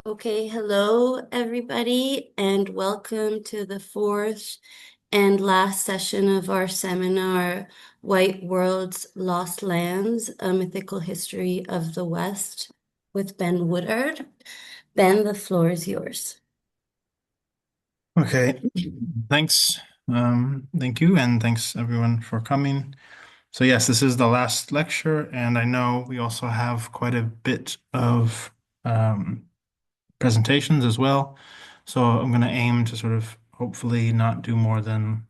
Okay, hello everybody, and welcome to the fourth and last session of our seminar, White Worlds, Lost Lands, A Mythical History of the West with Ben Woodard. Ben, the floor is yours. Okay, thanks. Thank you, and thanks everyone for coming. So yes, this is the last lecture, and I know we also have quite a bit of um, presentations as well. So I'm going to aim to sort of hopefully not do more than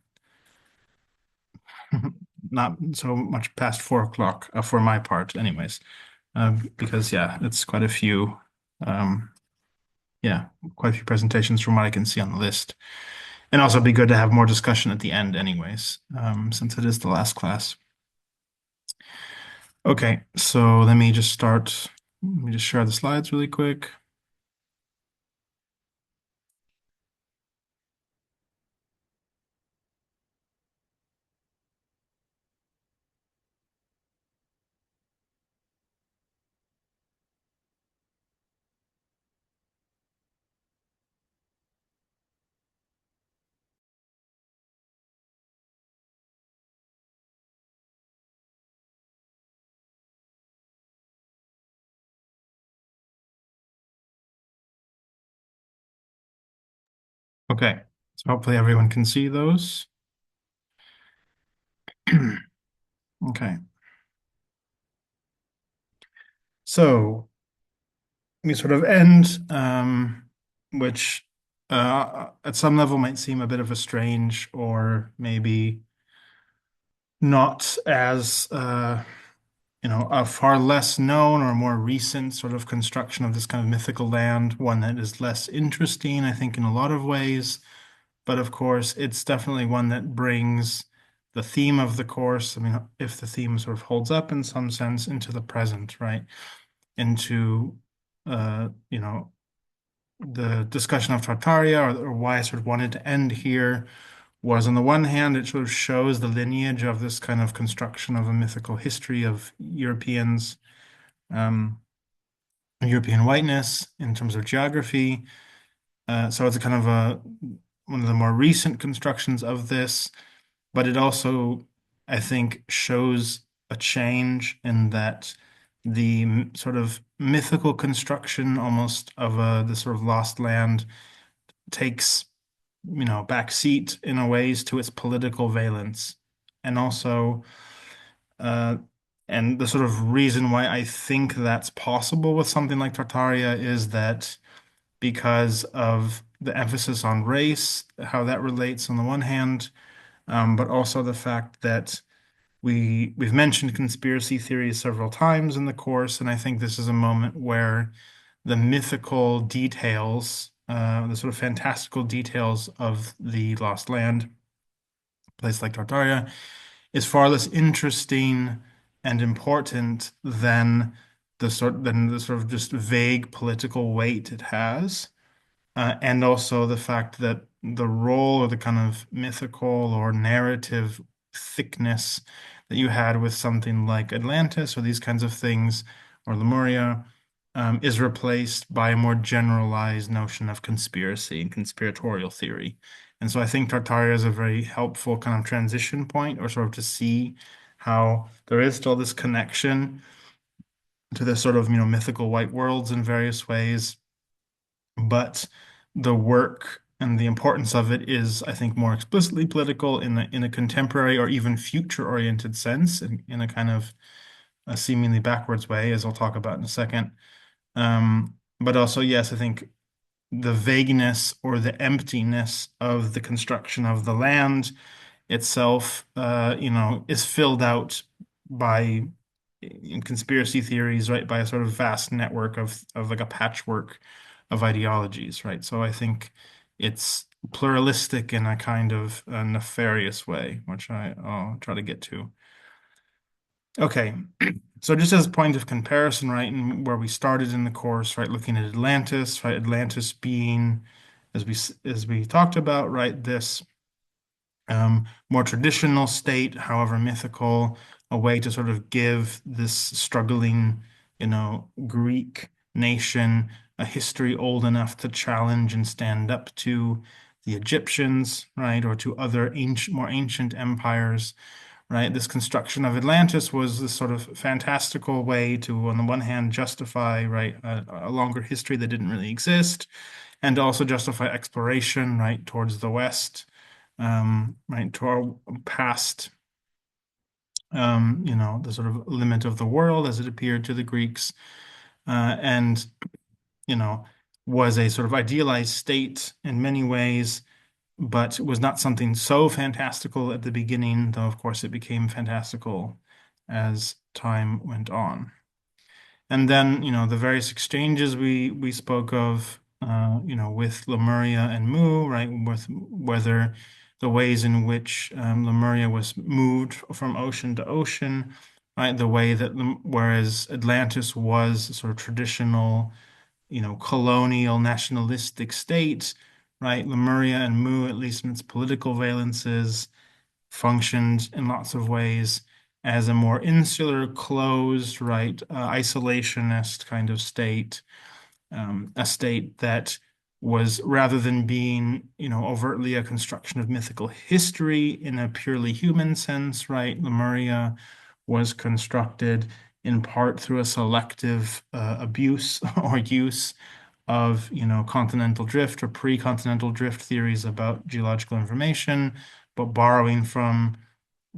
not so much past 4 o'clock for my part, anyways, because yeah, it's quite a few, um, yeah, quite a few presentations from what I can see on the list. And also it'd be good to have more discussion at the end anyways, since it is the last class. Okay, so let me just start. Let me just share the slides really quick. Okay, so hopefully everyone can see those. Okay, so we sort of end, which at some level might seem a bit of a strange or maybe not as a far less known or more recent sort of construction of this kind of mythical land, one that is less interesting, I think, in a lot of ways. But of course, it's definitely one that brings the theme of the course. I mean, if the theme sort of holds up in some sense into the present, right? Into, the discussion of Tartaria, or why I sort of wanted to end here was on the one hand, it sort of shows the lineage of this kind of construction of a mythical history of um, European whiteness in terms of geography. So it's a kind of one of the more recent constructions of this, but it also, I think, shows a change in that the sort of mythical construction almost of the sort of lost land takes, back seat in a ways to its political valence. And also, uh, and the sort of reason why I think that's possible with something like Tartaria is that because of the emphasis on race, how that relates on the one hand, but also the fact that we've mentioned conspiracy theories several times in the course, and I think this is a moment where the mythical details, the sort of fantastical details of the Lost Land, a place like Tartaria, is far less interesting and important than the sort of just vague political weight it has. And also the fact that the role or the kind of mythical or narrative thickness that you had with something like Atlantis or these kinds of things, or Lemuria, is replaced by a more generalized notion of conspiracy and conspiratorial theory. And so I think Tartaria is a very helpful kind of transition point, or sort of to see how there is still this connection to this sort of, mythical white worlds in various ways, but the work and the importance of it is, I think, more explicitly political in a contemporary or even future-oriented sense, in a kind of a seemingly backwards way, as I'll talk about in a second. But also, yes, I think the vagueness or the emptiness of the construction of the land itself, is filled out by in conspiracy theories, right, by a sort of vast network of like a patchwork of ideologies, right? So I think it's pluralistic in a kind of a nefarious way, which I'll try to get to. Okay, so just as a point of comparison, right, and where we started in the course, right, looking at Atlantis, right, Atlantis being, as we talked about, right, this more traditional state, however mythical, a way to sort of give this struggling, Greek nation, a history old enough to challenge and stand up to the Egyptians, right, or to other ancient, more ancient empires, right? This construction of Atlantis was this sort of fantastical way to, on the one hand, justify, right, a longer history that didn't really exist, and also justify exploration, right, towards the West, right, to our past, the sort of limit of the world as it appeared to the Greeks, and, you know, was a sort of idealized state in many ways, but was not something so fantastical at the beginning, though, of course, it became fantastical as time went on. And then, the various exchanges we spoke of, with Lemuria and Mu, right, with whether the ways in which Lemuria was moved from ocean to ocean, right, the way that whereas Atlantis was a sort of traditional, colonial nationalistic state, right, Lemuria and Mu, at least in its political valences, functioned in lots of ways as a more insular, closed, right, isolationist kind of state, a state that was rather than being, overtly a construction of mythical history in a purely human sense, right? Lemuria was constructed in part through a selective abuse or use of, continental drift or pre-continental drift theories about geological information, but borrowing from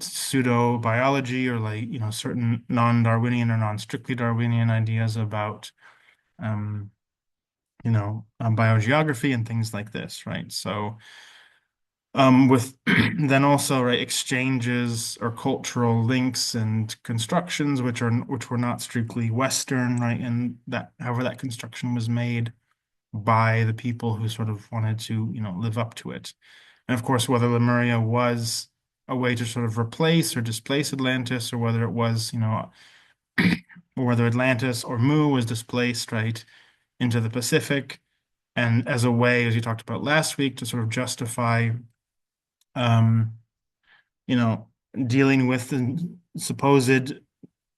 pseudo biology or like certain non-Darwinian or non-strictly Darwinian ideas about biogeography and things like this, right? So with then also right exchanges or cultural links and constructions which were not strictly Western, right? And that however that construction was made by the people who sort of wanted to live up to it. And of course, whether Lemuria was a way to sort of replace or displace Atlantis, or whether it was, or whether Atlantis or Mu was displaced, right, into the Pacific, and as a way, as you talked about last week, to sort of justify, um, you know, dealing with the supposed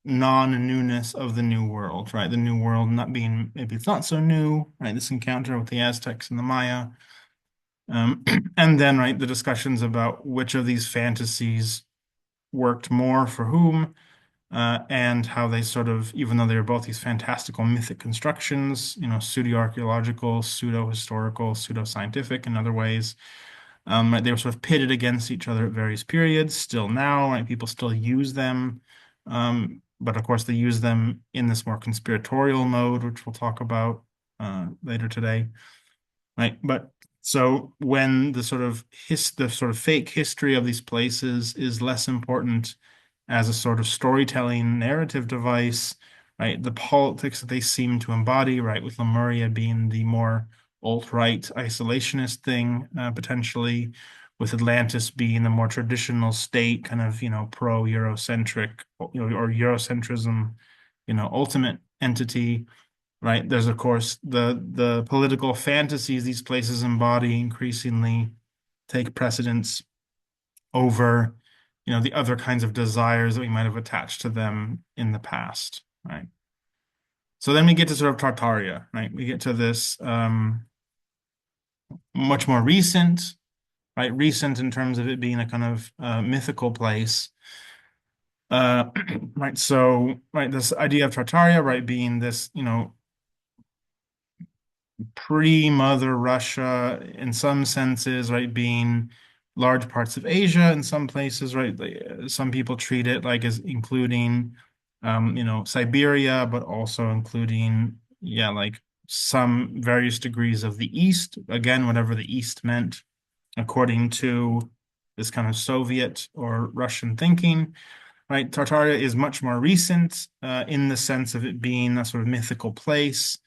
non-newness of the New World, right? The New World not being, maybe it's not so new, right? This encounter with the Aztecs and the Maya. And then, right, the discussions about which of these fantasies worked more for whom, and how they sort of, even though they were both these fantastical mythic constructions, pseudo-archaeological, pseudo-historical, pseudo-scientific in other ways, right, they were sort of pitted against each other at various periods. Still now, right, people still use them, but of course they use them in this more conspiratorial mode, which we'll talk about later today. Right. But so when the sort of fake history of these places is less important as a sort of storytelling narrative device, right? The politics that they seem to embody, right, with Lemuria being the more alt-right isolationist thing, potentially, with Atlantis being the more traditional state, kind of, pro-Eurocentric, or Eurocentrism, ultimate entity, right? There's of course the political fantasies these places embody increasingly take precedence over, the other kinds of desires that we might have attached to them in the past, right? So then we get to sort of Tartaria, right? We get to this much more recent, right? Recent in terms of it being a kind of mythical place. Uh, right. So, right, this idea of Tartaria, right, being this, pre-Mother Russia in some senses, right, being large parts of Asia in some places, right? Some people treat it like as including, Siberia, but also including, yeah, like some various degrees of the East. Again, whatever the East meant, according to this kind of Soviet or Russian thinking, right? Tartaria is much more recent in the sense of it being a sort of mythical place,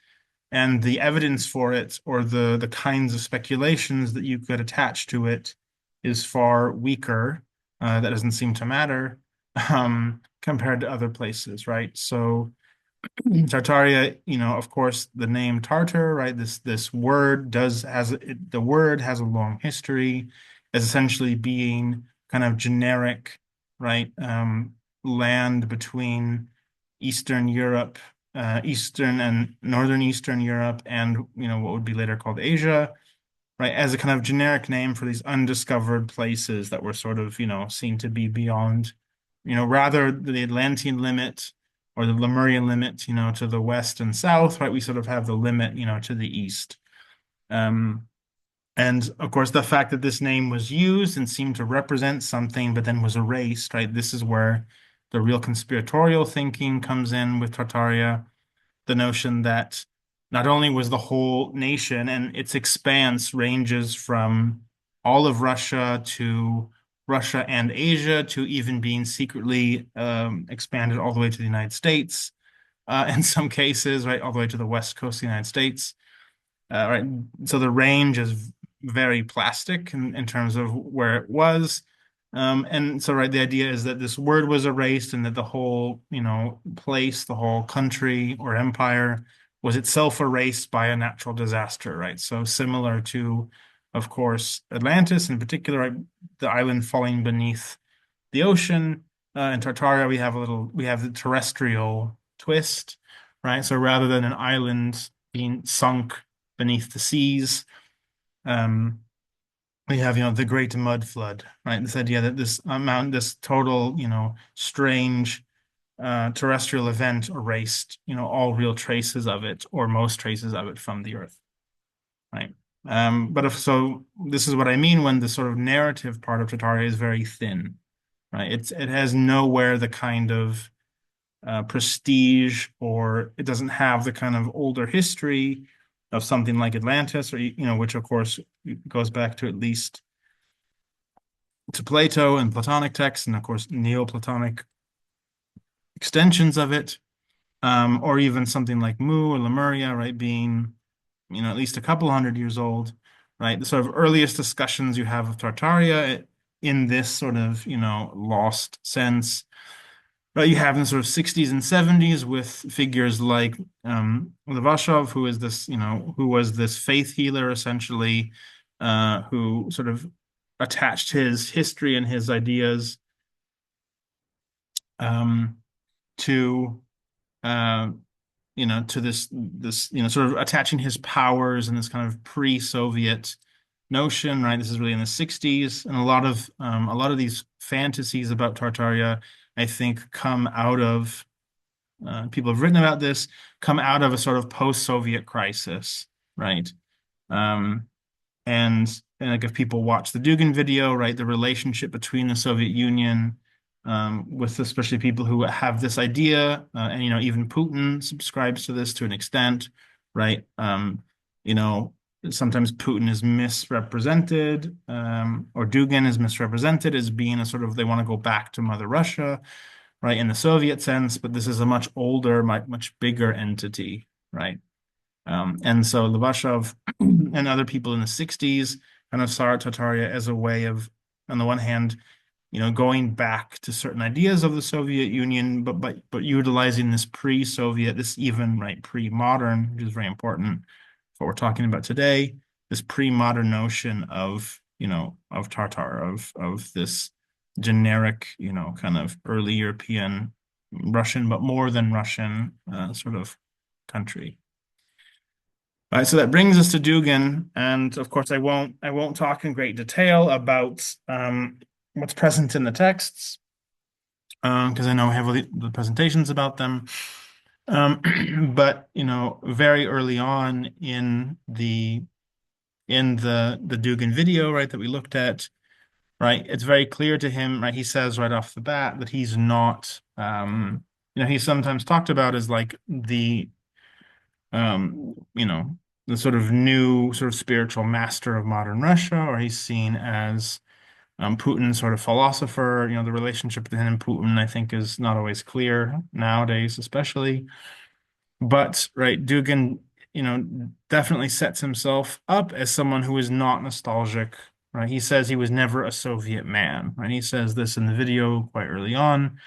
and the evidence for it or the kinds of speculations that you could attach to it is far weaker. That doesn't seem to matter compared to other places, right? So Tartaria, of course, the name Tartar, right? This word the word has a long history as essentially being kind of generic, right? Land between Eastern Europe Eastern and Northern Eastern Europe and, what would be later called Asia, right, as a kind of generic name for these undiscovered places that were sort of, seen to be beyond, rather the Atlantean limit or the Lemurian limit, to the west and south, right? We sort of have the limit, to the east. Um, and of course, the fact that this name was used and seemed to represent something, but then was erased, right? This is where the real conspiratorial thinking comes in with Tartaria, the notion that not only was the whole nation and its expanse ranges from all of Russia and Asia to even being secretly expanded all the way to the United States, in some cases, right, all the way to the west coast of the United States. Right. So the range is very plastic in terms of where it was. And so, right, the idea is that this word was erased and that the whole, place, the whole country or empire was itself erased by a natural disaster, right? So similar to, of course, Atlantis in particular, right, the island falling beneath the ocean. In Tartaria, we have the terrestrial twist, right? So rather than an island being sunk beneath the seas, um, we have, the Great Mud Flood, right? This idea that this total, strange terrestrial event erased, all real traces of it or most traces of it from the Earth, right? But if so, this is what I mean when the sort of narrative part of Tartaria is very thin, right? It has nowhere the kind of prestige, or it doesn't have the kind of older history of something like Atlantis, or which of course goes back to at least to Plato and Platonic texts, and of course Neoplatonic extensions of it, or even something like Mu or Lemuria, right, being at least a couple hundred years old, right? The sort of earliest discussions you have of Tartaria in this sort of lost sense. Right, you have in the sort of 60s and 70s with figures like Levashov, who was this faith healer essentially, who sort of attached his history and his ideas um, to uh, to this sort of attaching his powers and this kind of pre-Soviet notion, right? This is really in the 60s, and a lot of these fantasies about Tartaria, I think, come out of people have written about this, come out of a sort of post-Soviet crisis, right? Um, and like if people watch the Dugan video, right, the relationship between the Soviet Union with especially people who have this idea, and even Putin subscribes to this to an extent, right? You know, sometimes Putin is misrepresented, or Dugan is misrepresented as being a sort of they want to go back to Mother Russia, right, in the Soviet sense, but this is a much older, much bigger entity, right? And so Levashov and other people in the 60s kind of saw Tartaria as a way of, on the one hand, going back to certain ideas of the Soviet Union, but utilizing this pre-Soviet, this even right pre-modern, which is very important for what we're talking about today, this pre-modern notion of of Tartar, of this generic, kind of early European Russian, but more than Russian sort of country. All right, so that brings us to Dugan, and of course, I won't talk in great detail about what's present in the texts, because I know I have the presentations about them. But very early on in the Dugan video, right, that we looked at, right, it's very clear to him, right, he says right off the bat that he's not, he's sometimes talked about as like the sort of new sort of spiritual master of modern Russia, or he's seen as Putin's sort of philosopher. The relationship between him and Putin, I think, is not always clear nowadays, especially. But right, Dugin, definitely sets himself up as someone who is not nostalgic. Right, he says he was never a Soviet man. Right, he says this in the video quite early on.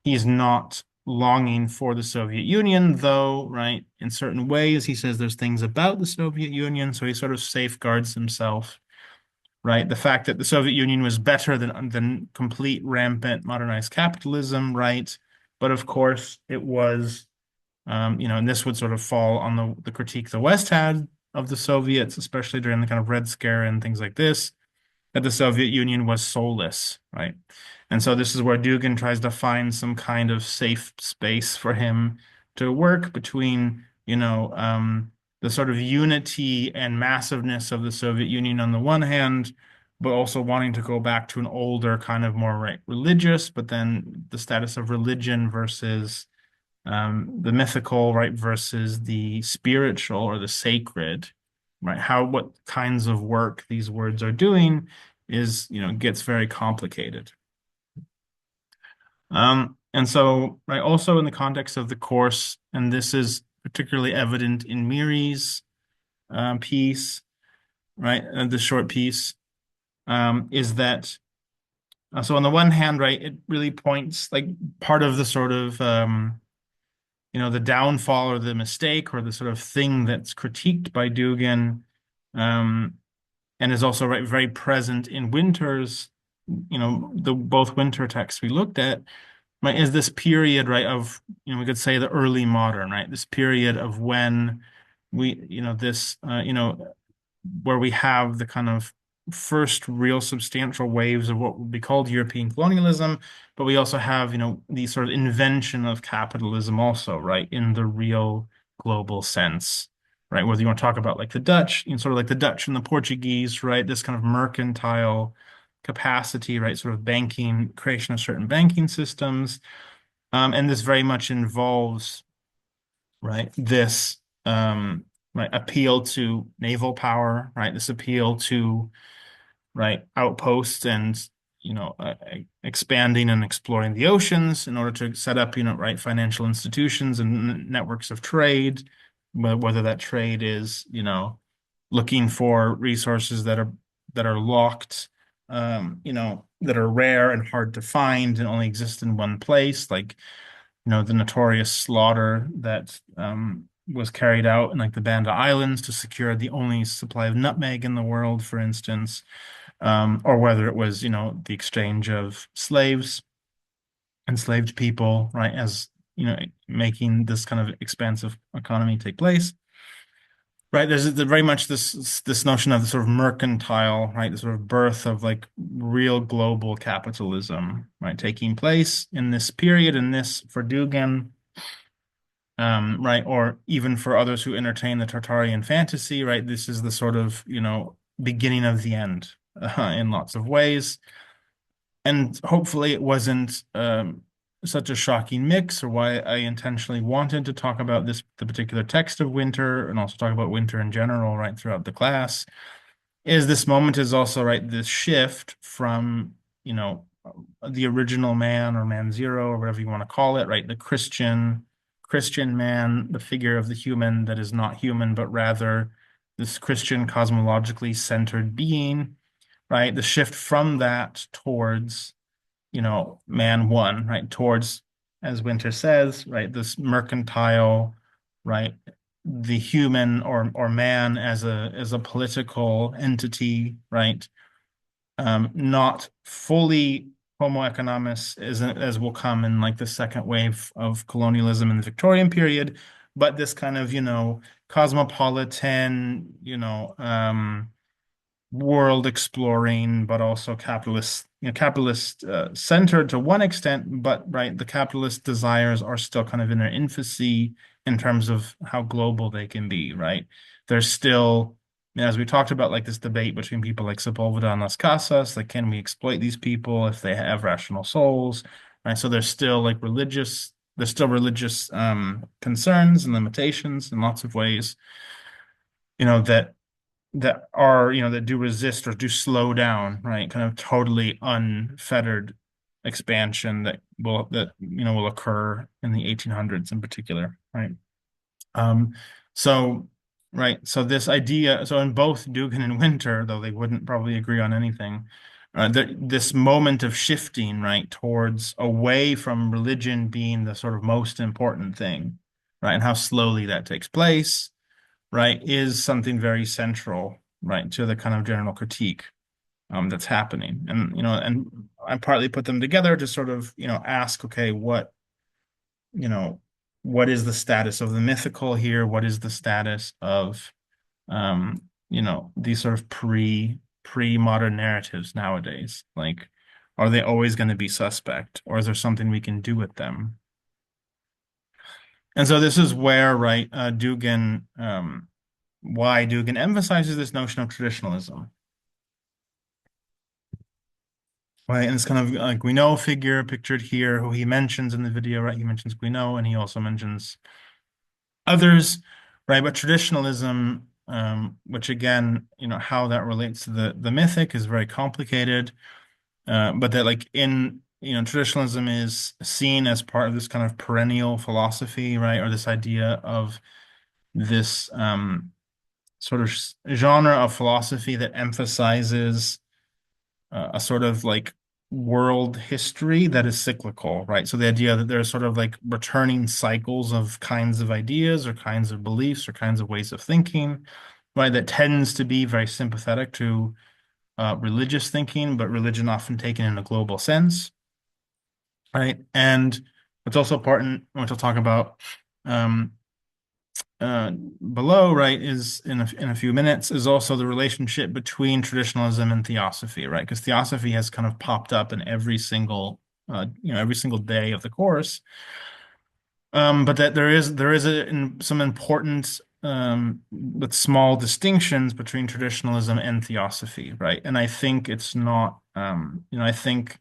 He's not longing for the Soviet Union, though, right? In certain ways, he says there's things about the Soviet Union, so he sort of safeguards himself, right? The fact that the Soviet Union was better than complete rampant modernized capitalism, right? But of course, it was And this would sort of fall on the critique the West had of the Soviets, especially during the kind of Red Scare and things like this, that the Soviet Union was soulless, right? And so this is where Dugin tries to find some kind of safe space for him to work between, the sort of unity and massiveness of the Soviet Union on the one hand, but also wanting to go back to an older kind of more right religious, but then the status of religion versus the mythical, right, versus the spiritual or the sacred, right? What kinds of work these words are doing is, gets very complicated. And so, right, also in the context of the course, and this is particularly evident in Miri's piece, right, the short piece, is that so on the one hand, right, it really points like part of the sort of the downfall or the mistake or the sort of thing that's critiqued by Dugin, and is also right, very present in Winter's, the both Winter texts we looked at, right, is this period, right, of, we could say the early modern, right, this period of when this, where we have the kind of first real substantial waves of what would be called European colonialism, but we also have, the sort of invention of capitalism also, right, in the real global sense, right? Whether you want to talk about like the Dutch, sort of like the Dutch and the Portuguese, right? This kind of mercantile capacity, right? Sort of banking, creation of certain banking systems. And this very much involves, right, this right appeal to naval power, right? This appeal to right outposts and expanding and exploring the oceans in order to set up right financial institutions and networks of trade, whether that trade is looking for resources that are locked, that are rare and hard to find and only exist in one place, like the notorious slaughter that was carried out in like the Banda Islands to secure the only supply of nutmeg in the world, for instance, or whether it was, the exchange of slaves, enslaved people, right, as, making this kind of expansive economy take place. Right, there's very much this notion of the sort of mercantile, right, the sort of birth of like real global capitalism, right, taking place in this period, and this for Dugin, right, or even for others who entertain the Tartarian fantasy, right, this is the sort of, beginning of the end in lots of ways. And hopefully it wasn't such a shocking mix, or why I intentionally wanted to talk about the particular text of Winter, and also talk about Winter in general, right, throughout the class, is this moment is also, right, this shift from, the original man or man zero or whatever you want to call it, right, the Christian man, the figure of the human that is not human, but rather this Christian cosmologically centered being, right? The shift from that towards, man one, right? Towards, as Winter says, right, this mercantile, right? The human or man as a political entity, right? Not fully Homo economicus as will come in like the second wave of colonialism in the Victorian period, but this kind of, cosmopolitan, world exploring, but also capitalist centered to one extent, but right, the capitalist desires are still kind of in their infancy in terms of how global they can be, right? There's still, as we talked about, like this debate between people like Sepulveda and Las Casas, like can we exploit these people if they have rational souls, right? So there's still religious concerns and limitations in lots of ways, that are, that do resist or do slow down, right? Kind of totally unfettered expansion that will occur in the 1800s in particular, right? Um, so so this idea, so in both Dugin and Winter, though they wouldn't probably agree on anything, this moment of shifting, right, towards away from religion being the sort of most important thing, right, and how slowly that takes place, right, is something very central, right, to the kind of general critique that's happening. And I partly put them together to sort of, ask, okay, what, you know, what is the status of the mythical here? What is the status of um, these sort of pre-modern narratives nowadays? Like, are they always going to be suspect, or is there something we can do with them? And so this is where, right, why Dugan emphasizes this notion of traditionalism, right? And it's kind of like Guinaud figure pictured here, who he mentions in the video, right? He mentions Guinaud, and he also mentions others, right? But traditionalism, which again, how that relates to the mythic is very complicated. But that like in, traditionalism is seen as part of this kind of perennial philosophy, right? Or this idea of this sort of genre of philosophy that emphasizes a sort of like world history that is cyclical, right? So the idea that there's sort of like returning cycles of kinds of ideas or kinds of beliefs or kinds of ways of thinking, right? That tends to be very sympathetic to religious thinking, but religion often taken in a global sense, right? And what's also important, which I'll talk about um, below, right, is in a few minutes, is also the relationship between traditionalism and theosophy, right? Because theosophy has kind of popped up in every single day of the course. But that there is some important but small distinctions between traditionalism and theosophy, right? And I think it's not, I think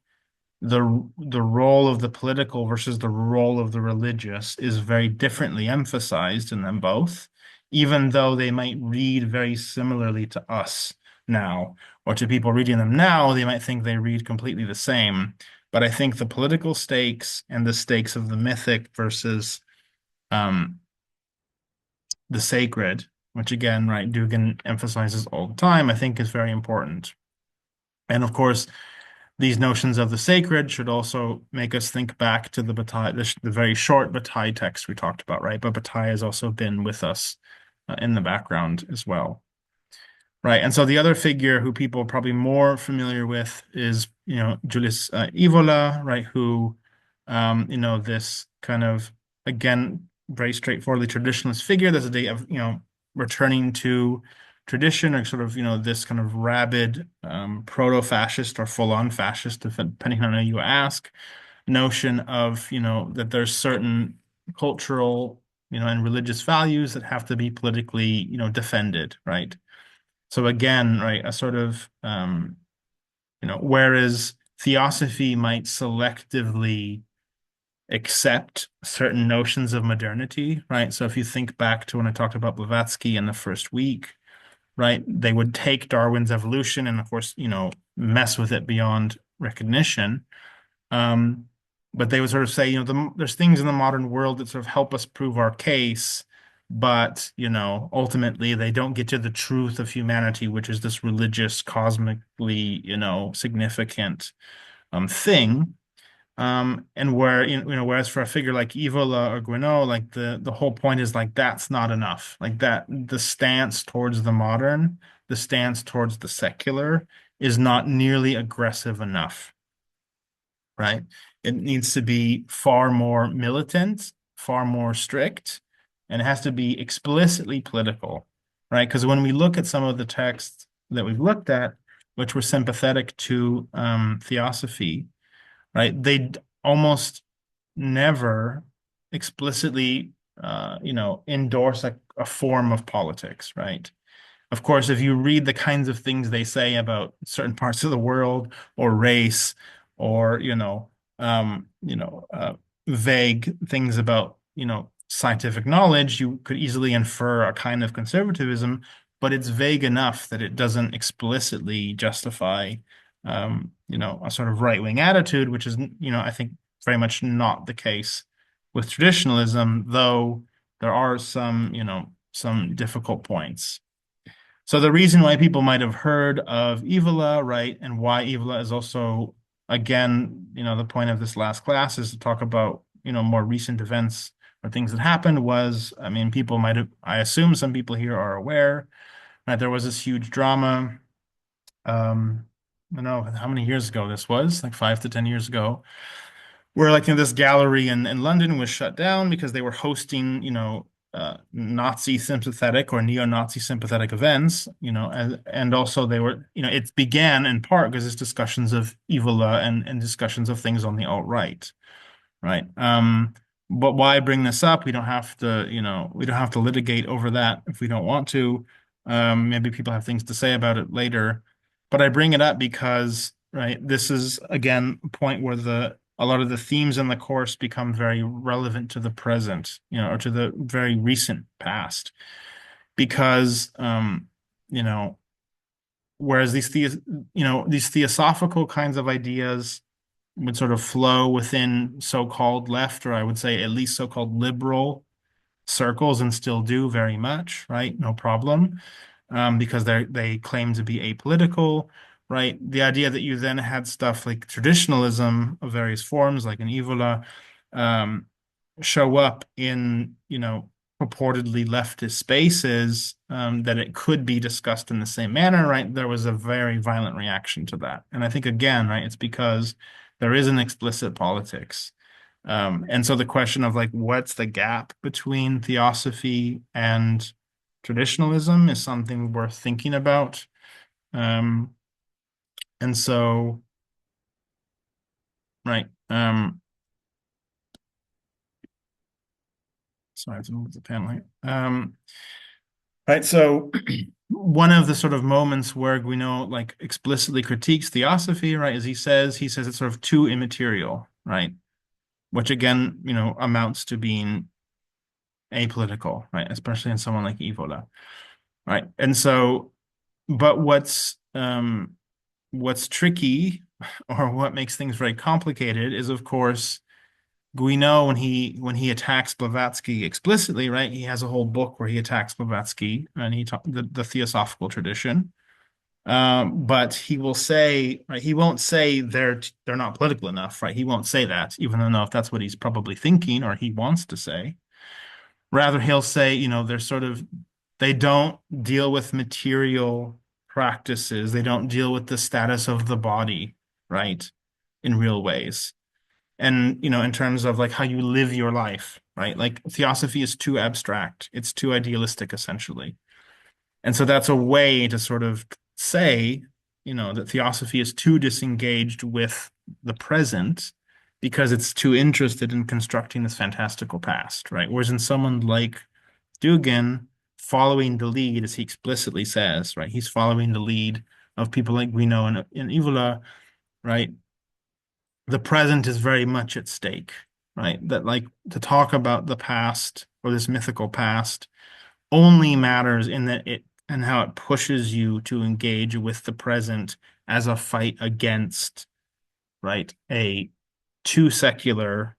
the role of the political versus the role of the religious is very differently emphasized in them both, even though they might read very similarly to us now, or to people reading them now, they might think they read completely the same. But I think the political stakes and the stakes of the mythic versus um, the sacred, which again, right, Dugan emphasizes all the time, I think is very important. And of course, these notions of the sacred should also make us think back to the Bataille, the very short Bataille text we talked about, right? But Bataille has also been with us in the background as well. Right. And so the other figure who people are probably more familiar with is, Julius Evola, right? Who, this kind of, again, very straightforwardly traditionalist figure. There's a day of, returning to tradition or sort of, this kind of rabid proto-fascist or full-on fascist, depending on who you ask, notion of, that there's certain cultural, and religious values that have to be politically, defended, right? So again, right, a sort of whereas theosophy might selectively accept certain notions of modernity, right? So if you think back to when I talked about Blavatsky in the first week, right, they would take Darwin's evolution and of course, mess with it beyond recognition. Um, but they would sort of say, there's things in the modern world that sort of help us prove our case, but, ultimately they don't get to the truth of humanity, which is this religious, cosmically, significant thing. And where, whereas for a figure like Evola or Guinaud, like the whole point is like that's not enough. Like that the stance towards the modern, the stance towards the secular is not nearly aggressive enough, right? It needs to be far more militant, far more strict, and it has to be explicitly political, right? Because when we look at some of the texts that we've looked at, which were sympathetic to theosophy, right? They almost never explicitly, endorse a form of politics, right? Of course, if you read the kinds of things they say about certain parts of the world or race or, vague things about, scientific knowledge, you could easily infer a kind of conservatism, but it's vague enough that it doesn't explicitly justify, a sort of right-wing attitude, which is, I think very much not the case with traditionalism, though there are some difficult points. So the reason why people might have heard of Evola, right, and why Evola is also, again, the point of this last class is to talk about, more recent events or things that happened was, I mean, people might have, I assume some people here are aware, right, there was this huge drama, I don't know how many years ago this was, like 5 to 10 years ago, where like this gallery in London was shut down because they were hosting, Nazi sympathetic or neo-Nazi sympathetic events, and also they were, it began in part because it's discussions of Evola and discussions of things on the alt-right, right? But why bring this up? We don't have to litigate over that if we don't want to. Maybe people have things to say about it later. But I bring it up because, right, this is again a point where the a lot of the themes in the course become very relevant to the present, or to the very recent past. Because you know, whereas these theosophical kinds of ideas would sort of flow within so-called left, or I would say at least so-called liberal circles, and still do very much, right? No problem, because they claim to be apolitical, right? The idea that you then had stuff like traditionalism of various forms, like an Evola, um, show up in, purportedly leftist spaces, that it could be discussed in the same manner, right? There was a very violent reaction to that. And I think, again, right, it's because there is an explicit politics. And so the question of like, what's the gap between theosophy and traditionalism is something worth thinking about. Um, and so, right. Sorry, I have to move the panel here. Right. So one of the sort of moments where Guinaud like explicitly critiques theosophy, right, is he says it's sort of too immaterial, right? Which again, amounts to being apolitical, right? Especially in someone like Evola, right? And so, but what's tricky or what makes things very complicated is, of course, Guinaud when he attacks Blavatsky explicitly, right? He has a whole book where he attacks Blavatsky and he talk the theosophical tradition. But he will say, right, he won't say they're not political enough, right? He won't say that, even though if that's what he's probably thinking or he wants to say. Rather, he'll say, they don't deal with material practices. They don't deal with the status of the body, right? In real ways. And, in terms of like how you live your life, right? Like theosophy is too abstract. It's too idealistic, essentially. And so that's a way to sort of say, that theosophy is too disengaged with the present because it's too interested in constructing this fantastical past, right? Whereas in someone like Dugan, following the lead, as he explicitly says, right? He's following the lead of people like Guino and Ivola, right? The present is very much at stake, right? That like to talk about the past or this mythical past only matters in that it and how it pushes you to engage with the present as a fight against, right, a too secular,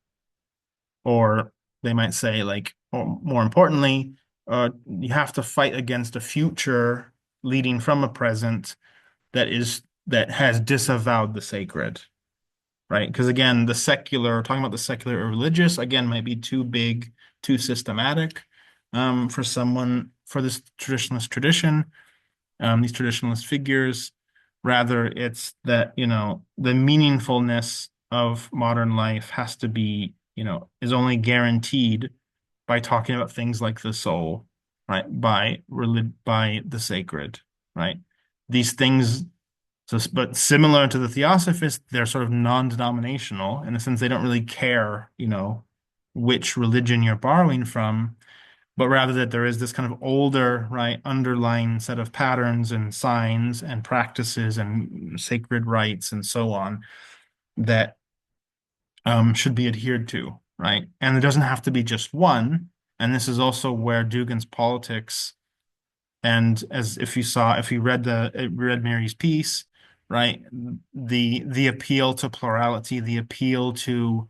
or they might say like, or more importantly, you have to fight against a future leading from a present that has disavowed the sacred, right? Because again, talking about the secular or religious, again, might be too big, too systematic, for this traditionalist tradition, these traditionalist figures. Rather, it's that, the meaningfulness of modern life has to be, is only guaranteed by talking about things like the soul, right? By the sacred, right? These things, but similar to the Theosophists, they're sort of non-denominational in the sense they don't really care, which religion you're borrowing from, but rather that there is this kind of older, right, underlying set of patterns and signs and practices and sacred rites and so on that should be adhered to, right? And it doesn't have to be just one. And this is also where Dugan's politics, and as if you read Mary's piece, right, the appeal to plurality, the appeal to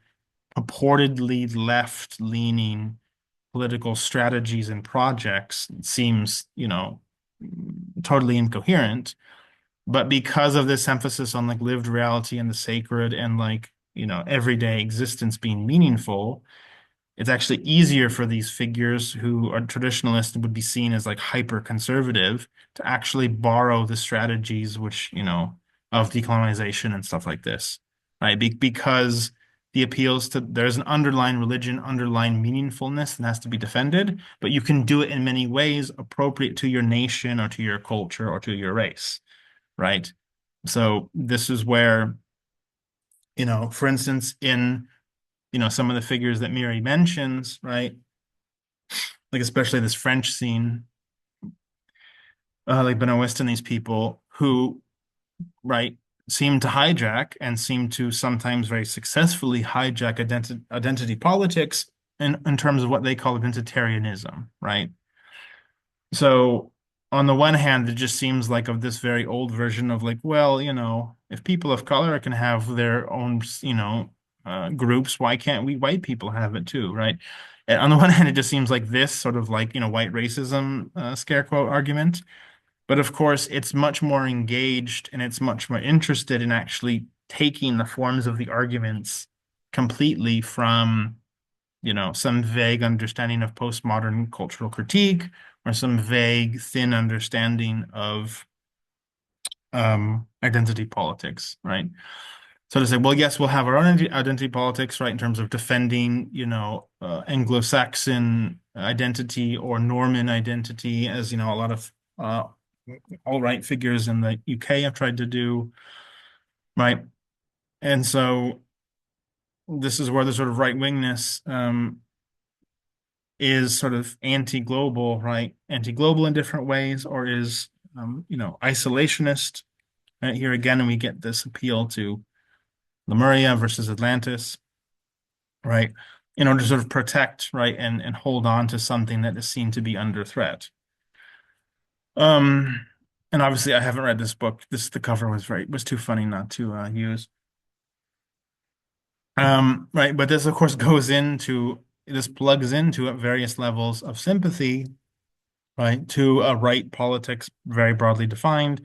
purportedly left-leaning political strategies and projects seems, totally incoherent. But because of this emphasis on like lived reality and the sacred and like, everyday existence being meaningful, it's actually easier for these figures who are traditionalists and would be seen as like hyper conservative to actually borrow the strategies which, of decolonization and stuff like this, right? Because the appeals to there's an underlying religion, underlying meaningfulness that has to be defended, but you can do it in many ways appropriate to your nation or to your culture or to your race, right? So this is where, for instance, in some of the figures that Miri mentions, right? Like especially this French scene, like Benoist and these people who, right, seem to hijack and seem to sometimes very successfully hijack identity politics in terms of what they call identitarianism, right? So on the one hand, it just seems like of this very old version of like, well, if people of color can have their own, groups, why can't we white people have it too, right? And on the one hand, it just seems like this sort of like, white racism scare quote argument. But of course, it's much more engaged and it's much more interested in actually taking the forms of the arguments completely from, some vague understanding of postmodern cultural critique or some vague, thin understanding of identity politics, right? So to say, well, yes, we'll have our own identity politics, right, in terms of defending, Anglo-Saxon identity or Norman identity, as a lot of uh, alt-right figures in the UK have tried to do, right? And so this is where the sort of right-wingness is sort of anti-global, right? Anti-global in different ways, or is isolationist. Right? Here again, and we get this appeal to Lemuria versus Atlantis, right? In order to sort of protect, right, and hold on to something that is seen to be under threat. Um, and obviously I haven't read this book. The cover was too funny not to use. Right, but this of course this plugs into various levels of sympathy, right, to a right politics very broadly defined,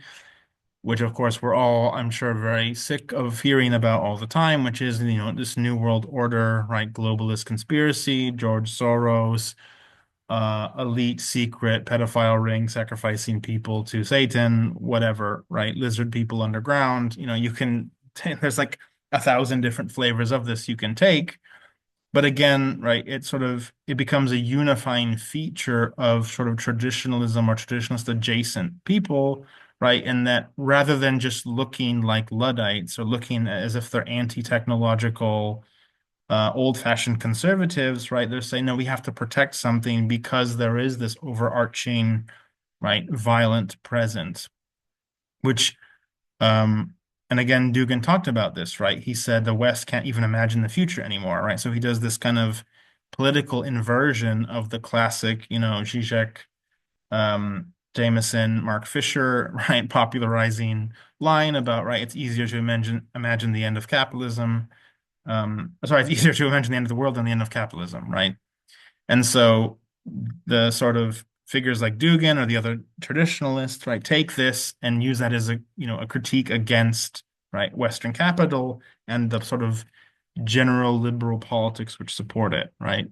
which of course we're all, I'm sure, very sick of hearing about all the time, which is, this New World Order, right, globalist conspiracy, George Soros, elite secret pedophile ring sacrificing people to Satan, whatever, right? Lizard people underground. You can take, there's like 1,000 different flavors of this you can take. But again, right, it becomes a unifying feature of sort of traditionalism or traditionalist adjacent people, right? And that rather than just looking like Luddites or looking as if they're anti-technological, old-fashioned conservatives, right? They're saying, no, we have to protect something because there is this overarching, right, violent presence, which, and again, Dugan talked about this, right? He said the West can't even imagine the future anymore, right? So he does this kind of political inversion of the classic, Zizek, Jameson, Mark Fisher, right, popularizing line about, right, it's easier to imagine the end of capitalism. Sorry, it's easier to imagine the end of the world than the end of capitalism, right? And so the sort of figures like Dugan or the other traditionalists, right, take this and use that as a critique against, right, Western capital and the sort of general liberal politics which support it, right?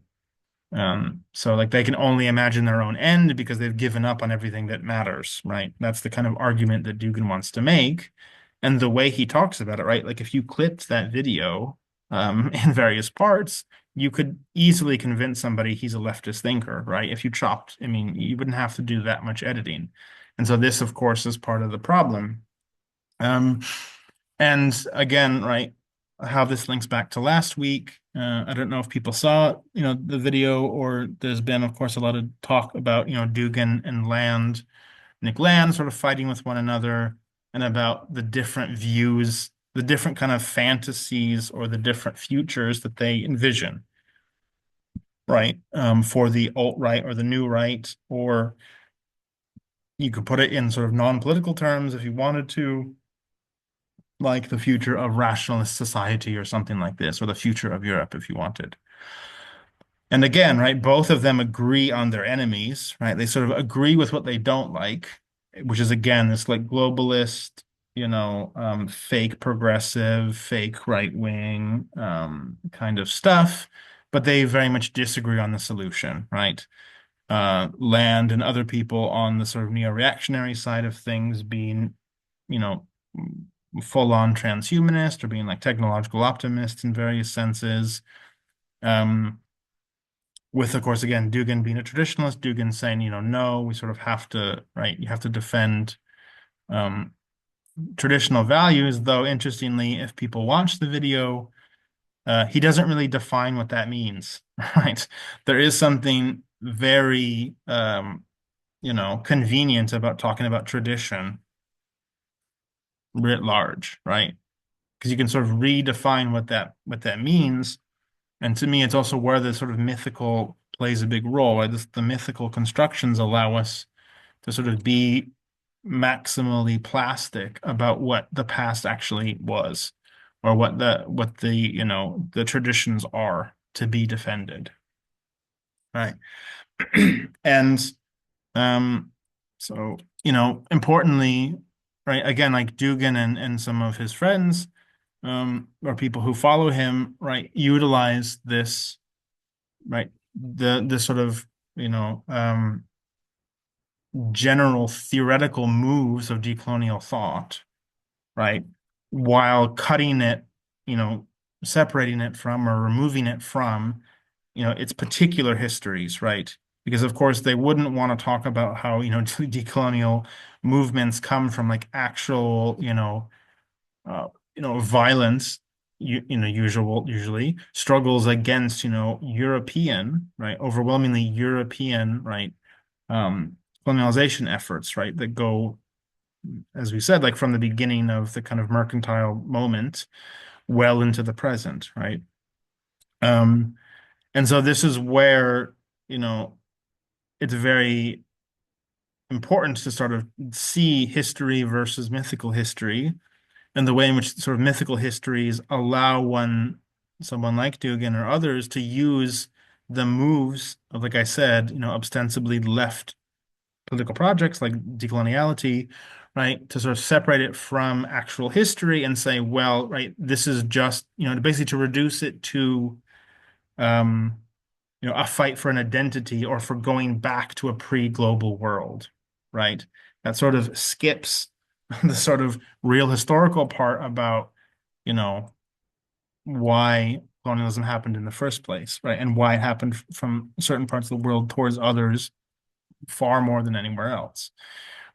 So like they can only imagine their own end because they've given up on everything that matters, right? That's the kind of argument that Dugan wants to make. And the way he talks about it, right? Like if you clipped that video in various parts, you could easily convince somebody he's a leftist thinker, right? If you chopped, I mean, you wouldn't have to do that much editing. And so this, of course, is part of the problem. Um, and again, right, how this links back to last week. I don't know if people saw, the video, or there's been, of course, a lot of talk about, Dugan and Nick Land sort of fighting with one another and about the different views, the different kind of fantasies or the different futures that they envision, right? For the alt-right or the new right, or you could put it in sort of non-political terms if you wanted to, like the future of rationalist society or something like this, or the future of Europe if you wanted. And again, right, both of them agree on their enemies, right? They sort of agree with what they don't like, which is again this like globalist, fake progressive, fake right wing kind of stuff, but they very much disagree on the solution, right? Land and other people on the sort of neo-reactionary side of things being, you know, full-on transhumanist or being like technological optimist in various senses. Um, with, of course, again, Dugin being a traditionalist, Dugin saying, no, we sort of have to, right, you have to defend um, traditional values, though, interestingly, if people watch the video, he doesn't really define what that means, right? There is something very, convenient about talking about tradition writ large, right? Because you can sort of redefine what that means. And to me, it's also where the sort of mythical plays a big role, right? The mythical constructions allow us to sort of be maximally plastic about what the past actually was, or what the traditions are to be defended, right? And um, so importantly, right, again, like Dugin and some of his friends, or people who follow him, right, utilize this, right, the sort of you know general theoretical moves of decolonial thought, right, while cutting it, you know, separating it from or removing it from, its particular histories, right? Because of course they wouldn't want to talk about how, decolonial movements come from like actual, uh, violence, usually struggles against, European, right, overwhelmingly European, right, um, colonialization efforts, right, that go, as we said, like from the beginning of the kind of mercantile moment well into the present, right? Um, and so this is where, you know, it's very important to sort of see history versus mythical history, and the way in which sort of mythical histories allow someone like Dugan or others to use the moves of, like I said, ostensibly left political projects like decoloniality, right, to sort of separate it from actual history and say, well, right, this is just, basically to reduce it to, um, a fight for an identity or for going back to a pre-global world, right? That sort of skips the sort of real historical part about, you know, why colonialism happened in the first place, right? And why it happened from certain parts of the world towards others far more than anywhere else,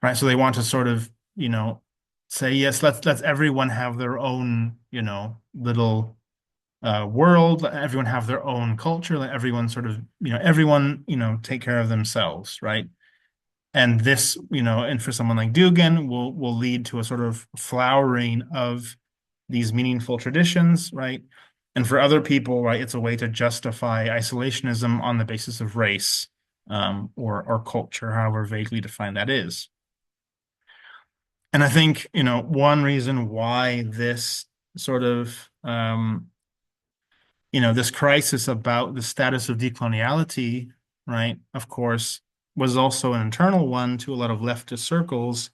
right? So they want to sort of, say, yes, let's everyone have their own, little world, let everyone have their own culture, let everyone sort of, everyone, take care of themselves, right? And this, and for someone like Dugan, will lead to a sort of flowering of these meaningful traditions, right? And for other people, right, it's a way to justify isolationism on the basis of race, or culture, however vaguely defined that is. And I think, one reason why this sort of, this crisis about the status of decoloniality, right, of course, was also an internal one to a lot of leftist circles.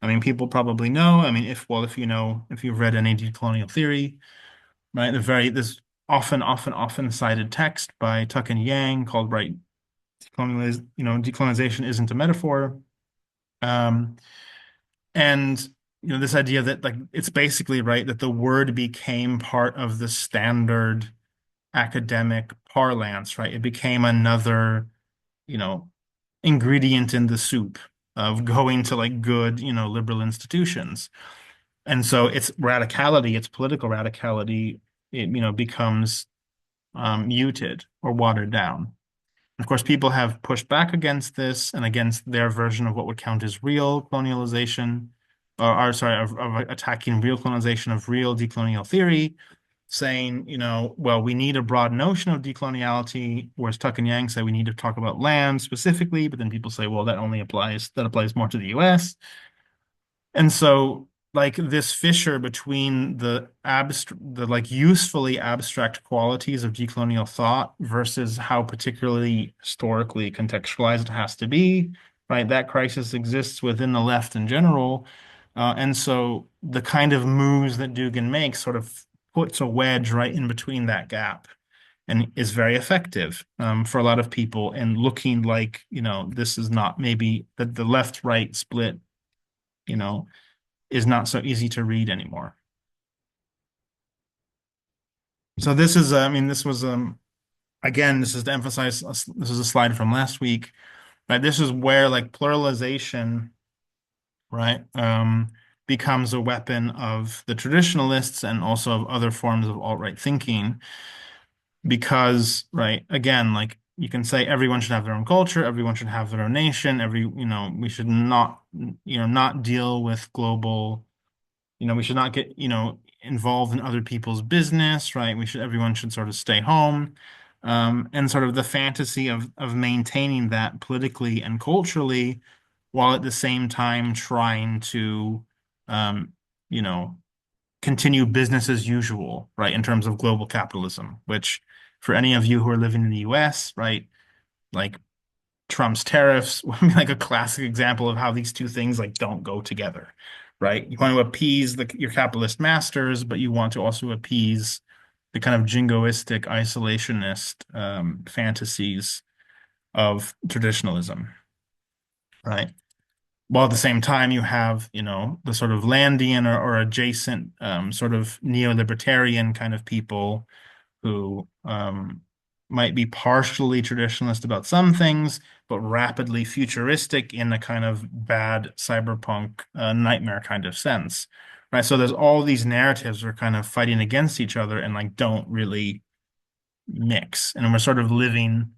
I mean, people probably know. I mean, if you've read any decolonial theory, right, this often cited text by Tuck and Yang called, right, decolonization isn't a metaphor. Um, and this idea that, like, it's basically, right, that the word became part of the standard academic parlance, right? It became another, you know, ingredient in the soup of going to like good, liberal institutions. And so its radicality, its political radicality, it, becomes muted or watered down. Of course, people have pushed back against this and against their version of what would count as real colonialization, or sorry, of attacking real colonization of real decolonial theory, saying, well, we need a broad notion of decoloniality, whereas Tuck and Yang say we need to talk about land specifically, but then people say, well, that applies more to the US. And so, like, this fissure between the like usefully abstract qualities of decolonial thought versus how particularly historically contextualized it has to be, right? That crisis exists within the left in general. And so the kind of moves that Dugan makes sort of puts a wedge right in between that gap and is very effective, for a lot of people, and looking like, this is not maybe the left-right split, you know, is not so easy to read anymore. So this is, I mean, this was, again, this is to emphasize, this is a slide from last week, right? This is where like pluralization, right, becomes a weapon of the traditionalists and also of other forms of alt-right thinking because, right, again, like you can say everyone should have their own culture, everyone should have their own nation, we should not, not deal with global, we should not get, involved in other people's business, right? Everyone should sort of stay home. And sort of the fantasy of maintaining that politically and culturally, while at the same time trying to, um, you know, continue business as usual, right, in terms of global capitalism, which for any of you who are living in the US, right, like Trump's tariffs would be like a classic example of how these two things like don't go together, right? You want to appease your capitalist masters, but you want to also appease the kind of jingoistic, isolationist fantasies of traditionalism, right? While at the same time you have, the sort of Landian or adjacent sort of neo-libertarian kind of people who might be partially traditionalist about some things, but rapidly futuristic in a kind of bad cyberpunk nightmare kind of sense, right? So there's all these narratives are kind of fighting against each other and like don't really mix, and we're sort of living.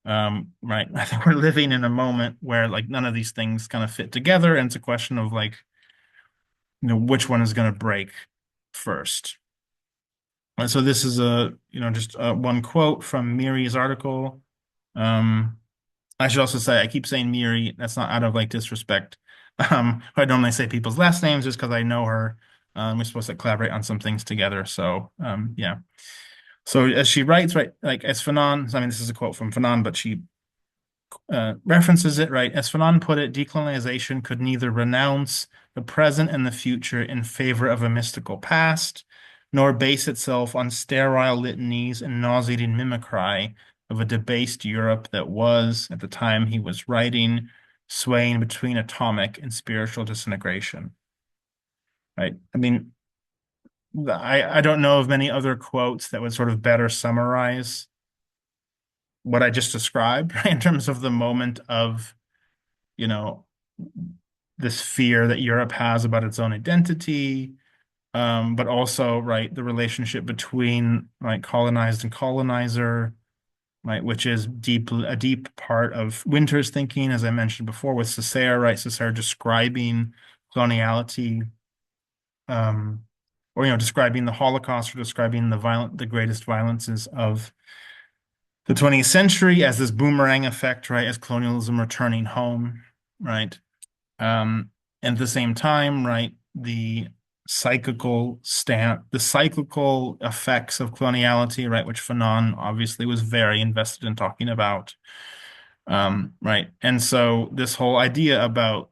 Right. I think we're living in a moment where like none of these things kind of fit together, and it's a question of like, which one is going to break first. And so this is just one quote from Miri's article. Um, I should also say I keep saying Miri. That's not out of like disrespect. I normally say people's last names just because I know her. We're supposed to collaborate on some things together. So yeah. So as she writes, right, like as Fanon, I mean, this is a quote from Fanon, but she references it, right? As Fanon put it, decolonization could neither renounce the present and the future in favor of a mystical past, nor base itself on sterile litanies and nauseating mimicry of a debased Europe that was, at the time he was writing, swaying between atomic and spiritual disintegration. Right? I mean, I don't know of many other quotes that would sort of better summarize what I just described, right? In terms of the moment of, you know, this fear that Europe has about its own identity, but also, right, the relationship between like colonized and colonizer, right, which is a deep part of Winter's thinking, as I mentioned before, with Césaire, right, Césaire describing coloniality, um, or describing the Holocaust or describing the greatest violences of the 20th century as this boomerang effect, right, as colonialism returning home, right? Um, and at the same time, right, the cyclical effects of coloniality, right, which Fanon obviously was very invested in talking about. Right. And so this whole idea about,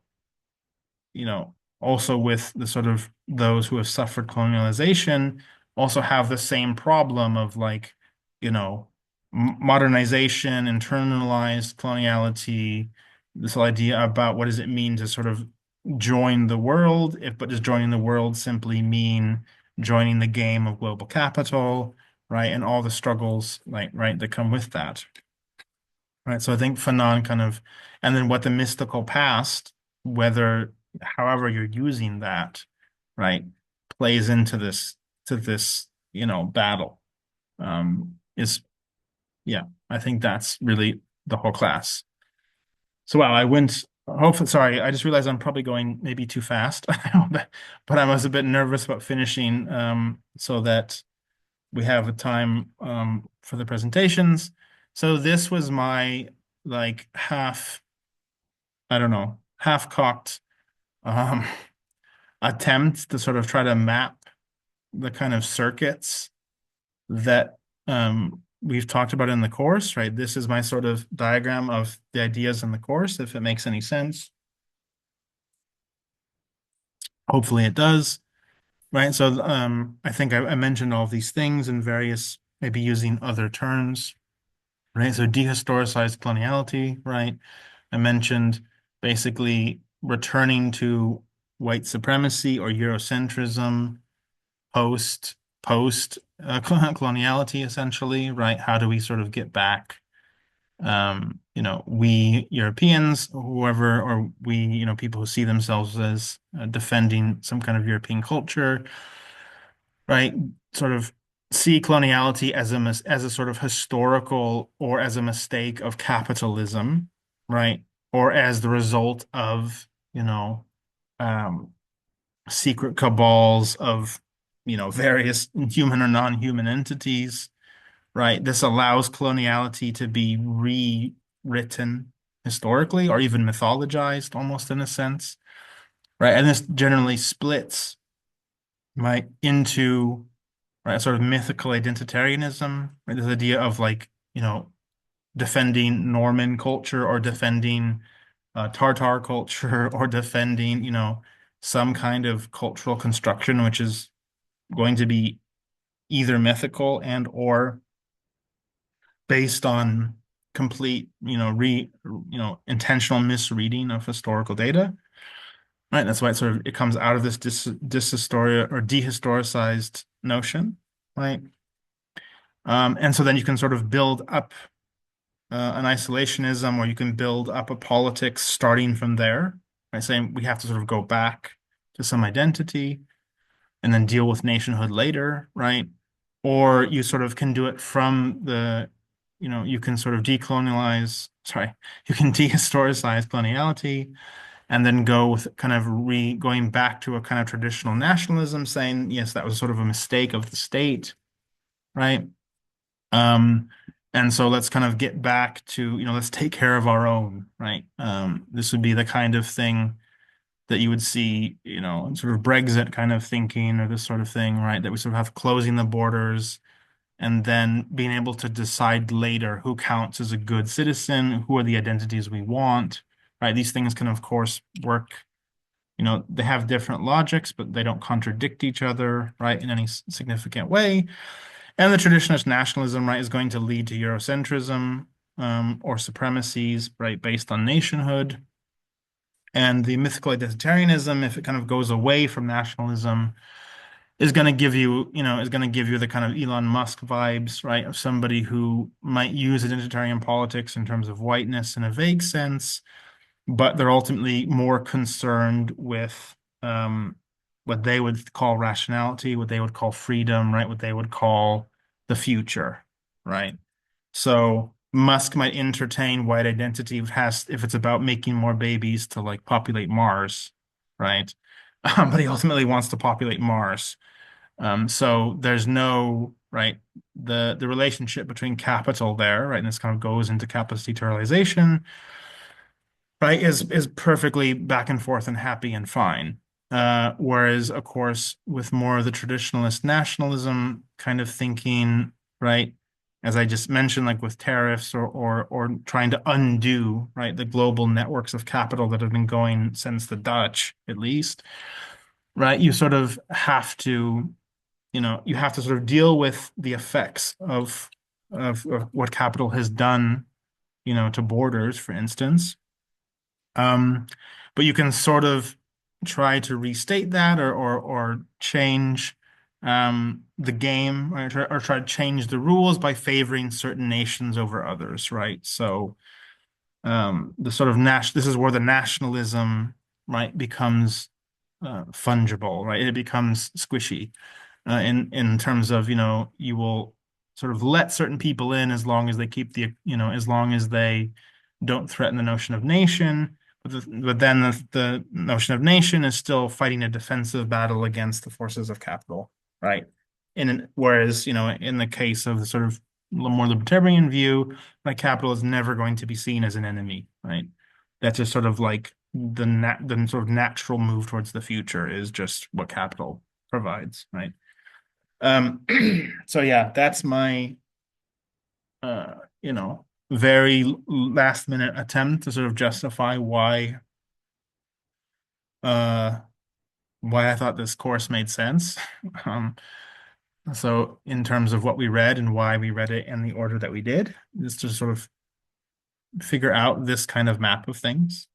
also with the sort of those who have suffered colonialization also have the same problem of like, modernization, internalized coloniality, this whole idea about what does it mean to sort of join the world, but does joining the world simply mean joining the game of global capital, right? And all the struggles, like, right, that come with that. Right. So I think Fanon kind of, and then what the mystical past, however you're using that, right, plays into this, battle. Is, yeah, I think that's really the whole class. So wow, I went, hopefully, sorry, I just realized I'm probably going maybe too fast, but I was a bit nervous about finishing, so that we have a time for the presentations. So this was my like I don't know, half-cocked um, attempt to sort of try to map the kind of circuits that we've talked about in the course, right? This is my sort of diagram of the ideas in the course, if it makes any sense. Hopefully it does, right? So I think I mentioned all these things in various, maybe using other terms. Right? So dehistoricized coloniality, right? I mentioned basically returning to white supremacy or Eurocentrism, post coloniality, essentially, right? How do we sort of get back, we Europeans, whoever, or we, people who see themselves as defending some kind of European culture, right? Sort of see coloniality as as a sort of historical or as a mistake of capitalism, right? Or as the result of, um, secret cabals of, various human or non-human entities, right? This allows coloniality to be rewritten historically or even mythologized almost in a sense, right? And this generally splits, right, into, right, sort of mythical identitarianism, right? This idea of like, defending Norman culture or defending Tartar culture or defending, some kind of cultural construction, which is going to be either mythical and or based on complete, intentional misreading of historical data. Right. That's why it comes out of this dishistoria or dehistoricized notion. Right. And so then you can sort of build up an isolationism, or you can build up a politics starting from there, right? Saying we have to sort of go back to some identity and then deal with nationhood later, right? Or you sort of can do it from you can sort of you can dehistoricize coloniality and then go with kind of going back to a kind of traditional nationalism, saying, yes, that was sort of a mistake of the state, right? Um, and so let's kind of get back to, let's take care of our own, right? This would be the kind of thing that you would see, sort of Brexit kind of thinking or this sort of thing, right? That we sort of have closing the borders and then being able to decide later who counts as a good citizen, who are the identities we want, right? These things can, of course, work, they have different logics, but they don't contradict each other, right, in any significant way. And the traditionalist nationalism, right, is going to lead to Eurocentrism, or supremacies, right, based on nationhood. And the mythical identitarianism, if it kind of goes away from nationalism, is going to give you, is going to give you the kind of Elon Musk vibes, right, of somebody who might use identitarian politics in terms of whiteness in a vague sense, but they're ultimately more concerned with what they would call rationality, what they would call freedom, right, what they would call the future, right? So Musk might entertain white identity if it's about making more babies to like populate Mars, right? But he ultimately wants to populate Mars. So there's no, right, the relationship between capital there, right, and this kind of goes into capitalist deteriorization, right, is perfectly back and forth and happy and fine. Whereas, of course, with more of the traditionalist nationalism kind of thinking, right, as I just mentioned, like with tariffs or trying to undo, right, the global networks of capital that have been going since the Dutch, at least, right, you sort of have to, you have to sort of deal with the effects of what capital has done, to borders, for instance. Um, but you can sort of try to restate that or change the game, or try to change the rules by favoring certain nations over others, right? So the sort of this is where the nationalism, right, becomes fungible, right? It becomes squishy in terms of, you will sort of let certain people in as long as they keep as long as they don't threaten the notion of nation. But then the notion of nation is still fighting a defensive battle against the forces of capital, right? Whereas, in the case of the sort of more libertarian view, like capital is never going to be seen as an enemy, right? That's just sort of like the sort of natural move towards the future is just what capital provides, right? Um, so yeah, that's my uh, very last minute attempt to sort of justify uh why I thought this course made sense. Um, so in terms of what we read and why we read it in the order that we did, is to sort of figure out this kind of map of things.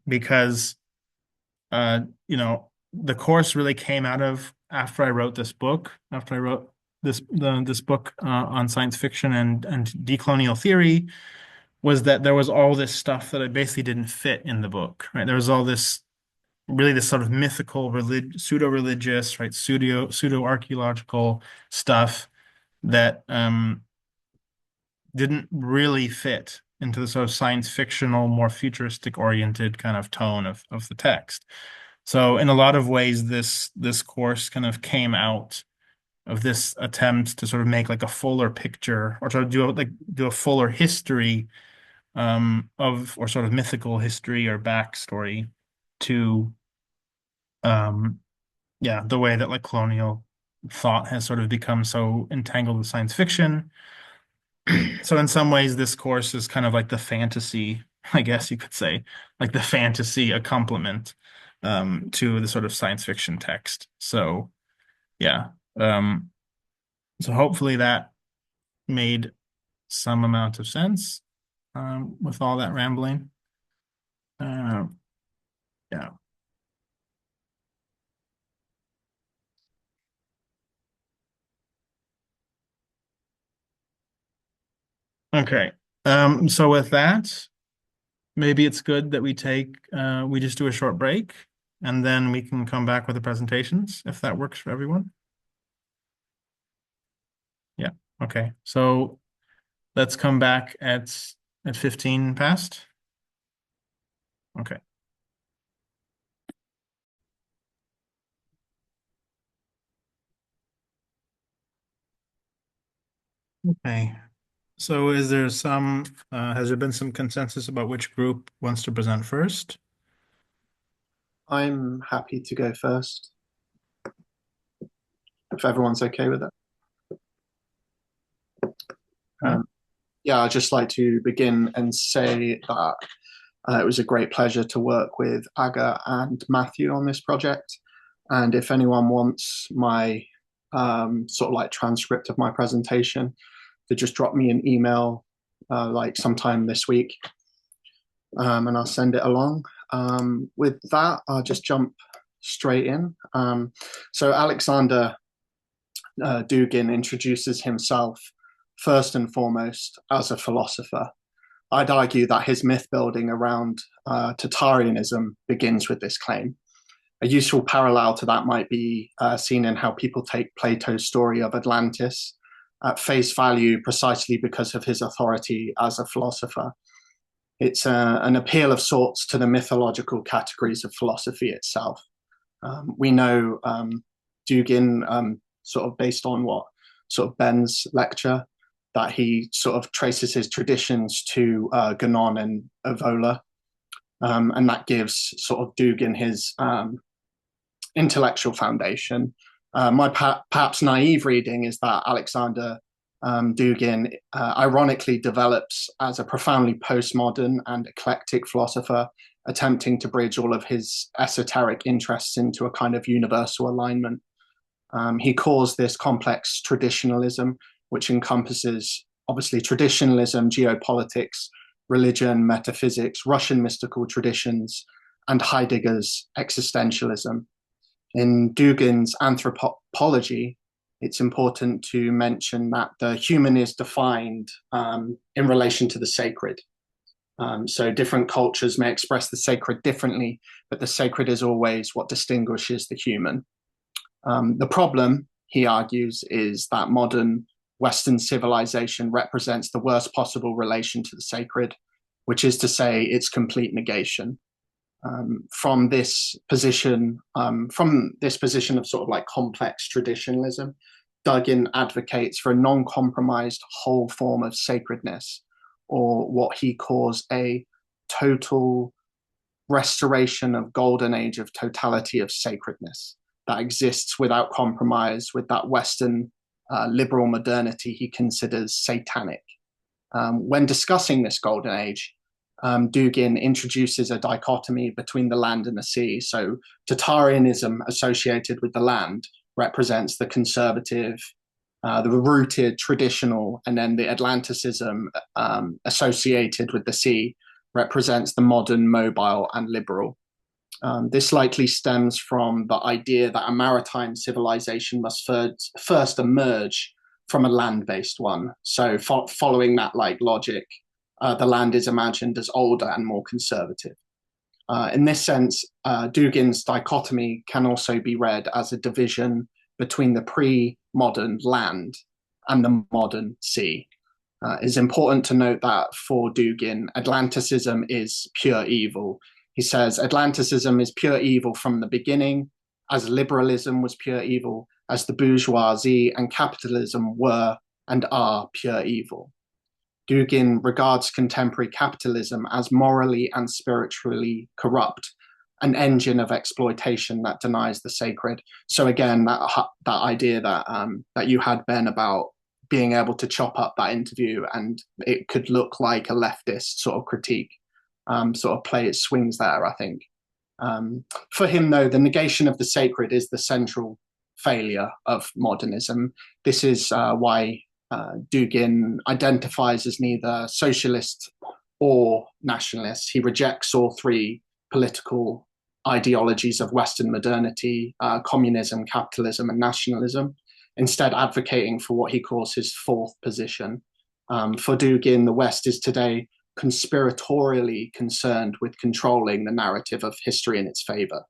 Because the course really came out of after I wrote this book, after I wrote this book on science fiction and decolonial theory, was that there was all this stuff that I basically didn't fit in the book, right? There was all this really this sort of mythical, pseudo-religious, right, pseudo-archaeological stuff that didn't really fit into the sort of science fictional, more futuristic oriented kind of tone of the text. So in a lot of ways, this course kind of came out of this attempt to sort of make like a fuller picture or sort of do a fuller history of or sort of mythical history or backstory to um yeah, the way that like colonial thought has sort of become so entangled with science fiction. So in some ways, this course is kind of like the fantasy, I guess you could say, like the fantasy accompaniment to the sort of science fiction text. So yeah, um, so hopefully that made some amount of sense with all that rambling. Uh, yeah. Okay. So with that, maybe it's good that we just do a short break and then we can come back with the presentations if that works for everyone. Yeah. Okay. So let's come back at 15 past. Okay. Okay. So has there been some consensus about which group wants to present first? I'm happy to go first, if everyone's okay with it. Yeah. Yeah, I'd just like to begin and say that it was a great pleasure to work with Aga and Matthew on this project. And if anyone wants my sort of like transcript of my presentation, to just drop me an email like sometime this week, and I'll send it along. With that, I'll just jump straight in. So Alexander Dugin introduces himself first and foremost as a philosopher. I'd argue that his myth building around Tatarianism begins with this claim. A useful parallel to that might be seen in how people take Plato's story of Atlantis at face value precisely because of his authority as a philosopher. It's an appeal of sorts to the mythological categories of philosophy itself. We know Dugin, sort of based on what sort of Ben's lecture, that he sort of traces his traditions to Guénon and Evola, and that gives sort of Dugin his intellectual foundation. My perhaps naive reading is that Alexander Dugin ironically develops as a profoundly postmodern and eclectic philosopher, attempting to bridge all of his esoteric interests into a kind of universal alignment. He calls this complex traditionalism, which encompasses obviously traditionalism, geopolitics, religion, metaphysics, Russian mystical traditions, and Heidegger's existentialism. In Dugin's anthropology, it's important to mention that the human is defined in relation to the sacred. So different cultures may express the sacred differently, but the sacred is always what distinguishes the human. The problem, he argues, is that modern Western civilization represents the worst possible relation to the sacred, which is to say its complete negation. From this position of sort of like complex traditionalism, Dugin advocates for a non-compromised whole form of sacredness, or what he calls a total restoration of golden age of totality of sacredness that exists without compromise with that Western liberal modernity he considers satanic. When discussing this golden age, Dugin introduces a dichotomy between the land and the sea. So Tatarianism associated with the land represents the conservative, the rooted, traditional, and then the Atlanticism associated with the sea represents the modern, mobile, and liberal. This likely stems from the idea that a maritime civilization must first emerge from a land-based one. So, following that like logic, the land is imagined as older and more conservative. In this sense, Dugin's dichotomy can also be read as a division between the pre-modern land and the modern sea. It's important to note that for Dugin, Atlanticism is pure evil. He says Atlanticism is pure evil from the beginning, as liberalism was pure evil, as the bourgeoisie and capitalism were and are pure evil. Dugin regards contemporary capitalism as morally and spiritually corrupt, an engine of exploitation that denies the sacred. So again, that idea that you had, Ben, about being able to chop up that interview and it could look like a leftist sort of critique, sort of play its swings there, I think. For him, though, the negation of the sacred is the central failure of modernism. This is why Dugin identifies as neither socialist or nationalist. He rejects all three political ideologies of Western modernity, communism, capitalism, and nationalism, instead advocating for what he calls his fourth position. For Dugin, the West is today conspiratorially concerned with controlling the narrative of history in its favor.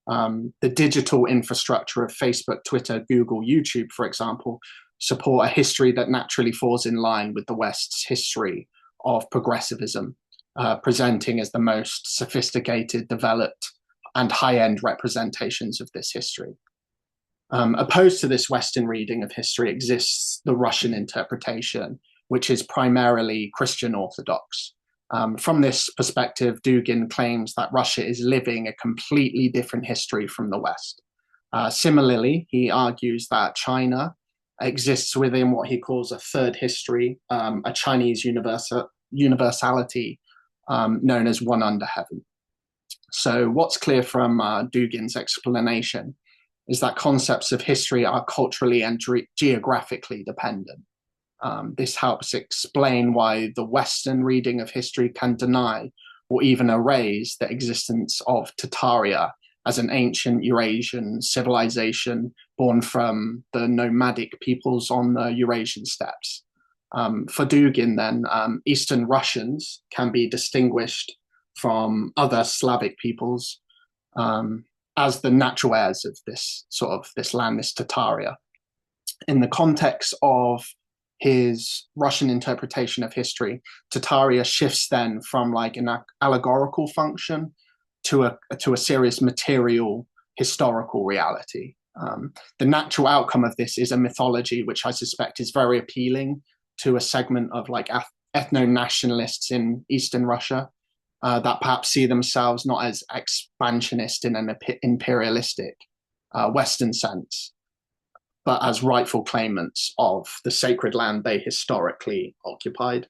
The digital infrastructure of Facebook, Twitter, Google, YouTube, for example, support a history that naturally falls in line with the West's history of progressivism, presenting as the most sophisticated, developed, and high-end representations of this history. Opposed to this Western reading of history exists the Russian interpretation, which is primarily Christian Orthodox. From this perspective, Dugin claims that Russia is living a completely different history from the West. Similarly, he argues that China exists within what he calls a third history, a Chinese universality known as one under heaven. So what's clear from Dugin's explanation is that concepts of history are culturally and geographically dependent. This helps explain why the Western reading of history can deny or even erase the existence of Tataria as an ancient Eurasian civilization born from the nomadic peoples on the Eurasian steppes. For Dugin, then, Eastern Russians can be distinguished from other Slavic peoples as the natural heirs of this land, this Tataria. In the context of his Russian interpretation of history, Tataria shifts then from like an allegorical function to a serious material historical reality. The natural outcome of this is a mythology which I suspect is very appealing to a segment of like ethno-nationalists in Eastern Russia that perhaps see themselves not as expansionist in an imperialistic Western sense, but as rightful claimants of the sacred land they historically occupied.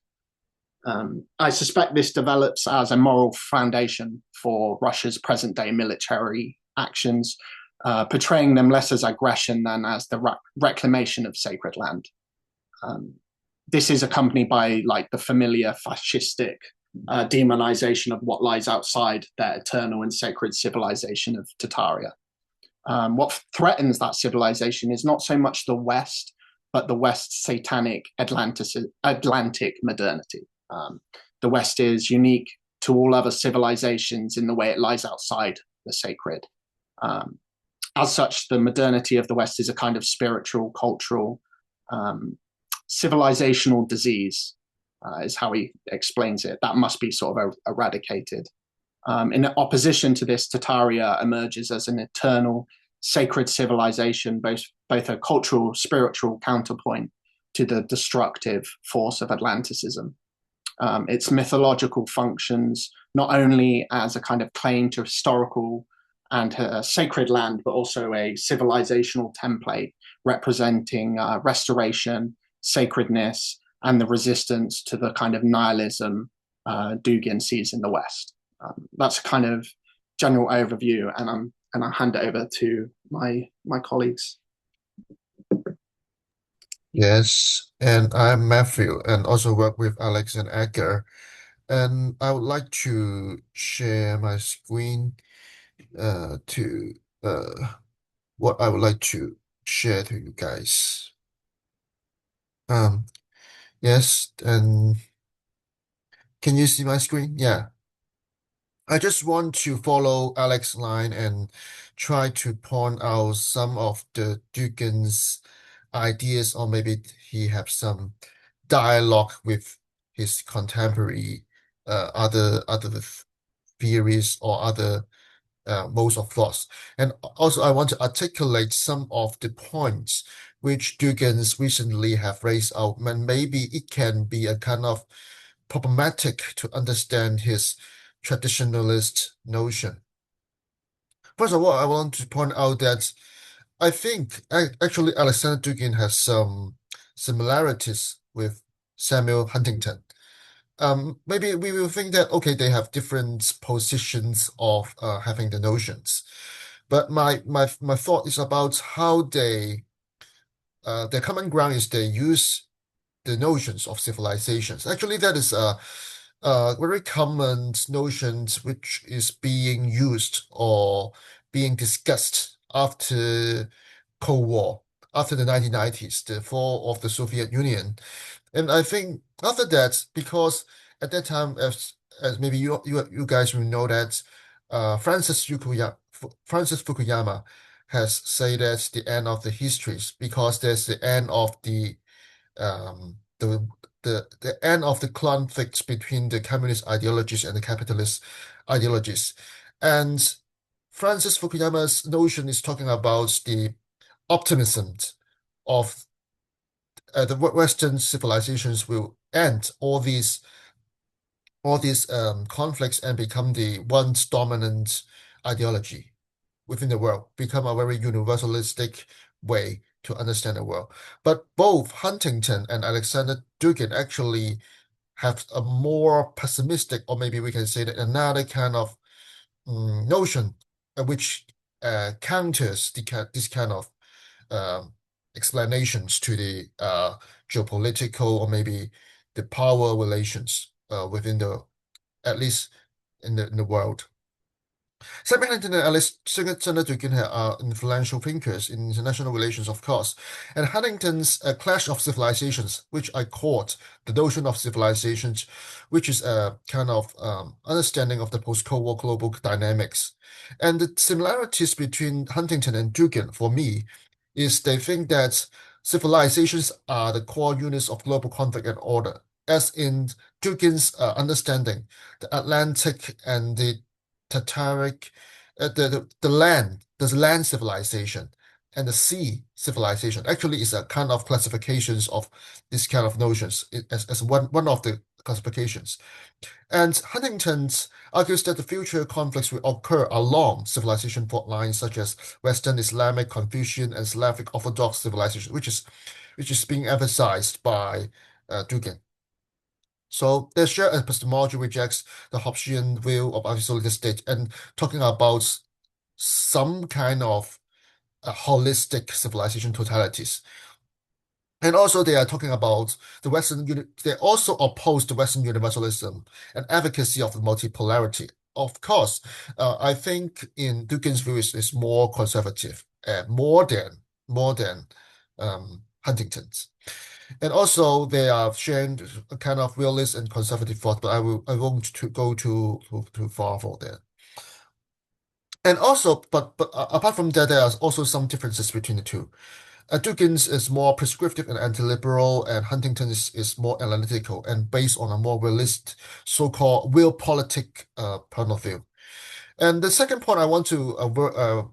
I suspect this develops as a moral foundation for Russia's present-day military actions, portraying them less as aggression than as the reclamation of sacred land. This is accompanied by like the familiar fascistic demonization of what lies outside their eternal and sacred civilization of Tataria. What threatens that civilization is not so much the West, but the West's satanic Atlantic modernity. The West is unique to all other civilizations in the way it lies outside the sacred. As such, the modernity of the West is a kind of spiritual, cultural, civilizational disease, is how he explains it. That must be sort of eradicated. In opposition to this, Tataria emerges as an eternal, sacred civilization, both a cultural, spiritual counterpoint to the destructive force of Atlanticism. Its mythological functions not only as a kind of claim to historical and sacred land, but also a civilizational template representing restoration, sacredness, and the resistance to the kind of nihilism Dugin sees in the West. That's a kind of general overview, and I'll hand it over to my colleagues. Yes, and I'm Matthew, and also work with Alex and Edgar. And I would like to share my screen to what I would like to share to you guys. Um, yes, and can you see my screen? Yeah. I just want to follow Alex's line and try to point out some of the Dugan's ideas, or maybe he have some dialogue with his contemporary other theories or other modes of thoughts. And also, I want to articulate some of the points which Dugans recently have raised out, and maybe it can be a kind of problematic to understand his traditionalist notion. First of all, I want to point out that I think actually Alexander Dugin has some similarities with Samuel Huntington. Maybe we will think that okay, they have different positions of having the notions, but my thought is about how their common ground is they use the notions of civilizations. Actually, that is a very common notions which is being used or being discussed after Cold War, after the 1990s, the fall of the Soviet Union. And I think after that, because at that time, as maybe you guys will know that Francis Fukuyama has said that's the end of the histories because there's the end of um, the the end of the conflict between the communist ideologies and the capitalist ideologies. And Francis Fukuyama's notion is talking about the optimism of the Western civilizations will end all these conflicts and become the once dominant ideology within the world, become a very universalistic way to understand the world. But both Huntington and Alexander Dugin actually have a more pessimistic, or maybe we can say that another kind of notion which counters this kind of um, explanations to the geopolitical or maybe the power relations within the at least in the world. Semi-Huntington and Alexander Dugin are influential thinkers in international relations, of course, and Huntington's Clash of Civilizations, which I called the notion of civilizations, which is a kind of understanding of the post-Cold War global dynamics. And the similarities between Huntington and Dugin, for me, is they think that civilizations are the core units of global conflict and order, as in Dugin's understanding, the Atlantic and the Tataric, the land civilization and the sea civilization actually is a kind of classifications of this kind of notions as one of the classifications. And Huntington argues that the future conflicts will occur along civilization fault lines such as Western Islamic, Confucian, and Slavic Orthodox civilization, which is being emphasized by Dugin. So their shared epistemology rejects the Hobbesian view of isolated state and talking about some kind of holistic civilization totalities. And also they are talking about they also oppose the Western universalism and advocacy of the multipolarity. Of course, I think in Dugin's view is more conservative, more than Huntington's. And also they are sharing a kind of realist and conservative thought, but I won't go too far for that. And also, but apart from that, there are also some differences between the two. Dugins is more prescriptive and anti-liberal, and Huntington is more analytical and based on a more realist, so-called realpolitik point of view. And the second point I want to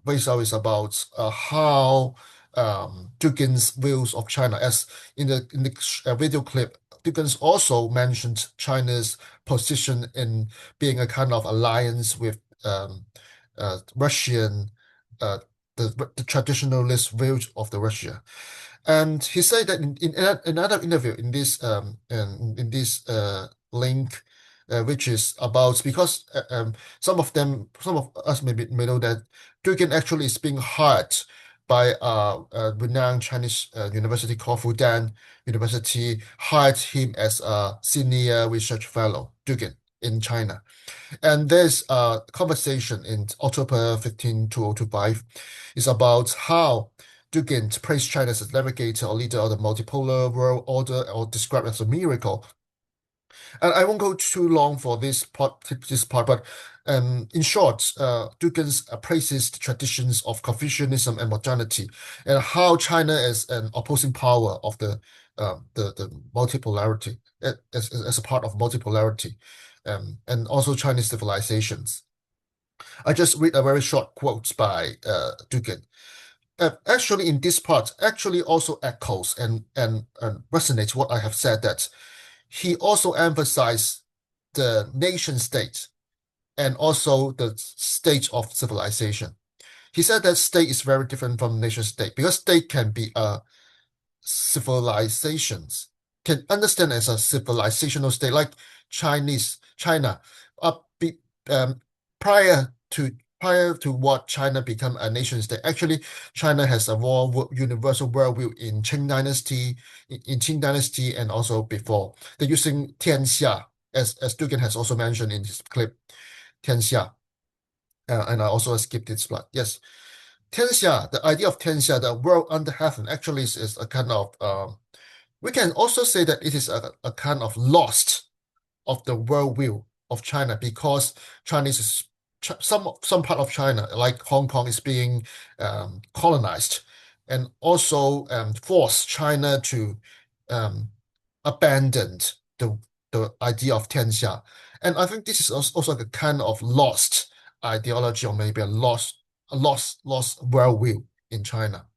raise out is about how Duggin's views of China, as in the video clip, Duggins also mentioned China's position in being a kind of alliance with Russian, uh, the traditionalist views of the Russia. And he said that in another interview in this link, which is about because some of us may know that Dugin actually is being hired by a renowned Chinese university called Fudan University, hired him as a senior research fellow, Dugin. in China. And there's a conversation in October 15, 2025 is about how Dugin praised China as a navigator or leader of the multipolar world order or described as a miracle. And I won't go too long for this part, but in short, Dugin praises the traditions of Confucianism and modernity, and how China is an opposing power of the multipolarity as a part of multipolarity, and also Chinese civilizations. I just read a very short quote by Dugin. Actually, in this part, actually also echoes and resonates what I have said, that he also emphasized the nation state and also the stage of civilization. He said that state is very different from nation state because state can be civilizations, can understand as a civilizational state like China. Uh, be, um, prior to prior to what China become a nation state, actually China has a more universal worldview in Qing Dynasty, in Qing Dynasty, and also before. They're using Tianxia, as Dugan has also mentioned in his clip, Tianxia. And I also skipped this slide. Yes, Tianxia, the idea of Tianxia, the world under heaven, actually is a kind of we can also say that it is a kind of lost of the worldview of China, because Chinese is some part of China, like Hong Kong, is being colonized, and also force China to um, abandon the the idea of Tianxia. And I think this is also a kind of lost ideology, or maybe a lost worldview in China.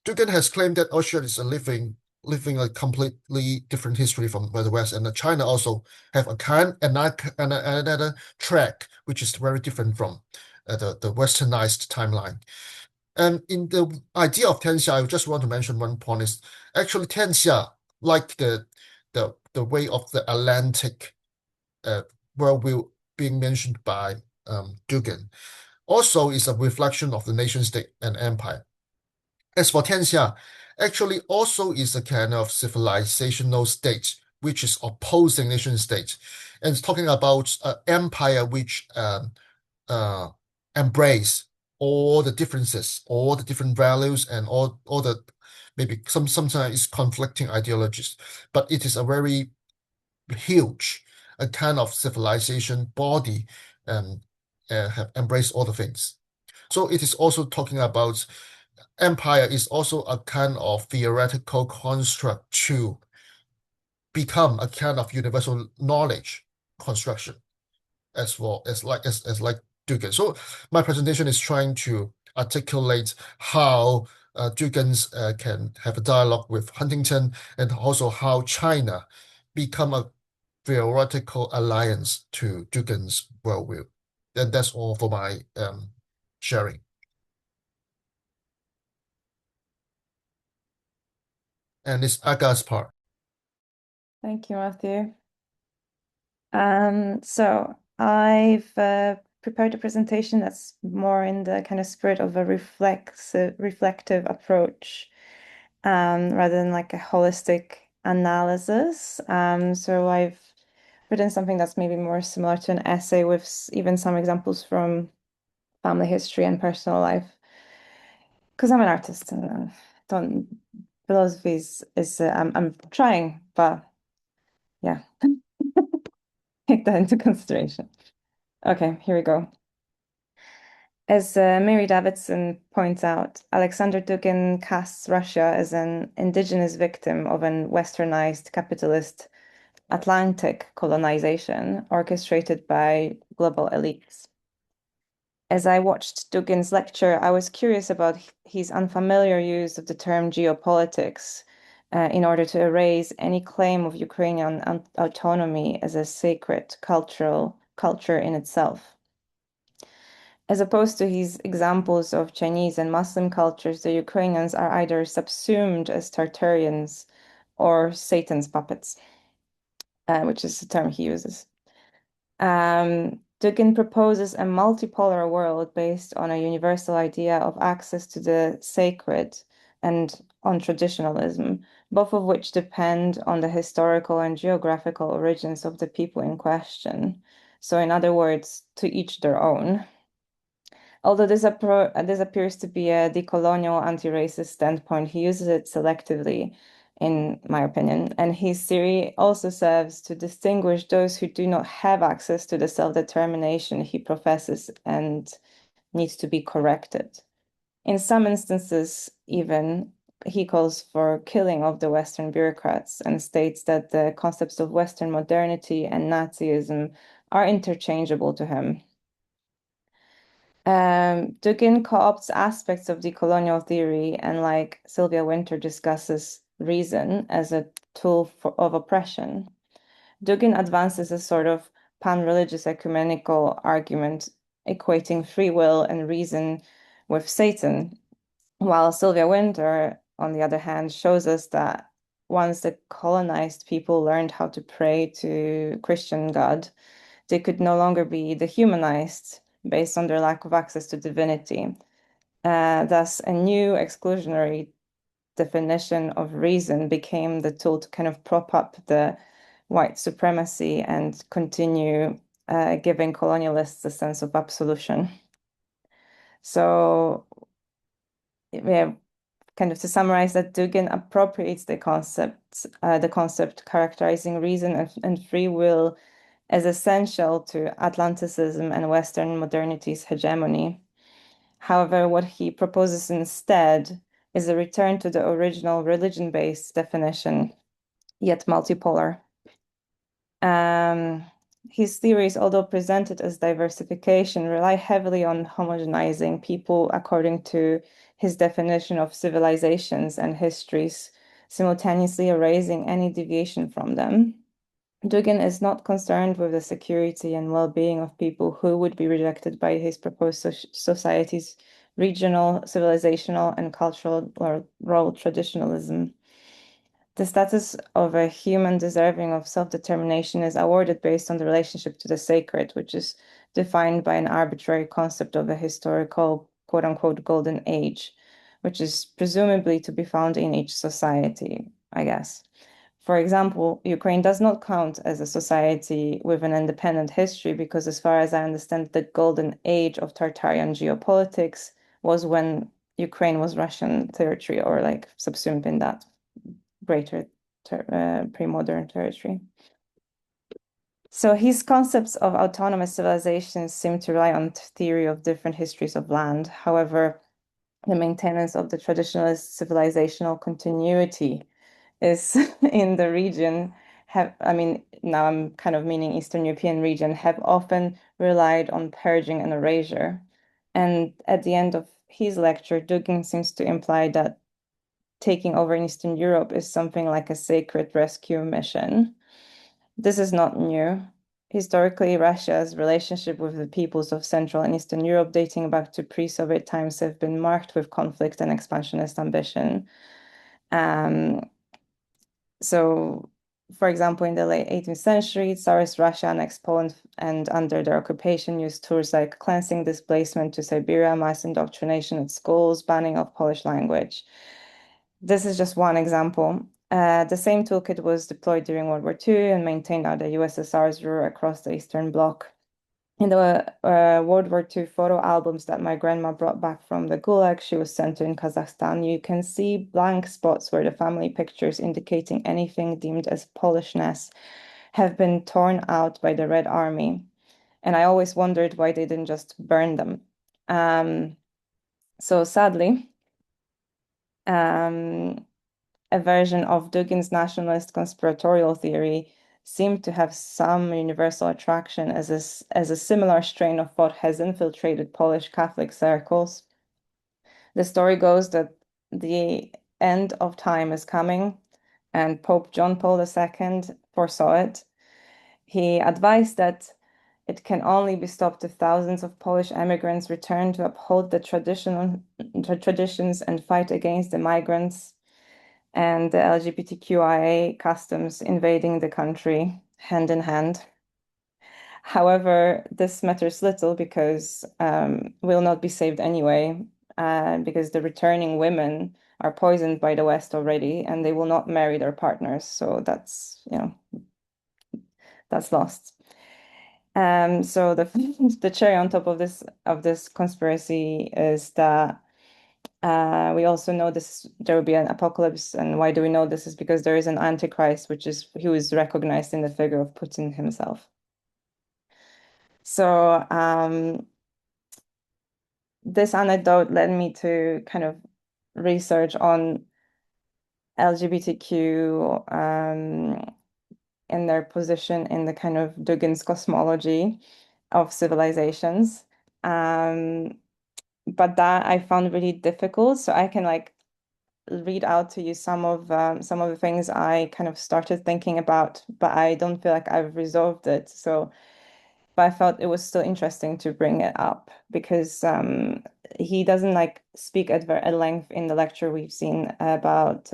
Dugan has claimed that Austria is living a completely different history from the West, and that China also have a kind and another track which is very different from the westernized timeline. And in the idea of Tianxia, I just want to mention one point is actually Tianxia, like the way of the Atlantic uh, worldview being mentioned by Dugan, also is a reflection of the nation state and empire. As for Tianxia, actually also is a kind of civilizational state which is opposing nation state, and it's talking about empire which uh, embrace all the differences, all the different values, and all the maybe sometimes it's conflicting ideologies, but it is a very huge a kind of civilization body, and have embraced all the things. So it is also talking about empire is also a kind of theoretical construct to become a kind of universal knowledge construction, as like Dugan. So my presentation is trying to articulate how Dugan's can have a dialogue with Huntington, and also how China become a theoretical alliance to Dugan's worldview. And that's all for my sharing. And it's Aga's part. Thank you, Matthew. So I've prepared a presentation that's more in the kind of spirit of a reflective approach, rather than like a holistic analysis. So I've written something that's maybe more similar to an essay with even some examples from family history and personal life. Because I'm an artist and don't philosophy is I'm trying, but yeah. Take that into consideration. Okay, here we go. As Mary Davidson points out, Alexander Dugin casts Russia as an indigenous victim of an westernized capitalist Atlantic colonization orchestrated by global elites. As I watched Dugin's lecture, I was curious about his unfamiliar use of the term geopolitics in order to erase any claim of Ukrainian autonomy as a sacred culture in itself. As opposed to his examples of Chinese and Muslim cultures, the Ukrainians are either subsumed as Tartarians or Satan's puppets, which is the term he uses. Dugin proposes a multipolar world based on a universal idea of access to the sacred and on traditionalism, both of which depend on the historical and geographical origins of the people in question. So, in other words, to each their own. Although this appears to be a decolonial anti-racist standpoint, he uses it selectively, in my opinion. And his theory also serves to distinguish those who do not have access to the self-determination he professes and needs to be corrected. In some instances, even, he calls for killing of the Western bureaucrats and states that the concepts of Western modernity and Nazism are interchangeable to him. Dugin co-opts aspects of decolonial theory and, like Sylvia Wynter, discusses reason as a tool of oppression. Dugin advances a sort of pan-religious ecumenical argument equating free will and reason with Satan, while Sylvia Wynter, on the other hand, shows us that once the colonized people learned how to pray to Christian God, they could no longer be dehumanized based on their lack of access to divinity. Thus, a new exclusionary definition of reason became the tool to kind of prop up the white supremacy and continue giving colonialists a sense of absolution. So, yeah, kind of to summarize that, Dugin appropriates the concept characterizing reason and free will as essential to Atlanticism and Western modernity's hegemony. However, what he proposes instead is a return to the original religion-based definition, yet multipolar. His theories, although presented as diversification, rely heavily on homogenizing people according to his definition of civilizations and histories, simultaneously erasing any deviation from them. Dugin is not concerned with the security and well-being of people who would be rejected by his proposed society's regional, civilizational, and cultural role traditionalism. The status of a human deserving of self-determination is awarded based on the relationship to the sacred, which is defined by an arbitrary concept of a historical, quote-unquote, golden age, which is presumably to be found in each society, I guess. For example, Ukraine does not count as a society with an independent history because, as far as I understand, the golden age of Tartarian geopolitics was when Ukraine was Russian territory, or like subsumed in that greater pre-modern territory. So his concepts of autonomous civilizations seem to rely on theory of different histories of land. However, the maintenance of the traditionalist civilizational continuity is in the region now I'm kind of meaning Eastern European region, have often relied on purging and erasure. And at the end of his lecture, Dugin seems to imply that taking over in Eastern Europe is something like a sacred rescue mission. This is not new. Historically, Russia's relationship with the peoples of Central and Eastern Europe, dating back to pre-Soviet times, have been marked with conflict and expansionist ambition. So, for example, in the late 18th century, Tsarist Russia annexed Poland and under their occupation used tools like cleansing displacement to Siberia, mass indoctrination at schools, banning of Polish language. This is just one example. The same toolkit was deployed during World War II and maintained under USSR's rule across the Eastern Bloc. In the World War II photo albums that my grandma brought back from the Gulag, she was sent to in Kazakhstan, you can see blank spots where the family pictures indicating anything deemed as Polishness have been torn out by the Red Army. And I always wondered why they didn't just burn them. So sadly, a version of Dugin's nationalist conspiratorial theory seemed to have some universal attraction as a similar strain of thought has infiltrated Polish Catholic circles. The story goes that the end of time is coming, and Pope John Paul II foresaw it. He advised that it can only be stopped if thousands of Polish immigrants return to uphold the traditions and fight against the migrants and the LGBTQIA customs invading the country hand in hand. However, this matters little because we'll not be saved anyway, because the returning women are poisoned by the West already, and they will not marry their partners. So that's, that's lost. So the the cherry on top of this conspiracy is that we also know there will be an apocalypse, and why do we know this? Is because there is an antichrist, who is recognized in the figure of Putin himself. So this anecdote led me to kind of research on LGBTQ and their position in the kind of Duggin's cosmology of civilizations. But that I found really difficult. So I can like read out to you some of the things I kind of started thinking about, but I don't feel like I've resolved it. So, but I felt it was still interesting to bring it up because he doesn't like speak at length in the lecture we've seen about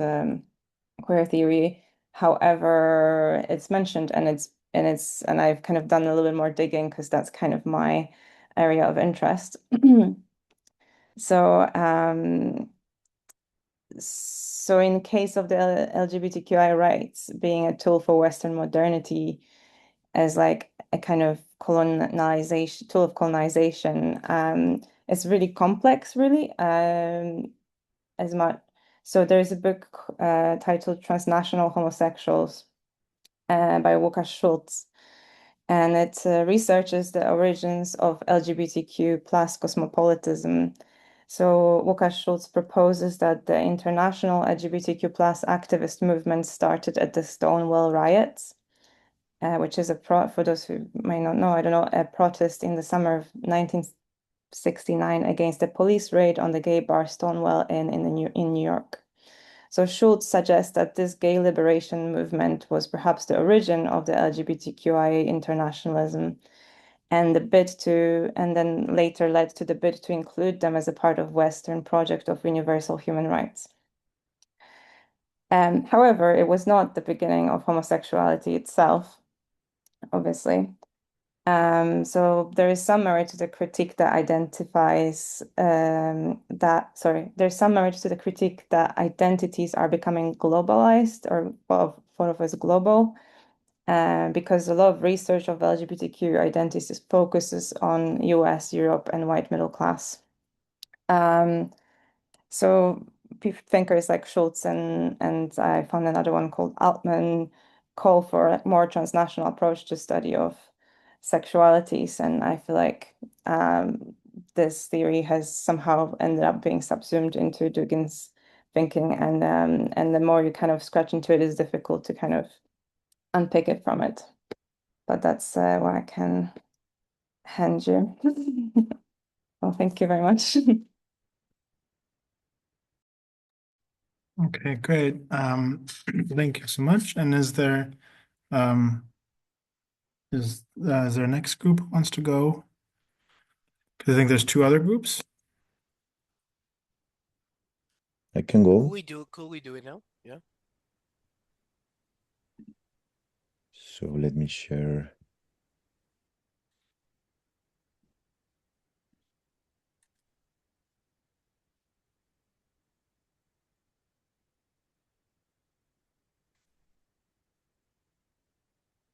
queer theory. However, it's mentioned and I've kind of done a little bit more digging because that's kind of my area of interest. So, so in case of the LGBTQI rights being a tool for Western modernity as like a kind of colonization tool of colonization, it's really complex, really. As much so there's a book titled Transnational Homosexuals by Łukasz Schulz, and it researches the origins of LGBTQ plus cosmopolitanism. So Łukasz Schulz proposes that the international LGBTQ plus activist movement started at the Stonewall riots, which is for those who may not know, I don't know, a protest in the summer of 1969 against a police raid on the gay bar Stonewall in New York. So Schultz suggests that this gay liberation movement was perhaps the origin of the LGBTQIA internationalism and then later led to the bid to include them as a part of Western project of universal human rights. However, it was not the beginning of homosexuality itself, obviously. So there is some merit to the critique that there's some merit to the critique that identities are becoming globalized or thought of as global, because a lot of research of LGBTQ identities focuses on US, Europe, and white middle class. So thinkers like Schultz and I found another one called Altman call for a more transnational approach to study of sexualities, and I feel like this theory has somehow ended up being subsumed into Duggin's thinking, and the more you kind of scratch into it, it's difficult to kind of unpick it from it. But that's what I can hand you. Well, thank you very much. Okay, great. Thank you so much. And is there is there a next group who wants to go? Because I think there's two other groups. I can go. Could we do it now? Yeah. So let me share.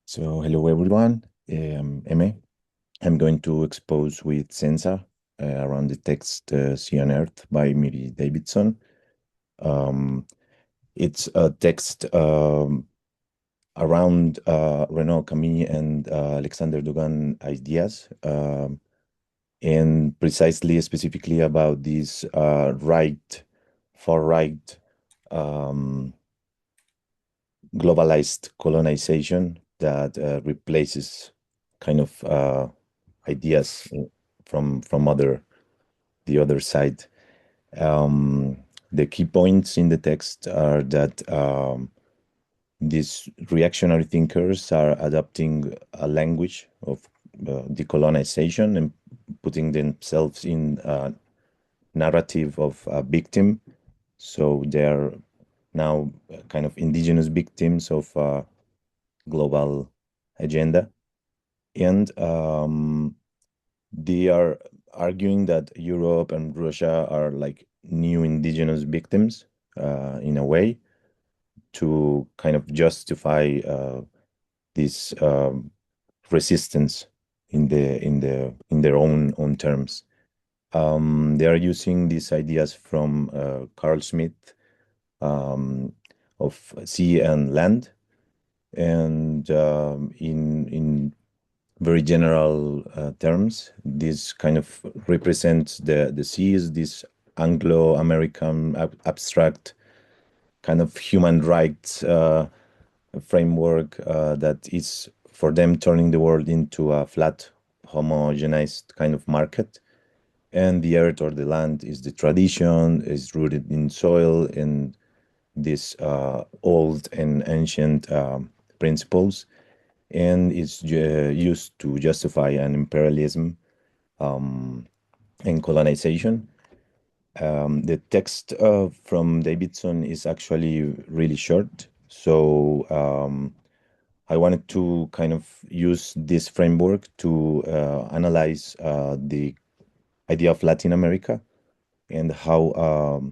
So hello everyone. Eme. I'm going to expose with Sensa around the text Sea on Earth by Miri Davidson. It's a text around Renaud Camus and Alexander Dugan ideas, and precisely specifically about this far-right globalized colonization that replaces kind of ideas from the other side. The key points in the text are that these reactionary thinkers are adopting a language of decolonization and putting themselves in a narrative of a victim. So they're now kind of indigenous victims of a global agenda. And they are arguing that Europe and Russia are like new indigenous victims in a way to kind of justify this resistance in their own terms. They are using these ideas from Carl Smith of sea and land, and in very general terms, this kind of represents the sea as this Anglo-American abstract kind of human rights framework that is for them turning the world into a flat, homogenized kind of market. And the earth or the land is the tradition, is rooted in soil and these old and ancient principles, and is used to justify an imperialism and colonization. The text from Davidson is actually really short, so I wanted to kind of use this framework to analyze the idea of Latin America and how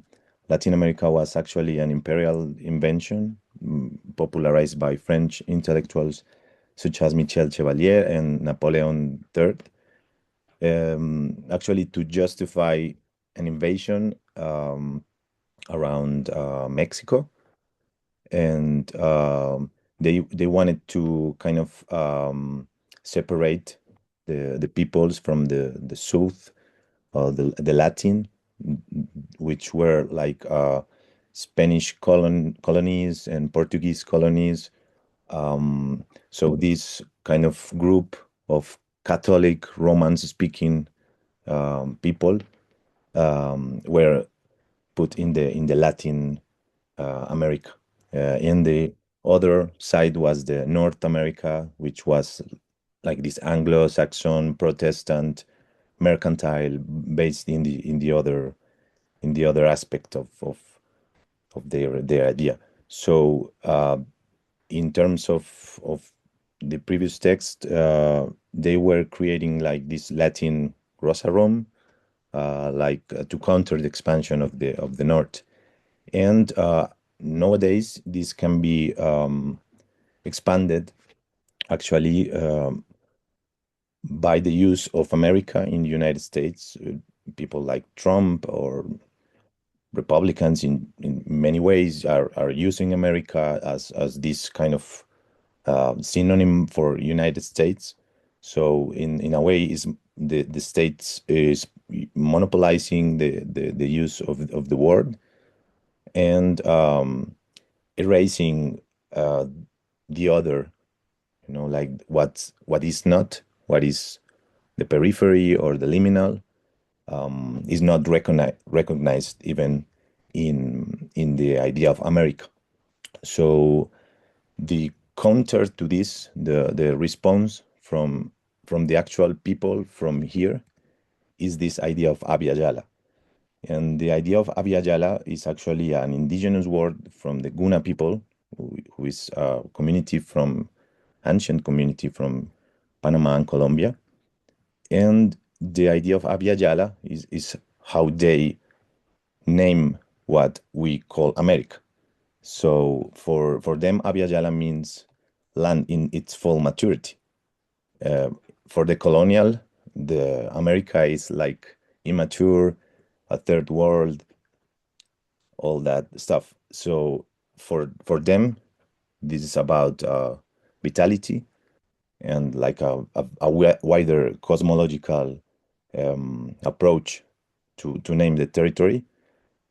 Latin America was actually an imperial invention popularized by French intellectuals such as Michel Chevalier and Napoleon III, actually to justify an invasion around Mexico, and they wanted to kind of separate the peoples from the south, the Latin, which were like Spanish colonies and Portuguese colonies. So this kind of group of Catholic Romance-speaking people were put in the Latin America. In the other side was the North America, which was like this Anglo-Saxon Protestant mercantile based in the other aspect of their idea. So in terms of the previous text, they were creating like this Latin Rosarum, to counter the expansion of the North. And nowadays, this can be expanded actually by the use of America in the United States. People like Trump or Republicans in many ways are using America as this kind of synonym for United States. So in a way, is the states is monopolizing the use of the word and erasing the other, like what is not, what is the periphery or the liminal, is not recognized even in the idea of America. So the counter to this, the response from the actual people from here, is this idea of Abya Yala. And the idea of Abya Yala is actually an indigenous word from the Guna people, who is a community from ancient community from Panama and Colombia. And the idea of Abya Yala is how they name what we call America. So for them, Abya Yala means land in its full maturity. For the colonial, the America is like immature, a third world, all that stuff. So for them, this is about vitality and like a wider cosmological approach to name the territory.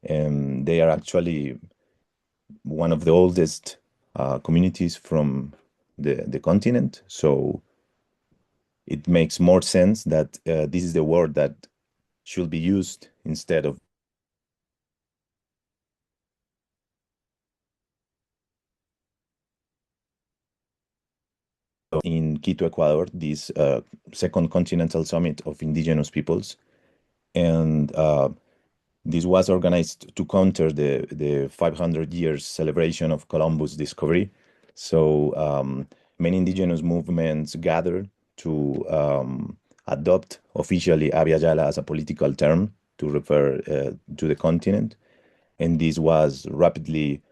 And they are actually one of the oldest communities from the continent. So it makes more sense that this is the word that should be used instead of in Quito, Ecuador, this Second Continental Summit of Indigenous Peoples. And this was organized to counter the 500 years celebration of Columbus' discovery. So many indigenous movements gathered to adopt officially Abya Yala as a political term to refer to the continent. And this was rapidly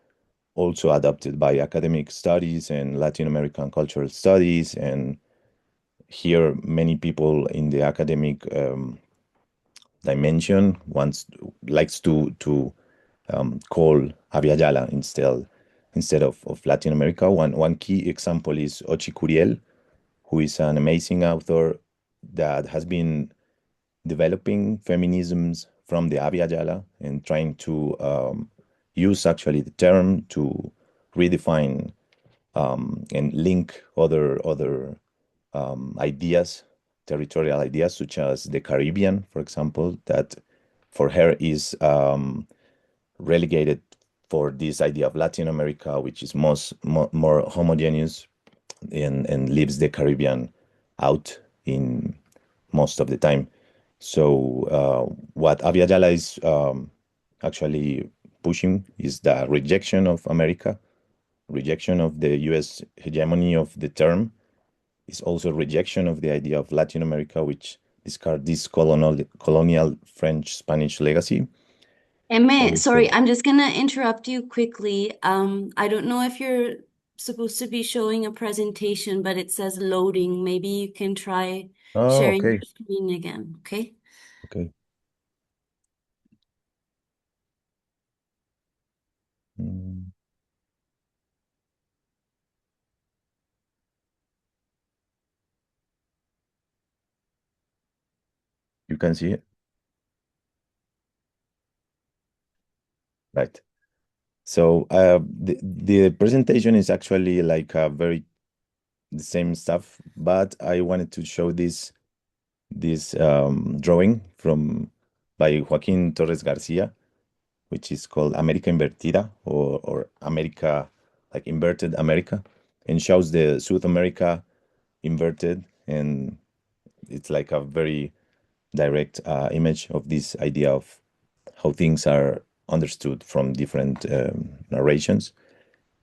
also adopted by academic studies and Latin American cultural studies. And here, many people in the academic dimension likes to call Abya Yala instead of Latin America. One key example is Ochi Curiel, who is an amazing author that has been developing feminisms from the Abya Yala and trying to use actually the term to redefine and link other ideas, territorial ideas, such as the Caribbean, for example, that for her is relegated for this idea of Latin America, which is more homogeneous and leaves the Caribbean out in most of the time. So what Abya Yala is actually pushing is the rejection of America, rejection of the U.S. hegemony of the term, is also rejection of the idea of Latin America, which discard this colonial French Spanish legacy. Emme, Also, sorry, I'm just gonna interrupt you quickly. I don't know if you're supposed to be showing a presentation, but it says loading. Maybe you can try oh, sharing okay, your screen again, okay? okay. Mm, you can see it, right? So the presentation is actually like a very the same stuff, but I wanted to show this drawing from by Joaquin Torres Garcia, which is called America Invertida or America, like inverted America, and shows the South America inverted. And it's like a very direct image of this idea of how things are understood from different narrations.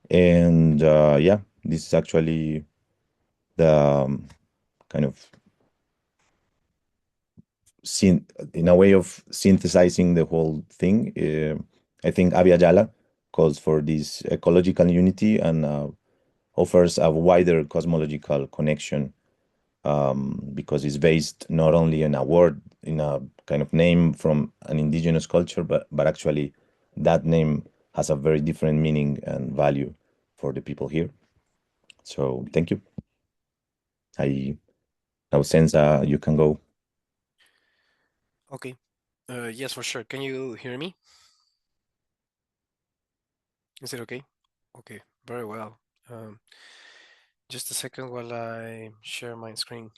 And yeah, this is actually the kind of in a way of synthesizing the whole thing. I think Abya Yala calls for this ecological unity and offers a wider cosmological connection because it's based not only in a word, in a kind of name from an indigenous culture, but actually that name has a very different meaning and value for the people here. So thank you. I now sense you can go. Okay. Yes, for sure. Can you hear me? Is it okay? Okay, very well. Just a second while I share my screen.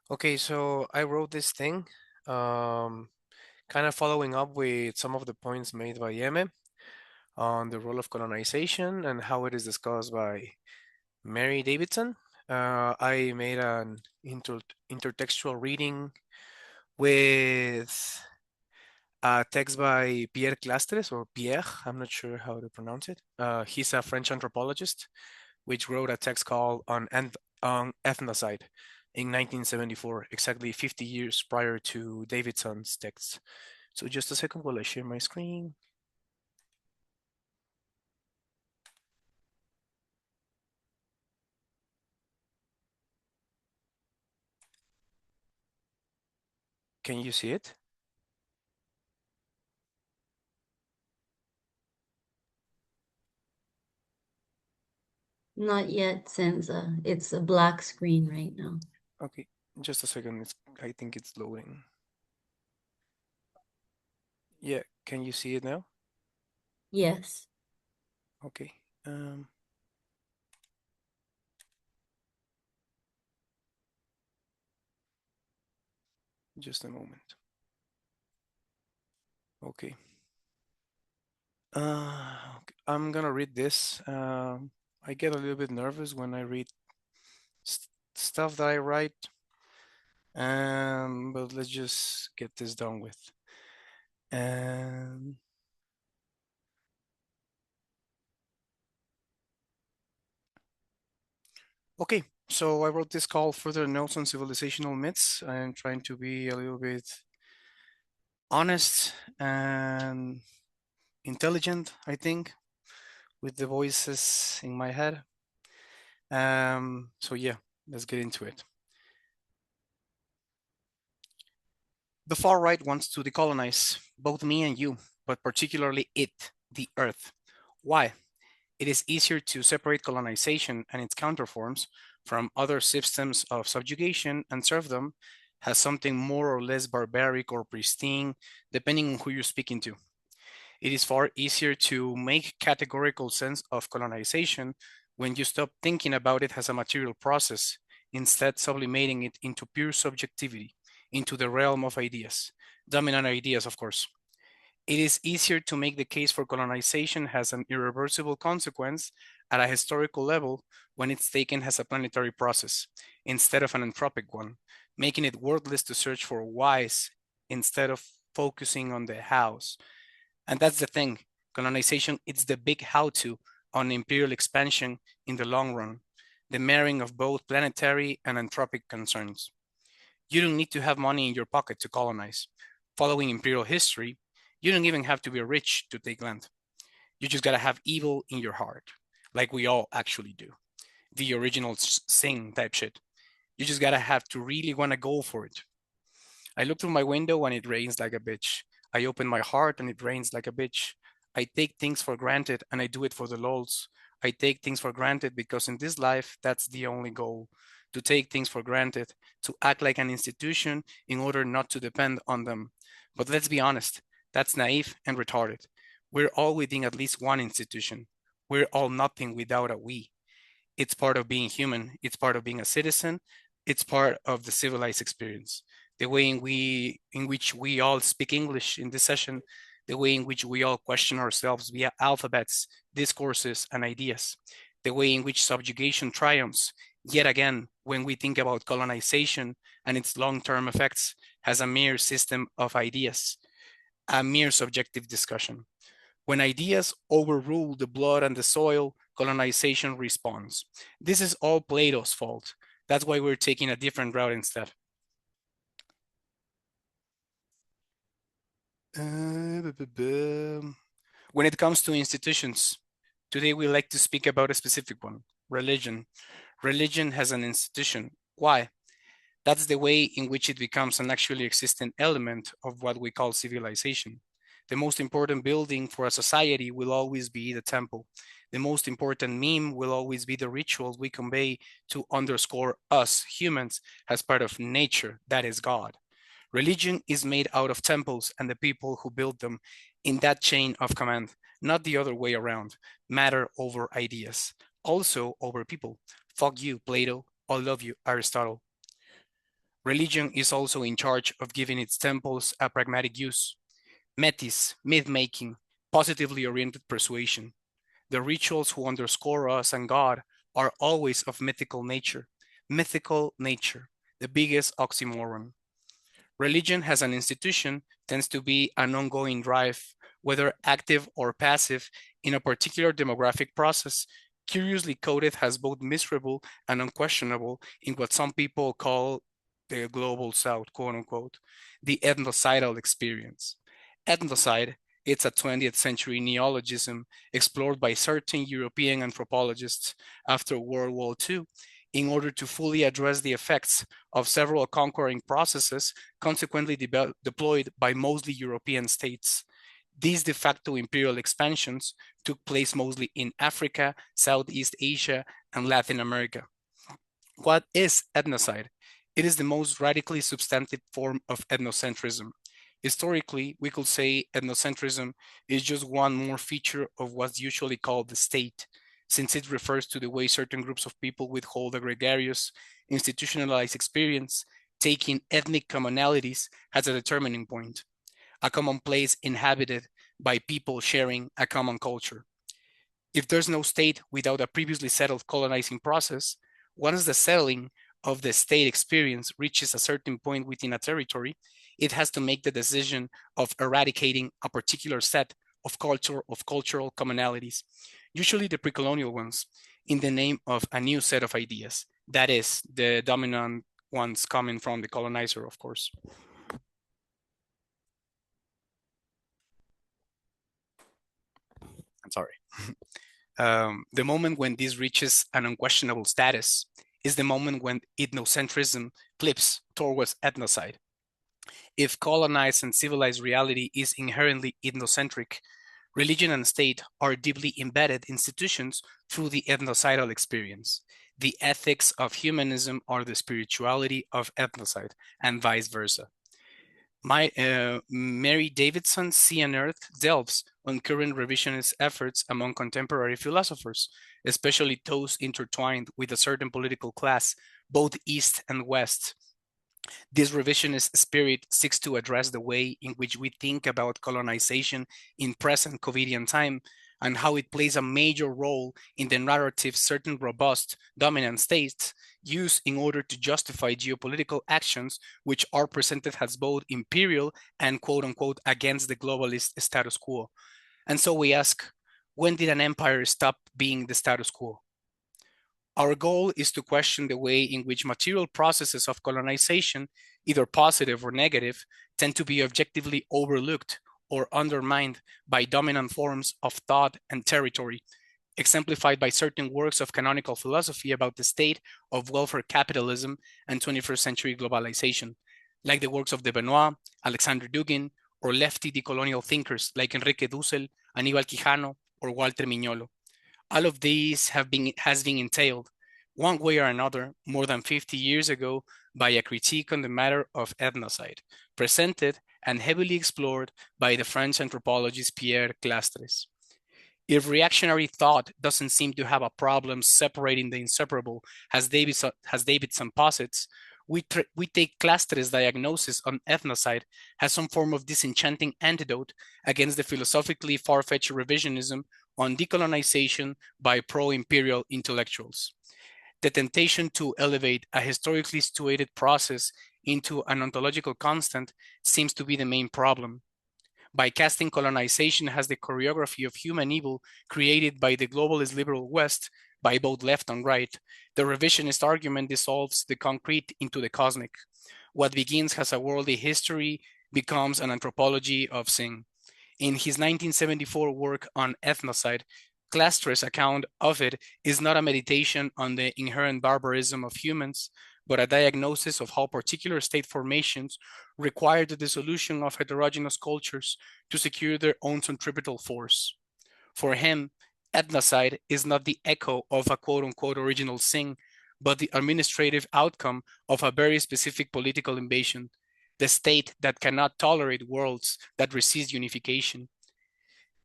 Okay, so I wrote this thing, kind of following up with some of the points made by Yeme on the role of colonization and how it is discussed by Mary Davidson. I made an intertextual reading with a text by Pierre Clastres, or Pierre, I'm not sure how to pronounce it. He's a French anthropologist, which wrote a text called on Ethnocide in 1974, exactly 50 years prior to Davidson's text. So just a second while I share my screen. Can you see it? Not yet, Senza. It's a black screen right now. Okay, just a second. I think it's loading. Yeah, can you see it now? Yes. Okay. Just a moment. Okay. Okay. I'm gonna read this. I get a little bit nervous when I read stuff that I write. But let's just get this done with. Um, okay, so I wrote this called Further Notes on Civilizational Myths. I'm trying to be a little bit honest and intelligent, I think, with the voices in my head. So yeah, let's get into it. The far right wants to decolonize both me and you, but particularly it, the Earth. Why? It is easier to separate colonization and its counterforms from other systems of subjugation and serfdom as something more or less barbaric or pristine, depending on who you're speaking to. It is far easier to make categorical sense of colonization when you stop thinking about it as a material process, instead sublimating it into pure subjectivity, into the realm of ideas, dominant ideas, of course. It is easier to make the case for colonization as an irreversible consequence at a historical level when it's taken as a planetary process instead of an anthropic one, making it worthless to search for whys instead of focusing on the hows. And that's the thing. Colonization, it's the big how-to on imperial expansion in the long run, the marrying of both planetary and anthropic concerns. You don't need to have money in your pocket to colonize. Following imperial history, you don't even have to be rich to take land. You just gotta have evil in your heart, like we all actually do. The original Sing type shit. You just gotta have to really wanna go for it. I look through my window and it rains like a bitch. I open my heart and it rains like a bitch. I take things for granted and I do it for the lols. I take things for granted because in this life, that's the only goal. To take things for granted, to act like an institution in order not to depend on them. But let's be honest, that's naive and retarded. We're all within at least one institution. We're all nothing without a we. It's part of being human. It's part of being a citizen. It's part of the civilized experience. The way in which we all speak English in this session, the way in which we all question ourselves via alphabets, discourses, and ideas, the way in which subjugation triumphs, yet again, when we think about colonization and its long-term effects as a mere system of ideas, a mere subjective discussion. When ideas overrule the blood and the soil, colonization responds. This is all Plato's fault. That's why we're taking a different route instead. When it comes to institutions, today we like to speak about a specific one, religion. Religion has an institution. Why? That's the way in which it becomes an actually existent element of what we call civilization. The most important building for a society will always be the temple. The most important meme will always be the rituals we convey to underscore us humans as part of nature, that is God. Religion is made out of temples and the people who build them in that chain of command, not the other way around. Matter over ideas, also over people. Fuck you, Plato. I love you, Aristotle. Religion is also in charge of giving its temples a pragmatic use. Metis, myth-making, positively oriented persuasion. The rituals who underscore us and God are always of mythical nature. Mythical nature, the biggest oxymoron. Religion as an institution tends to be an ongoing drive, whether active or passive, in a particular demographic process, curiously coded as both miserable and unquestionable in what some people call the global south, quote unquote, the ethnocidal experience. Ethnocide, it's a 20th century neologism explored by certain European anthropologists after World War II in order to fully address the effects of several conquering processes consequently deployed by mostly European states. These de facto imperial expansions took place mostly in Africa, Southeast Asia, and Latin America. What is ethnocide? It is the most radically substantive form of ethnocentrism. Historically, we could say ethnocentrism is just one more feature of what's usually called the state, since it refers to the way certain groups of people withhold a gregarious, institutionalized experience, taking ethnic commonalities as a determining point, a common place inhabited by people sharing a common culture. If there's no state without a previously settled colonizing process, once the settling of the state experience reaches a certain point within a territory, it has to make the decision of eradicating a particular set of cultural commonalities, usually the pre-colonial ones, in the name of a new set of ideas. That is, the dominant ones coming from the colonizer, of course. sorry. The moment when this reaches an unquestionable status is the moment when ethnocentrism flips towards ethnocide. If colonized and civilized reality is inherently ethnocentric, religion and state are deeply embedded institutions through the ethnocidal experience. The ethics of humanism are the spirituality of ethnocide, and vice versa. Mary Davidson's Sea and Earth delves on current revisionist efforts among contemporary philosophers, especially those intertwined with a certain political class, both East and West. This revisionist spirit seeks to address the way in which we think about colonization in present COVIDian time and how it plays a major role in the narrative certain robust dominant states use in order to justify geopolitical actions which are presented as both imperial and quote unquote against the globalist status quo. And so we ask, when did an empire stop being the status quo? Our goal is to question the way in which material processes of colonization, either positive or negative, tend to be objectively overlooked or undermined by dominant forms of thought and territory, exemplified by certain works of canonical philosophy about the state of welfare capitalism and 21st century globalization, like the works of de Benoit, Alexander Dugin, or lefty decolonial thinkers like Enrique Dussel, Aníbal Quijano, or Walter Mignolo. All of these has been entailed, one way or another, more than 50 years ago by a critique on the matter of ethnocide, presented and heavily explored by the French anthropologist Pierre Clastres. If reactionary thought doesn't seem to have a problem separating the inseparable, as Davidson posits, we take Clastres' diagnosis on ethnocide as some form of disenchanting antidote against the philosophically far-fetched revisionism on decolonization by pro-imperial intellectuals. The temptation to elevate a historically situated process into an ontological constant seems to be the main problem. By casting colonization as the choreography of human evil created by the globalist liberal West, by both left and right, the revisionist argument dissolves the concrete into the cosmic. What begins as a worldly history becomes an anthropology of sin. In his 1974 work on ethnocide, Clastres' account of it is not a meditation on the inherent barbarism of humans, but a diagnosis of how particular state formations require the dissolution of heterogeneous cultures to secure their own centripetal force. For him, ethnocide is not the echo of a quote-unquote original sin, but the administrative outcome of a very specific political invasion, the state that cannot tolerate worlds that resist unification.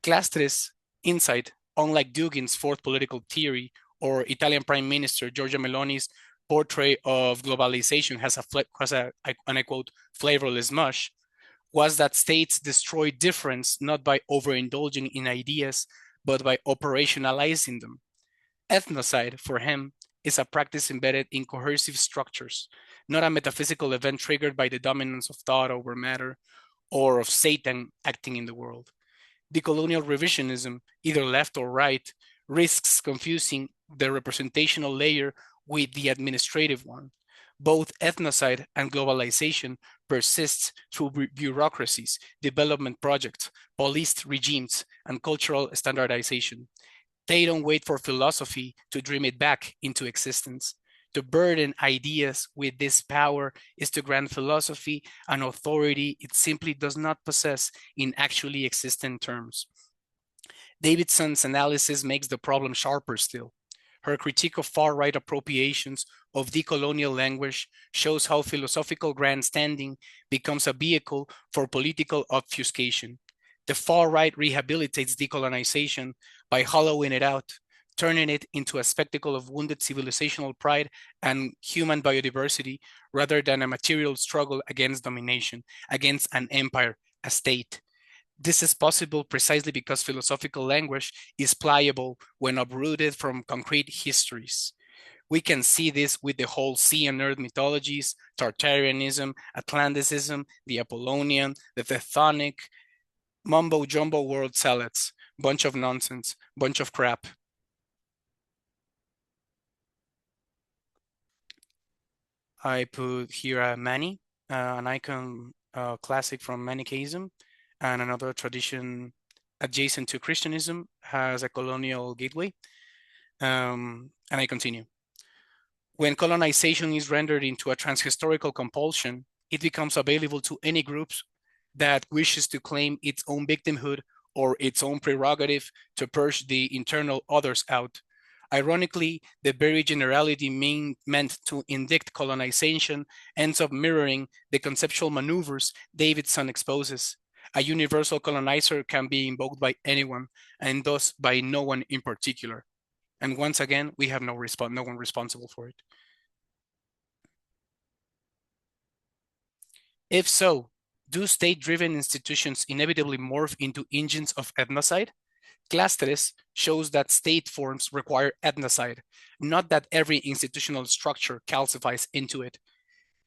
Clastres' insight, unlike Dugin's fourth political theory or Italian Prime Minister Giorgia Meloni's portrait of globalization has and I quote, flavorless mush, was that states destroy difference not by overindulging in ideas, but by operationalizing them. Ethnocide, for him, is a practice embedded in cohesive structures, not a metaphysical event triggered by the dominance of thought over matter or of Satan acting in the world. Decolonial revisionism, either left or right, risks confusing the representational layer with the administrative one. Both ethnocide and globalization persists through bureaucracies, development projects, policed regimes, and cultural standardization. They don't wait for philosophy to dream it back into existence. To burden ideas with this power is to grant philosophy an authority it simply does not possess in actually existent terms. Davidson's analysis makes the problem sharper still. Her critique of far-right appropriations of decolonial language shows how philosophical grandstanding becomes a vehicle for political obfuscation. The far-right rehabilitates decolonization by hollowing it out, turning it into a spectacle of wounded civilizational pride and human biodiversity rather than a material struggle against domination, against an empire, a state. This is possible precisely because philosophical language is pliable when uprooted from concrete histories. We can see this with the whole sea and earth mythologies, Tartarianism, Atlanticism, the Apollonian, the Chthonic, mumbo-jumbo world salads, bunch of nonsense, bunch of crap. I put here a Mani, an icon classic from Manichaeism, and another tradition adjacent to Christianism has a colonial gateway. And I continue. When colonization is rendered into a transhistorical compulsion, it becomes available to any groups that wishes to claim its own victimhood or its own prerogative to purge the internal others out. Ironically, the very generality meant to indict colonization ends up mirroring the conceptual maneuvers Davidson exposes. A universal colonizer can be invoked by anyone, and thus by no one in particular. And once again, we have no one responsible for it. If so, do state-driven institutions inevitably morph into engines of ethnocide? Clastres shows that state forms require ethnocide, not that every institutional structure calcifies into it.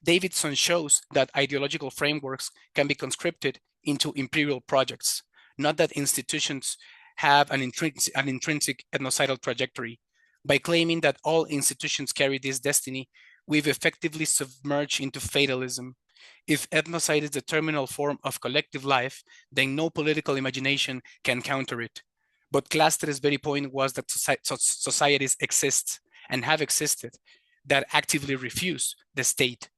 Davidson shows that ideological frameworks can be conscripted into imperial projects, not that institutions have an intrinsic ethnocidal trajectory. By claiming that all institutions carry this destiny, we've effectively submerged into fatalism. If ethnocide is the terminal form of collective life, then no political imagination can counter it. But Clastres' very point was that societies exist and have existed that actively refuse the state.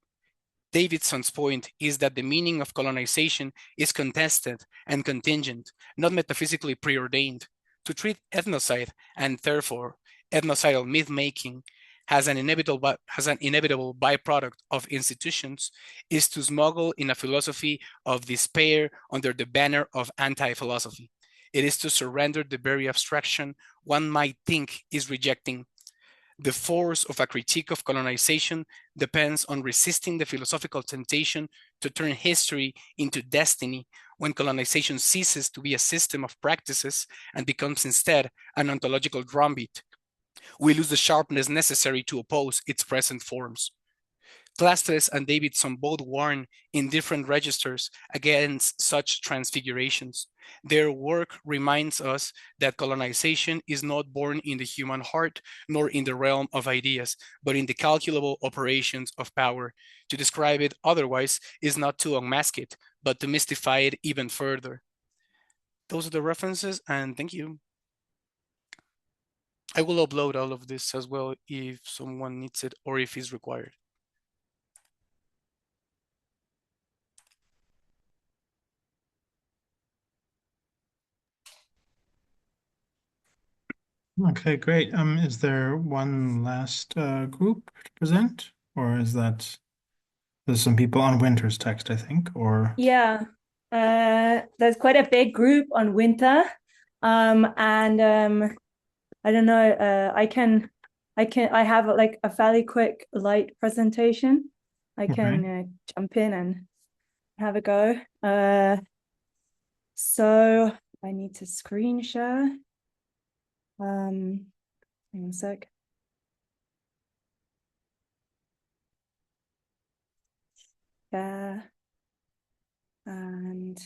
Davidson's point is that the meaning of colonization is contested and contingent, not metaphysically preordained. To treat ethnocide, and therefore ethnocidal myth-making, as an inevitable byproduct of institutions, is to smuggle in a philosophy of despair under the banner of anti-philosophy. It is to surrender the very abstraction one might think is rejecting. The force of a critique of colonization depends on resisting the philosophical temptation to turn history into destiny when colonization ceases to be a system of practices and becomes instead an ontological drumbeat. We lose the sharpness necessary to oppose its present forms. Clastres and Davidson both warn in different registers against such transfigurations. Their work reminds us that colonization is not born in the human heart, nor in the realm of ideas, but in the calculable operations of power. To describe it otherwise is not to unmask it, but to mystify it even further. Those are the references, and thank you. I will upload all of this as well if someone needs it or if it's required. Okay, great. Is there one last group to present, or is that there's some people on Winter's text, I think, or Yeah, there's quite a big group on winter, and I don't know. I have like a fairly quick light presentation. I can jump in and have a go. So I need to screen share. Hang on a sec. Yeah. And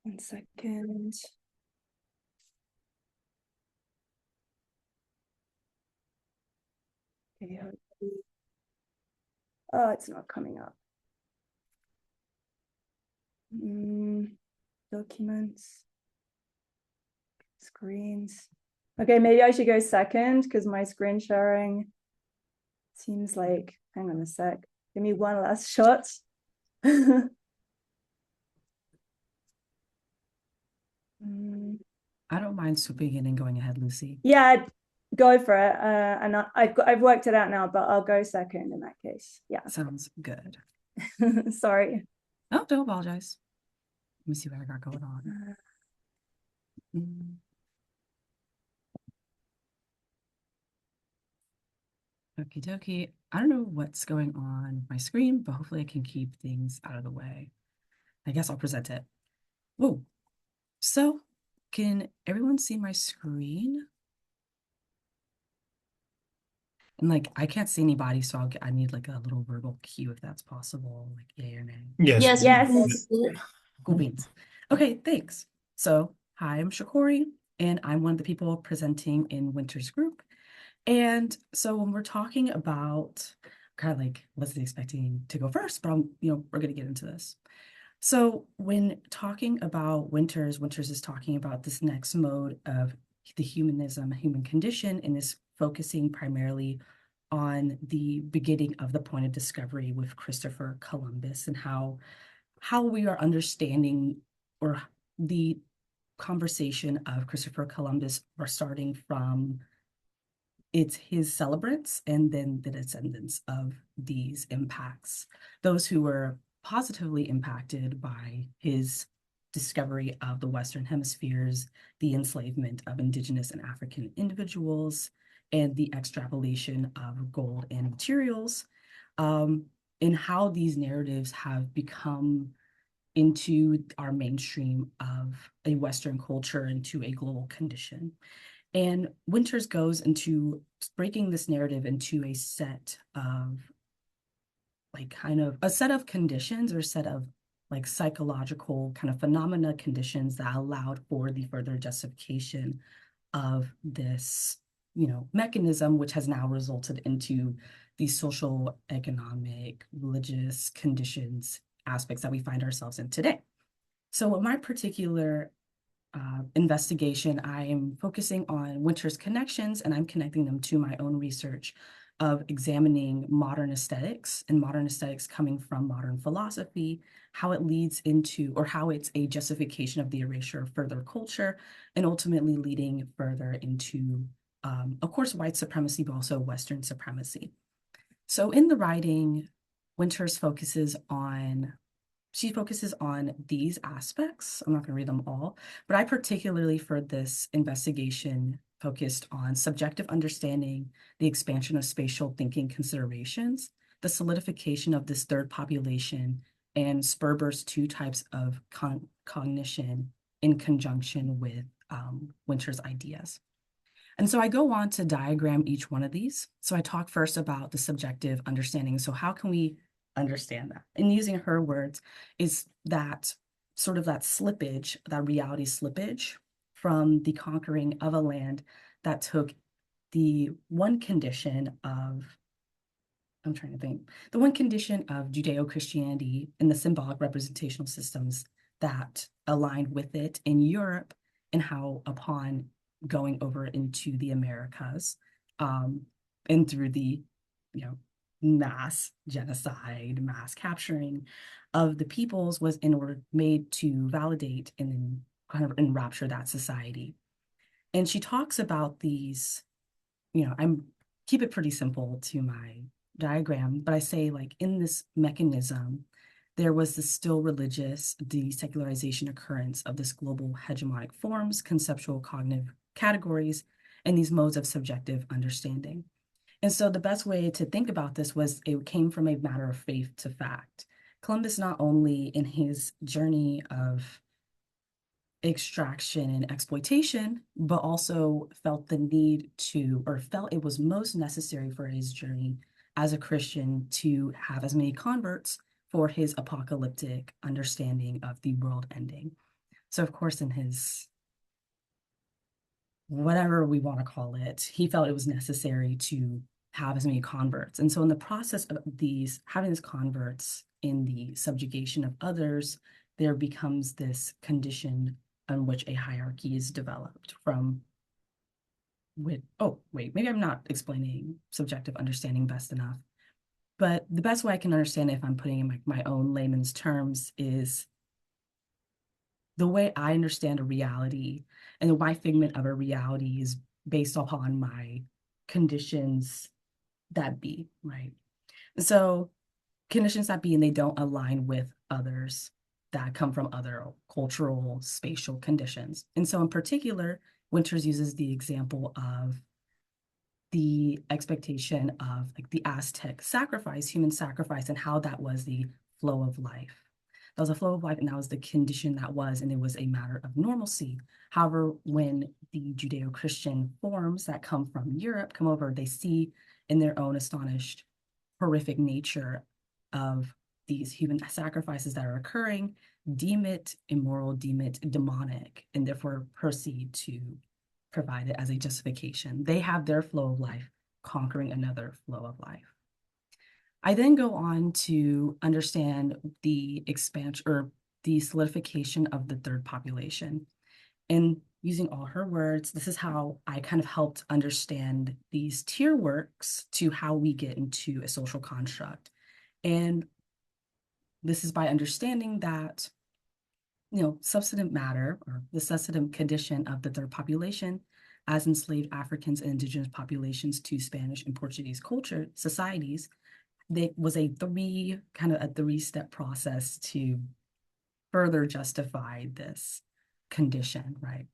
1 second. Okay, oh, it's not coming up. Documents, screens. Okay, maybe I should go second because my screen sharing seems like, hang on a sec. Give me one last shot. I don't mind swooping in and going ahead, Lucy. Yeah, go for it. And I've worked it out now, but I'll go second in that case. Yeah. Sounds good. Sorry. Oh, don't apologize. Let me see what I got going on. Okie dokie. I don't know what's going on with my screen, but hopefully I can keep things out of the way. I guess I'll present it. Whoa. So, can everyone see my screen? And like, I can't see anybody, so I need like a little verbal cue if that's possible, like yay or nay. yes. Yes. Cool beans. Okay, thanks. So, hi, I'm Shakori, and I'm one of the people presenting in Winter's group. And so when we're talking about kind of like wasn't expecting to go first, but we're going to get into this. So when talking about Winters, Winters is talking about this next mode of the humanism, human condition, and is focusing primarily on the beginning of the point of discovery with Christopher Columbus and how we are understanding, or the conversation of Christopher Columbus are starting from it's his celebrants and then the descendants of these impacts, those who were positively impacted by his discovery of the Western hemispheres, the enslavement of indigenous and African individuals, and the extrapolation of gold and materials, and how these narratives have become into our mainstream of a Western culture, into a global condition. And Winters goes into breaking this narrative into a set of kind of a set of conditions, or a set of psychological kind of phenomena conditions that allowed for the further justification of this, mechanism, which has now resulted into the social, economic, religious conditions aspects that we find ourselves in today. So with my particular investigation, I am focusing on Winters' connections, and I'm connecting them to my own research of examining modern aesthetics, and modern aesthetics coming from modern philosophy, how it leads into, or how it's a justification of the erasure of further culture, and ultimately leading further into, of course, white supremacy, but also Western supremacy. So in the writing, Winters focuses on these aspects. I'm not going to read them all, but I particularly, for this investigation, focused on subjective understanding, the expansion of spatial thinking considerations, the solidification of this third population, and Sperber's two types of cognition in conjunction with Winters' ideas. And so I go on to diagram each one of these. So I talk first about the subjective understanding. So how can we understand that? And using her words, is that sort of that slippage, that reality slippage from the conquering of a land that took the one condition of, I'm trying to think, the one condition of Judeo-Christianity and the symbolic representational systems that aligned with it in Europe, and how upon going over into the Americas, and through the, mass genocide, mass capturing of the peoples, was in order made to validate and then kind of enrapture that society. And she talks about these, I'm keep it pretty simple to my diagram, but I say, in this mechanism, there was this still religious desecularization occurrence of this global hegemonic forms, conceptual cognitive categories, and these modes of subjective understanding. And so the best way to think about this was it came from a matter of faith to fact. Columbus, not only in his journey of extraction and exploitation, but also felt the need to, or felt it was most necessary for his journey as a Christian to have as many converts for his apocalyptic understanding of the world ending. So of course, in his, whatever we want to call it, he felt it was necessary to have as many converts. And so in the process of having these converts in the subjugation of others, there becomes this condition on which a hierarchy is developed from maybe I'm not explaining subjective understanding best enough. But the best way I can understand it, if I'm putting in my own layman's terms, is the way I understand a reality, and my figment of a reality is based upon my conditions that be, right? So conditions that be, and they don't align with others that come from other cultural, spatial conditions. And so in particular, Winters uses the example of the expectation of the Aztec sacrifice, human sacrifice, and how that was the flow of life. That was a flow of life, and that was the condition that was, and it was a matter of normalcy. However, when the Judeo-Christian forms that come from Europe come over, they see in their own astonished, horrific nature of these human sacrifices that are occurring, deem it immoral, deem it demonic, and therefore proceed to provide it as a justification. They have their flow of life conquering another flow of life. I then go on to understand the expansion, or the solidification of the third population. And using all her words, this is how I kind of helped understand these tier works to how we get into a social construct. And this is by understanding that, subsistent matter or the subsistent condition of the third population as enslaved Africans and indigenous populations to Spanish and Portuguese culture societies, there was a three-step process to further justify this condition, right?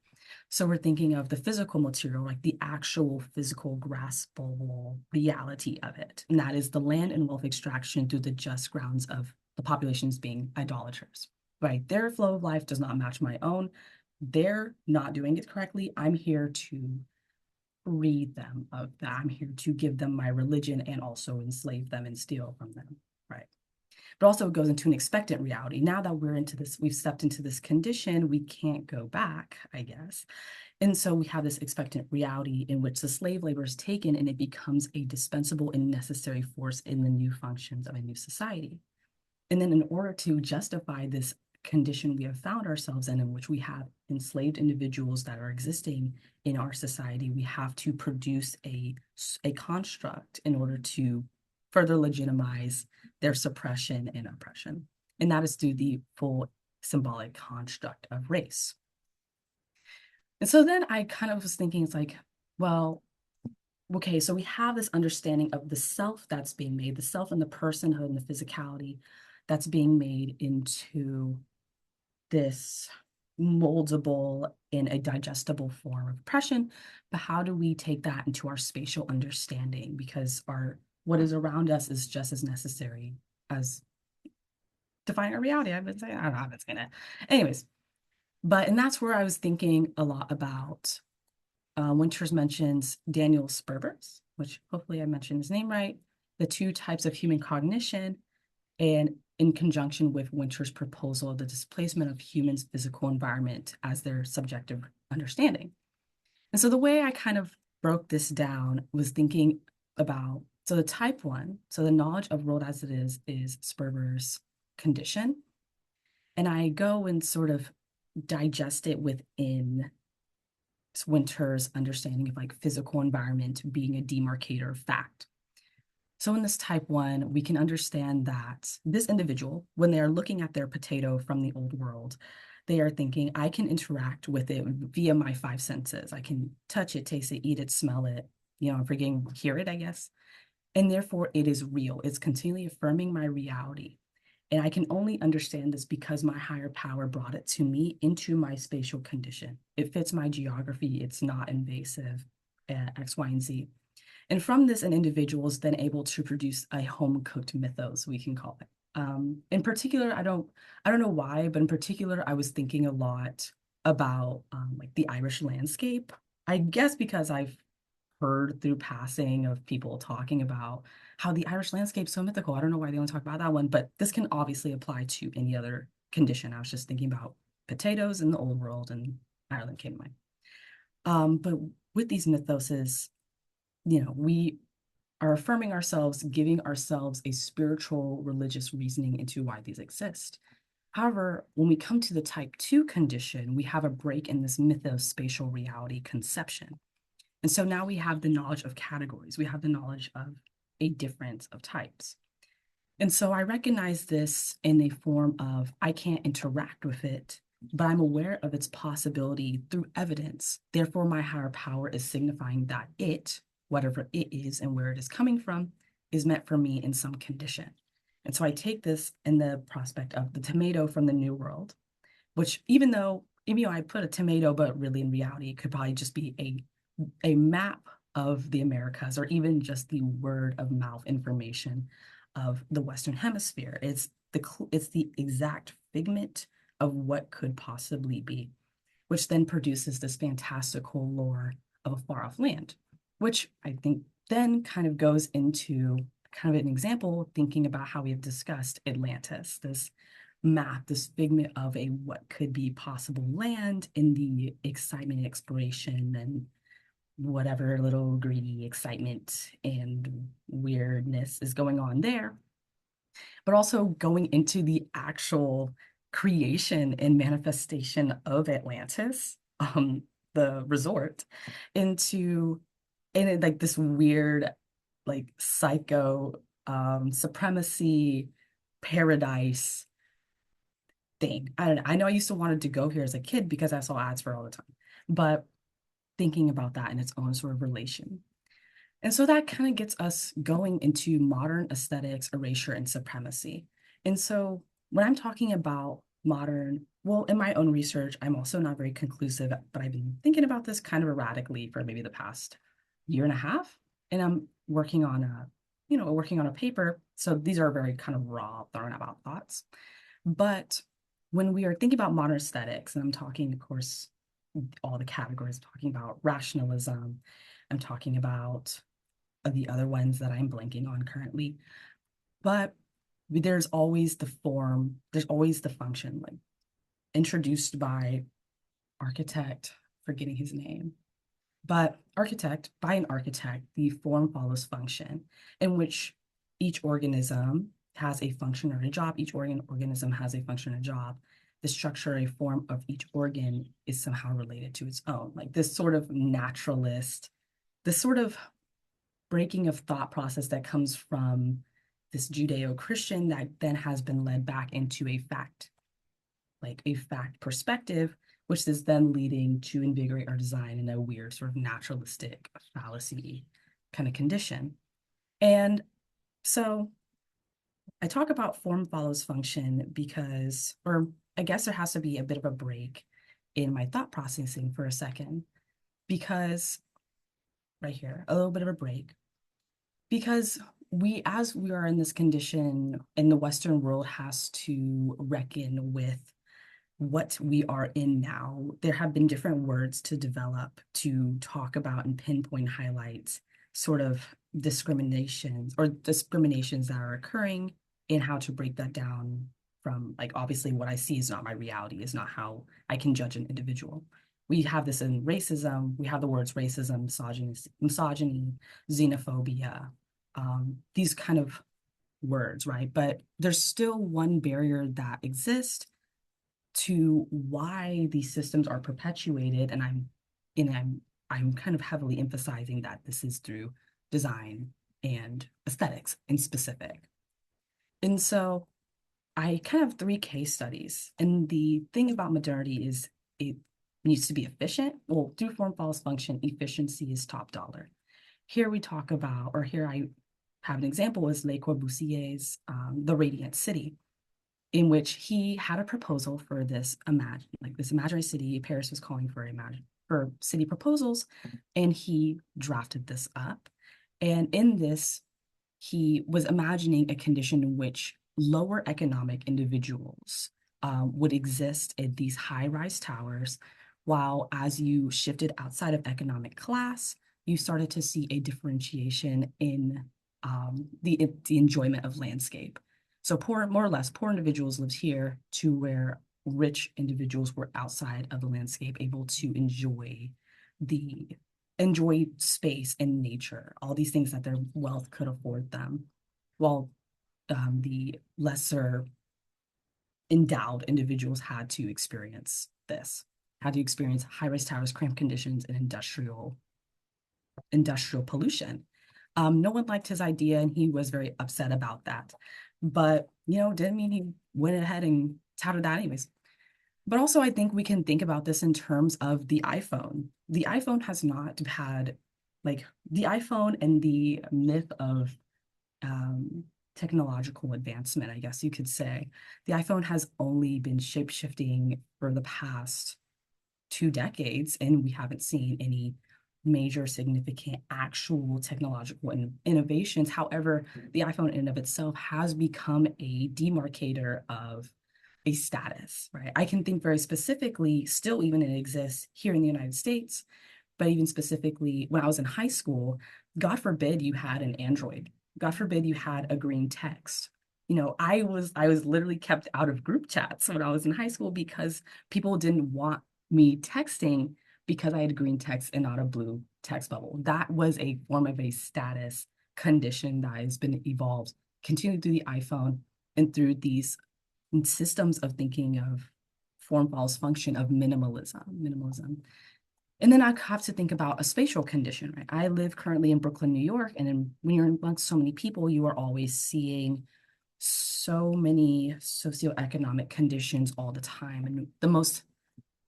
So we're thinking of the physical material, like the actual physical graspable reality of it. And that is the land and wealth extraction through the just grounds of the populations being idolaters, right? Their flow of life does not match my own. They're not doing it correctly. I'm here to free them of that. I'm here to give them my religion and also enslave them and steal from them, right? But also it goes into an expectant reality. Now that we've stepped into this condition, we can't go back, I guess. And so we have this expectant reality in which the slave labor is taken and it becomes a dispensable and necessary force in the new functions of a new society. And then in order to justify this condition we have found ourselves in which we have enslaved individuals that are existing in our society, we have to produce a construct in order to further legitimize their suppression and oppression. And that is through the full symbolic construct of race. And so then I kind of was thinking, it's like, well, okay, so we have this understanding of the self that's being made, the self and the personhood and the physicality that's being made into this moldable in a digestible form of oppression. But how do we take that into our spatial understanding? Because what is around us is just as necessary as defining our reality. I've been saying, I don't know how that's gonna. Anyways, and that's where I was thinking a lot about. Winters mentions Daniel Sperber's, which hopefully I mentioned his name right, the two types of human cognition, and in conjunction with Winters' proposal of the displacement of humans' physical environment as their subjective understanding. And so the way I kind of broke this down was thinking about, so the type one, so the knowledge of world as it is Sperber's condition. And I go and sort of digest it within Winters' understanding of like physical environment being a demarcator of fact. So in this type one, we can understand that this individual, when they're looking at their potato from the old world, they are thinking, I can interact with it via my five senses. I can touch it, taste it, eat it, smell it, I'm forgetting, hear it, I guess. And therefore it is real. It's continually affirming my reality. And I can only understand this because my higher power brought it to me into my spatial condition. It fits my geography. It's not invasive, X, Y, and Z. And from this, an individual is then able to produce a home-cooked mythos, we can call it. In particular, I don't know why, but in particular, I was thinking a lot about like the Irish landscape. I guess because I've heard through passing of people talking about how the Irish landscape's so mythical. I don't know why they only talk about that one, but this can obviously apply to any other condition. I was just thinking about potatoes in the old world, and Ireland came to mind. But with these mythoses, we are affirming ourselves, giving ourselves a spiritual religious reasoning into why these exist. However, when we come to the type 2 condition, we have a break in this mythospatial reality conception. And so now we have the knowledge of categories. We have the knowledge of a difference of types. And so I recognize this in a form of I can't interact with it, but I'm aware of its possibility through evidence. Therefore, my higher power is signifying that it, whatever it is and where it is coming from, is meant for me in some condition. And so I take this in the prospect of the tomato from the New World, which even though I put a tomato, but really in reality, it could probably just be a map of the Americas, or even just the word of mouth information of the Western Hemisphere. It's the exact figment of what could possibly be, which then produces this fantastical lore of a far off land, which I think then kind of goes into kind of an example, thinking about how we have discussed Atlantis, this map, this figment of a what could be possible land in the excitement, exploration, and whatever little greedy excitement and weirdness is going on there, but also going into the actual creation and manifestation of Atlantis, the resort, into like this weird, like psycho supremacy paradise thing. I don't know. I know I used to wanted to go here as a kid because I saw ads for it all the time, but thinking about that in its own sort of relation. And so that kind of gets us going into modern aesthetics, erasure, and supremacy. And so when I'm talking about modern, well, in my own research, I'm also not very conclusive, but I've been thinking about this kind of erratically for maybe the past year and a half. And I'm working on a paper. So these are very kind of raw, thrown about thoughts. But when we are thinking about modern aesthetics, and I'm talking, of course, all the categories, I'm talking about rationalism, I'm talking about the other ones that I'm blanking on currently. But there's always the form, there's always the function, like introduced by architect, forgetting his name, but by an architect, the form follows function, in which each organism has a function or a job. Each organism has a function or job. The structure, a form of each organ is somehow related to its own. Like this sort of naturalist, this sort of breaking of thought process that comes from this Judeo-Christian that then has been led back into a fact, like a fact perspective, which is then leading to invigorate our design in a weird sort of naturalistic fallacy kind of condition. And so I talk about form follows function because, or I guess there has to be a bit of a break in my thought processing for a second, because right here, a little bit of a break, because as we are in this condition in the Western world has to reckon with what we are in now. There have been different words to develop to talk about and pinpoint highlight sort of discriminations that are occurring, and how to break that down from, like, obviously what I see is not my reality, is not how I can judge an individual. We have this in racism. We have the words racism, misogyny, xenophobia, these kind of words, right? But there's still one barrier that exists to why these systems are perpetuated, and I'm kind of heavily emphasizing that this is through design and aesthetics in specific. And so I kind of have 3 case studies. And the thing about modernity is it needs to be efficient. Well, through form follows function, efficiency is top dollar. Here we talk about, or here I have an example, is Le Corbusier's The Radiant City, in which he had a proposal for this imaginary city. Paris was calling for city proposals, and he drafted this up. And in this, he was imagining a condition in which lower economic individuals would exist in these high-rise towers, while as you shifted outside of economic class, you started to see a differentiation in the enjoyment of landscape. So more or less, poor individuals lived here to where rich individuals were outside of the landscape, able to enjoy space and nature, all these things that their wealth could afford them, while the lesser endowed individuals had to experience high-rise towers, cramped conditions, and industrial pollution. No one liked his idea, and he was very upset about that. But, didn't mean he went ahead and touted that anyways. But also, I think we can think about this in terms of the iPhone. The iPhone has not had, the iPhone and the myth of technological advancement, I guess you could say. The iPhone has only been shape-shifting for the past 2 decades, and we haven't seen any major significant actual technological innovations. However, the iPhone in and of itself has become a demarcator of a status, right? I can think very specifically, still even it exists here in the United States, but even specifically when I was in high school, God forbid you had an Android. God forbid you had a green text. I was literally kept out of group chats when I was in high school because people didn't want me texting because I had green text and not a blue text bubble. That was a form of a status condition that has been evolved, continued through the iPhone and through these systems of thinking of form follows function of minimalism. And then I have to think about a spatial condition, right? I live currently in Brooklyn, New York, and when you're amongst so many people, you are always seeing so many socioeconomic conditions all the time. And the most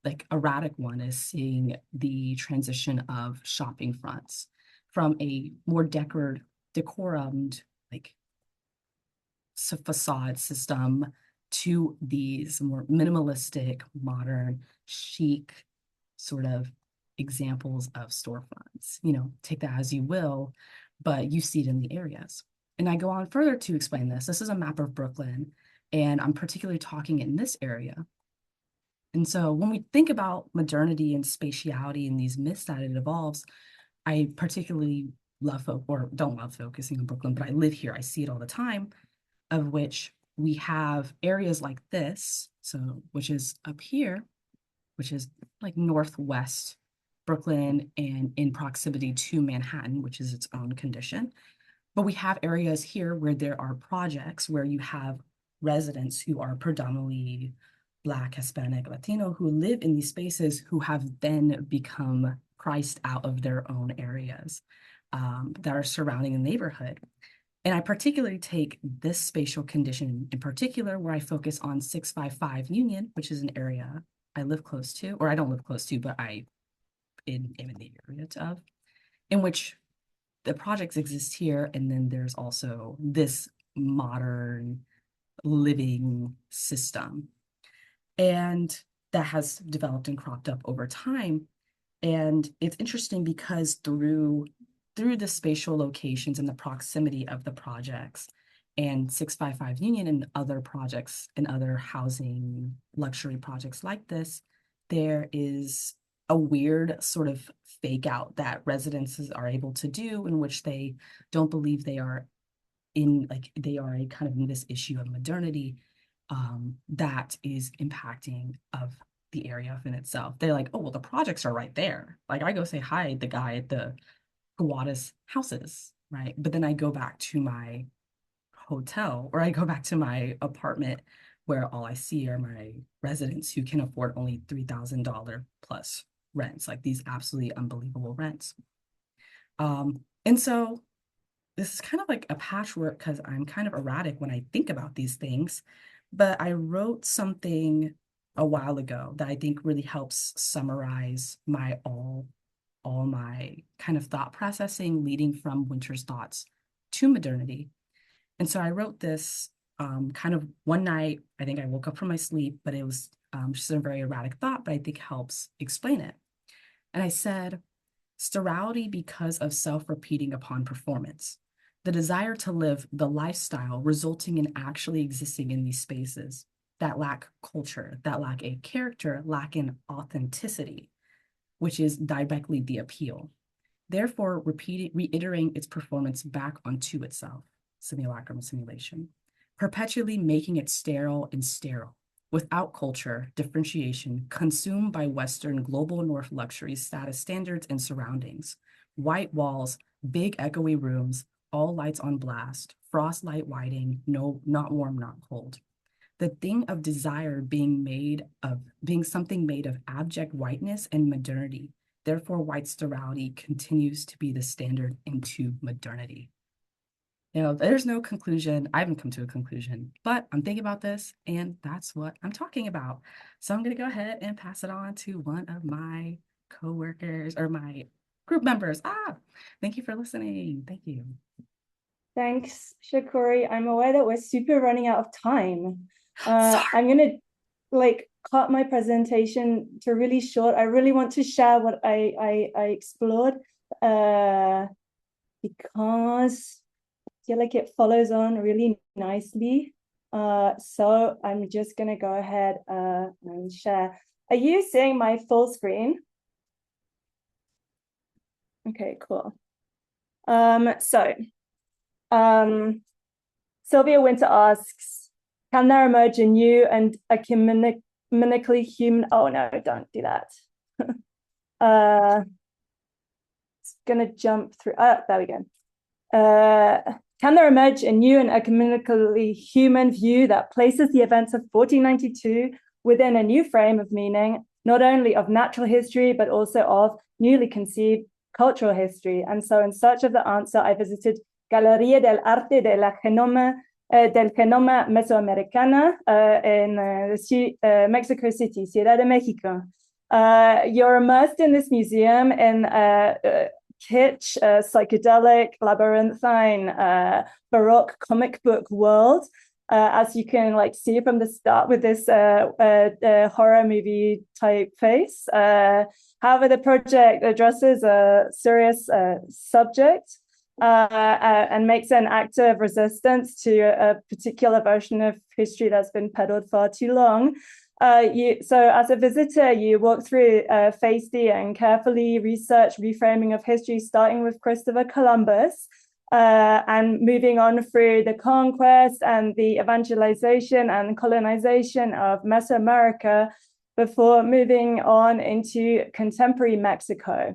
like erratic one is seeing the transition of shopping fronts from a more decorumed like facade system to these more minimalistic, modern, chic sort of examples of storefronts. You know, take that as you will, but you see it in the areas. And I go on further to explain this. This is a map of Brooklyn, and I'm particularly talking in this area. And so when we think about modernity and spatiality and these myths that it evolves, I particularly don't love focusing on Brooklyn, but I live here. I see it all the time, of which we have areas like this, so which is up here, which is like northwest Brooklyn and in proximity to Manhattan, which is its own condition. But we have areas here where there are projects where you have residents who are predominantly Black, Hispanic, Latino, who live in these spaces who have then become priced out of their own areas that are surrounding the neighborhood. And I particularly take this spatial condition in particular, where I focus on 655 Union, which is an area I live close to, or I don't live close to, but I am in the area of, in which the projects exist here. And then there's also this modern living system. And that has developed and cropped up over time. And it's interesting because through the spatial locations and the proximity of the projects and 655 Union and other projects and other housing luxury projects like this, there is a weird sort of fake out that residences are able to do, in which they don't believe they are they are a kind of in this issue of modernity that is impacting of the area in itself. They're like, oh, well, the projects are right there. Like I go say hi to the guy at the Guada's houses, right? But then I go back to my hotel, or I go back to my apartment where all I see are my residents who can afford only $3,000 plus rents, like these absolutely unbelievable rents. And so this is kind of like a patchwork because I'm kind of erratic when I think about these things. But I wrote something a while ago that I think really helps summarize all my kind of thought processing leading from Winter's thoughts to modernity. And so I wrote this kind of one night. I think I woke up from my sleep, but it was just a very erratic thought, but I think helps explain it. And I said, sterility because of self-repeating upon performance. The desire to live the lifestyle resulting in actually existing in these spaces that lack culture, that lack a character, lack an authenticity, which is directly the appeal. Therefore, reiterating its performance back onto itself, simulacrum simulation, perpetually making it sterile and sterile, without culture, differentiation, consumed by Western global North luxury status standards and surroundings, white walls, big echoey rooms, all lights on blast, frost light whiting, no, not warm, not cold. The thing of desire being something made of abject whiteness and modernity. Therefore, white sterility continues to be the standard into modernity. You know, there's no conclusion. I haven't come to a conclusion, but I'm thinking about this, and that's what I'm talking about. So I'm going to go ahead and pass it on to one of my coworkers or my group members. Thank you for listening. Thank you. Thanks, Shakuri. I'm aware that we're super running out of time. I'm gonna cut my presentation to really short. I really want to share what I explored because I feel like it follows on really nicely. So I'm just gonna go ahead and share. Are you seeing my full screen? Okay, cool. Sylvia Winter asks, can there emerge a new and ecumenically human? Oh no, don't do that. It's gonna jump through. There we go. can there emerge a new and ecumenically human view that places the events of 1492 within a new frame of meaning, not only of natural history, but also of newly conceived cultural history? And so in search of the answer, I visited Galería del Arte de la Genoma, del Genoma Mesoamericana in Mexico City, Ciudad de Mexico. You're immersed in this museum in kitsch, psychedelic, labyrinthine, Baroque comic book world, as you can like see from the start with this horror movie type face. However, the project addresses a serious subject and makes an active resistance to a particular version of history that's been peddled far too long. So as a visitor, you walk through feisty and carefully researched reframing of history, starting with Christopher Columbus and moving on through the conquest and the evangelization and colonization of Mesoamerica before moving on into contemporary Mexico.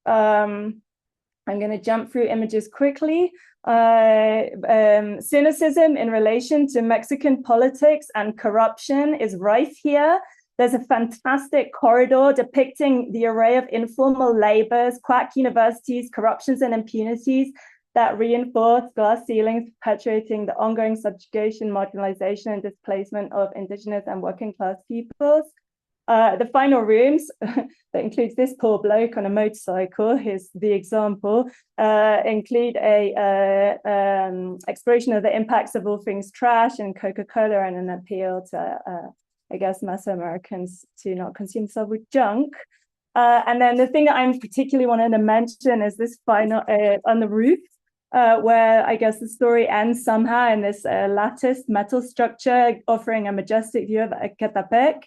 I'm going to jump through images quickly. Cynicism in relation to Mexican politics and corruption is rife here. There's a fantastic corridor depicting the array of informal labors, quack universities, corruptions, and impunities that reinforce glass ceilings, perpetuating the ongoing subjugation, marginalization, and displacement of indigenous and working class peoples. The final rooms, that includes this poor bloke on a motorcycle, here's the example, include a exploration of the impacts of all things trash and Coca-Cola and an appeal to, I guess, Mesoamericans to not consume themselves with junk. And then the thing that I'm particularly wanting to mention is this final, on the roof, where I guess the story ends somehow in this latticed metal structure offering a majestic view of Ecatepec.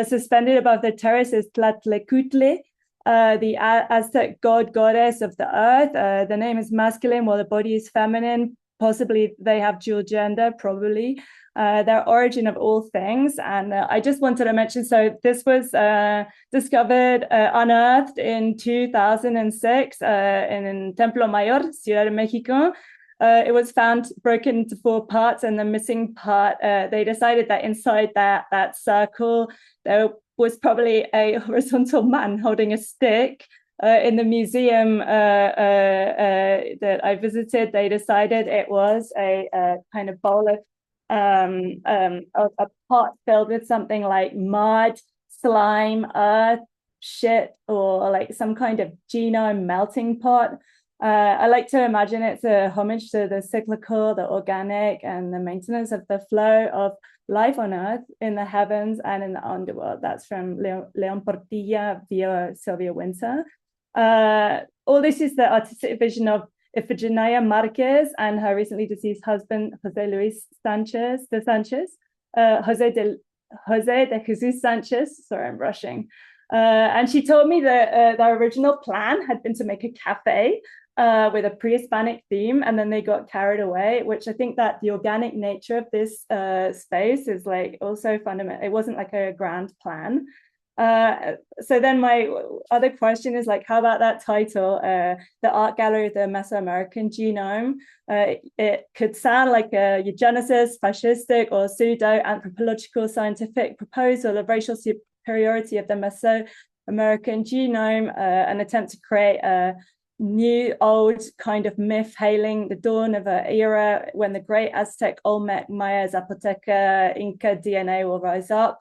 Suspended above the terrace is Tlatlekutle, the Aztec goddess of the earth. The name is masculine while the body is feminine. Possibly they have dual gender, probably. Their origin of all things. And I just wanted to mention, so this was discovered, unearthed in 2006 in Templo Mayor, Ciudad de Mexico. It was found broken into 4 parts, and the missing part, they decided that inside that circle, there was probably a horizontal man holding a stick. In the museum that I visited, they decided it was a kind of bowl of a pot filled with something like mud, slime, earth, shit, or like some kind of genome melting pot. I like to imagine it's a homage to the cyclical, the organic, and the maintenance of the flow of life on Earth in the heavens and in the underworld. That's from Leon Portilla via Sylvia Winter. All this is the artistic vision of Ifigenia Marquez and her recently deceased husband, Jose Luis Sanchez, Jose de Jesus Sanchez. Sorry, I'm rushing. And she told me that the original plan had been to make a cafe with a pre-Hispanic theme, and then they got carried away, which I think that the organic nature of this space is like also fundamental. It wasn't like a grand plan. So then my other question is like, how about that title, the Art Gallery of the Mesoamerican Genome? It could sound like a eugenicist, fascistic, or pseudo-anthropological scientific proposal of racial superiority of the Mesoamerican genome, an attempt to create a new old kind of myth hailing the dawn of an era when the great Aztec, Olmec, Maya, Zapoteca, Inca DNA will rise up.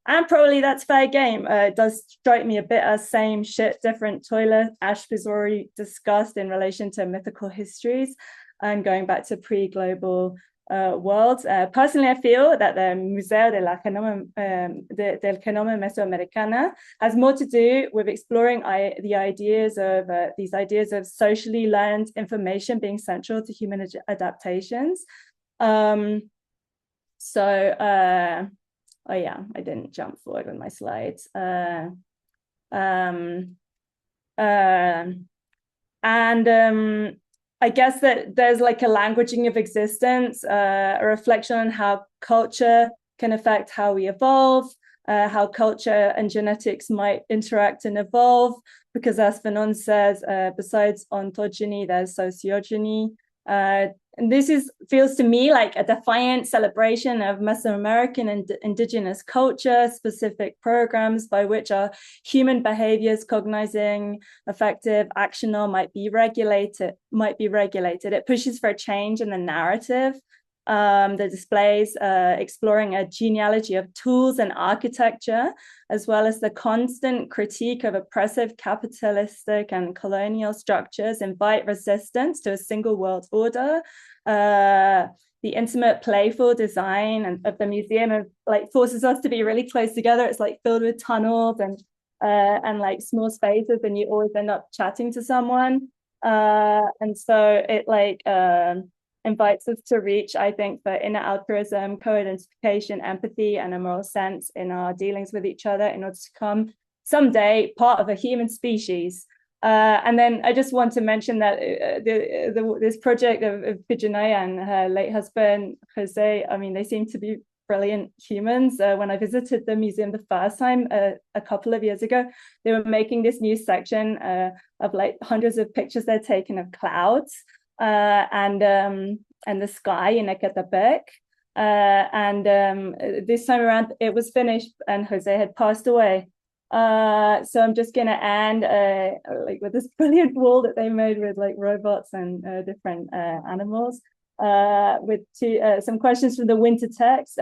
And probably that's fair game. It does strike me a bit as same shit, different toilet. Ash was already discussed in relation to mythical histories and going back to pre-global worlds. Personally, I feel that the Museo de la Genoma, del Genoma Mesoamericana has more to do with exploring the ideas of these ideas of socially learned information being central to human adaptations. Oh yeah, I didn't jump forward with my slides. I guess that there's like a languaging of existence, a reflection on how culture can affect how we evolve, how culture and genetics might interact and evolve, because as Fanon says, besides ontogeny, there's sociogeny. and feels to me like a defiant celebration of Mesoamerican and indigenous culture, specific programs by which our human behaviors, cognizing, affective, actional, might be regulated. It pushes for a change in the narrative. The displays exploring a genealogy of tools and architecture, as well as the constant critique of oppressive capitalistic and colonial structures, invite resistance to a single world order. The intimate, playful design of the museum like forces us to be really close together. It's like filled with tunnels and like small spaces, and you always end up chatting to someone. And so it like invites us to reach, I think, for inner altruism, co-identification, empathy, and a moral sense in our dealings with each other in order to become someday part of a human species. And then I just want to mention that this project of Pijanaya and her late husband, Jose, I mean, they seem to be brilliant humans. When I visited the museum the first time a couple of years ago, they were making this new section of like hundreds of pictures they're taken of clouds. And the sky in Ecatepec. This time around, it was finished and Jose had passed away. So I'm just gonna end like with this brilliant wall that they made with like robots and different animals. With some questions from the winter text.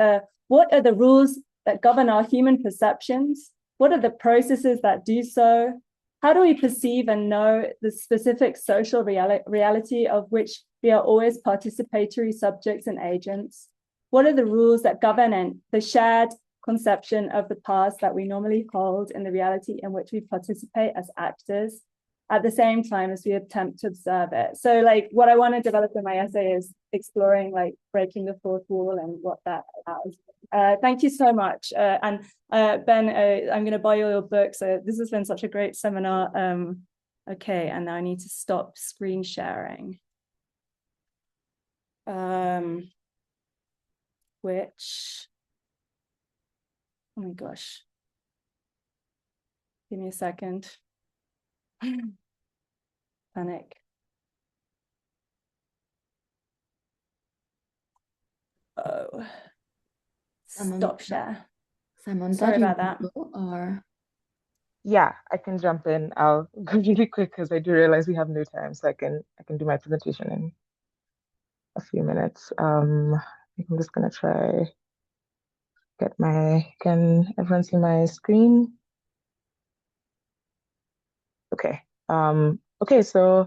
What are the rules that govern our human perceptions? What are the processes that do so? How do we perceive and know the specific social reality of which we are always participatory subjects and agents? What are the rules that govern the shared conception of the past that we normally hold in the reality in which we participate as actors at the same time as we attempt to observe it? So like what I want to develop in my essay is exploring like breaking the fourth wall and what that allows. Thank you so much. And Ben, I'm going to buy you your books. This has been such a great seminar. Okay, and now I need to stop screen sharing. Which, oh my gosh. Give me a second. Panic. Oh. Stop share. Simon, sorry about that. Or Yeah, I can jump in. I'll go really quick because I do realize we have no time, so I can do my presentation in a few minutes. I think I'm just gonna try can everyone see my screen? Okay. Okay, so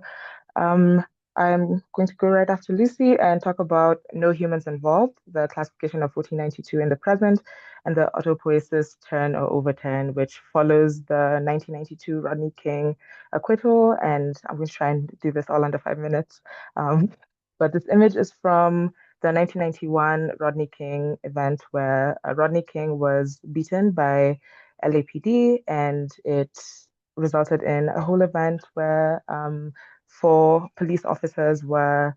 I'm going to go right after Lucy and talk about No Humans Involved, the classification of 1492 in the present, and the autopoiesis turn or overturn, which follows the 1992 Rodney King acquittal. And I'm going to try and do this all under 5 minutes. But this image is from the 1991 Rodney King event where Rodney King was beaten by LAPD, and it resulted in a whole event where 4 police officers went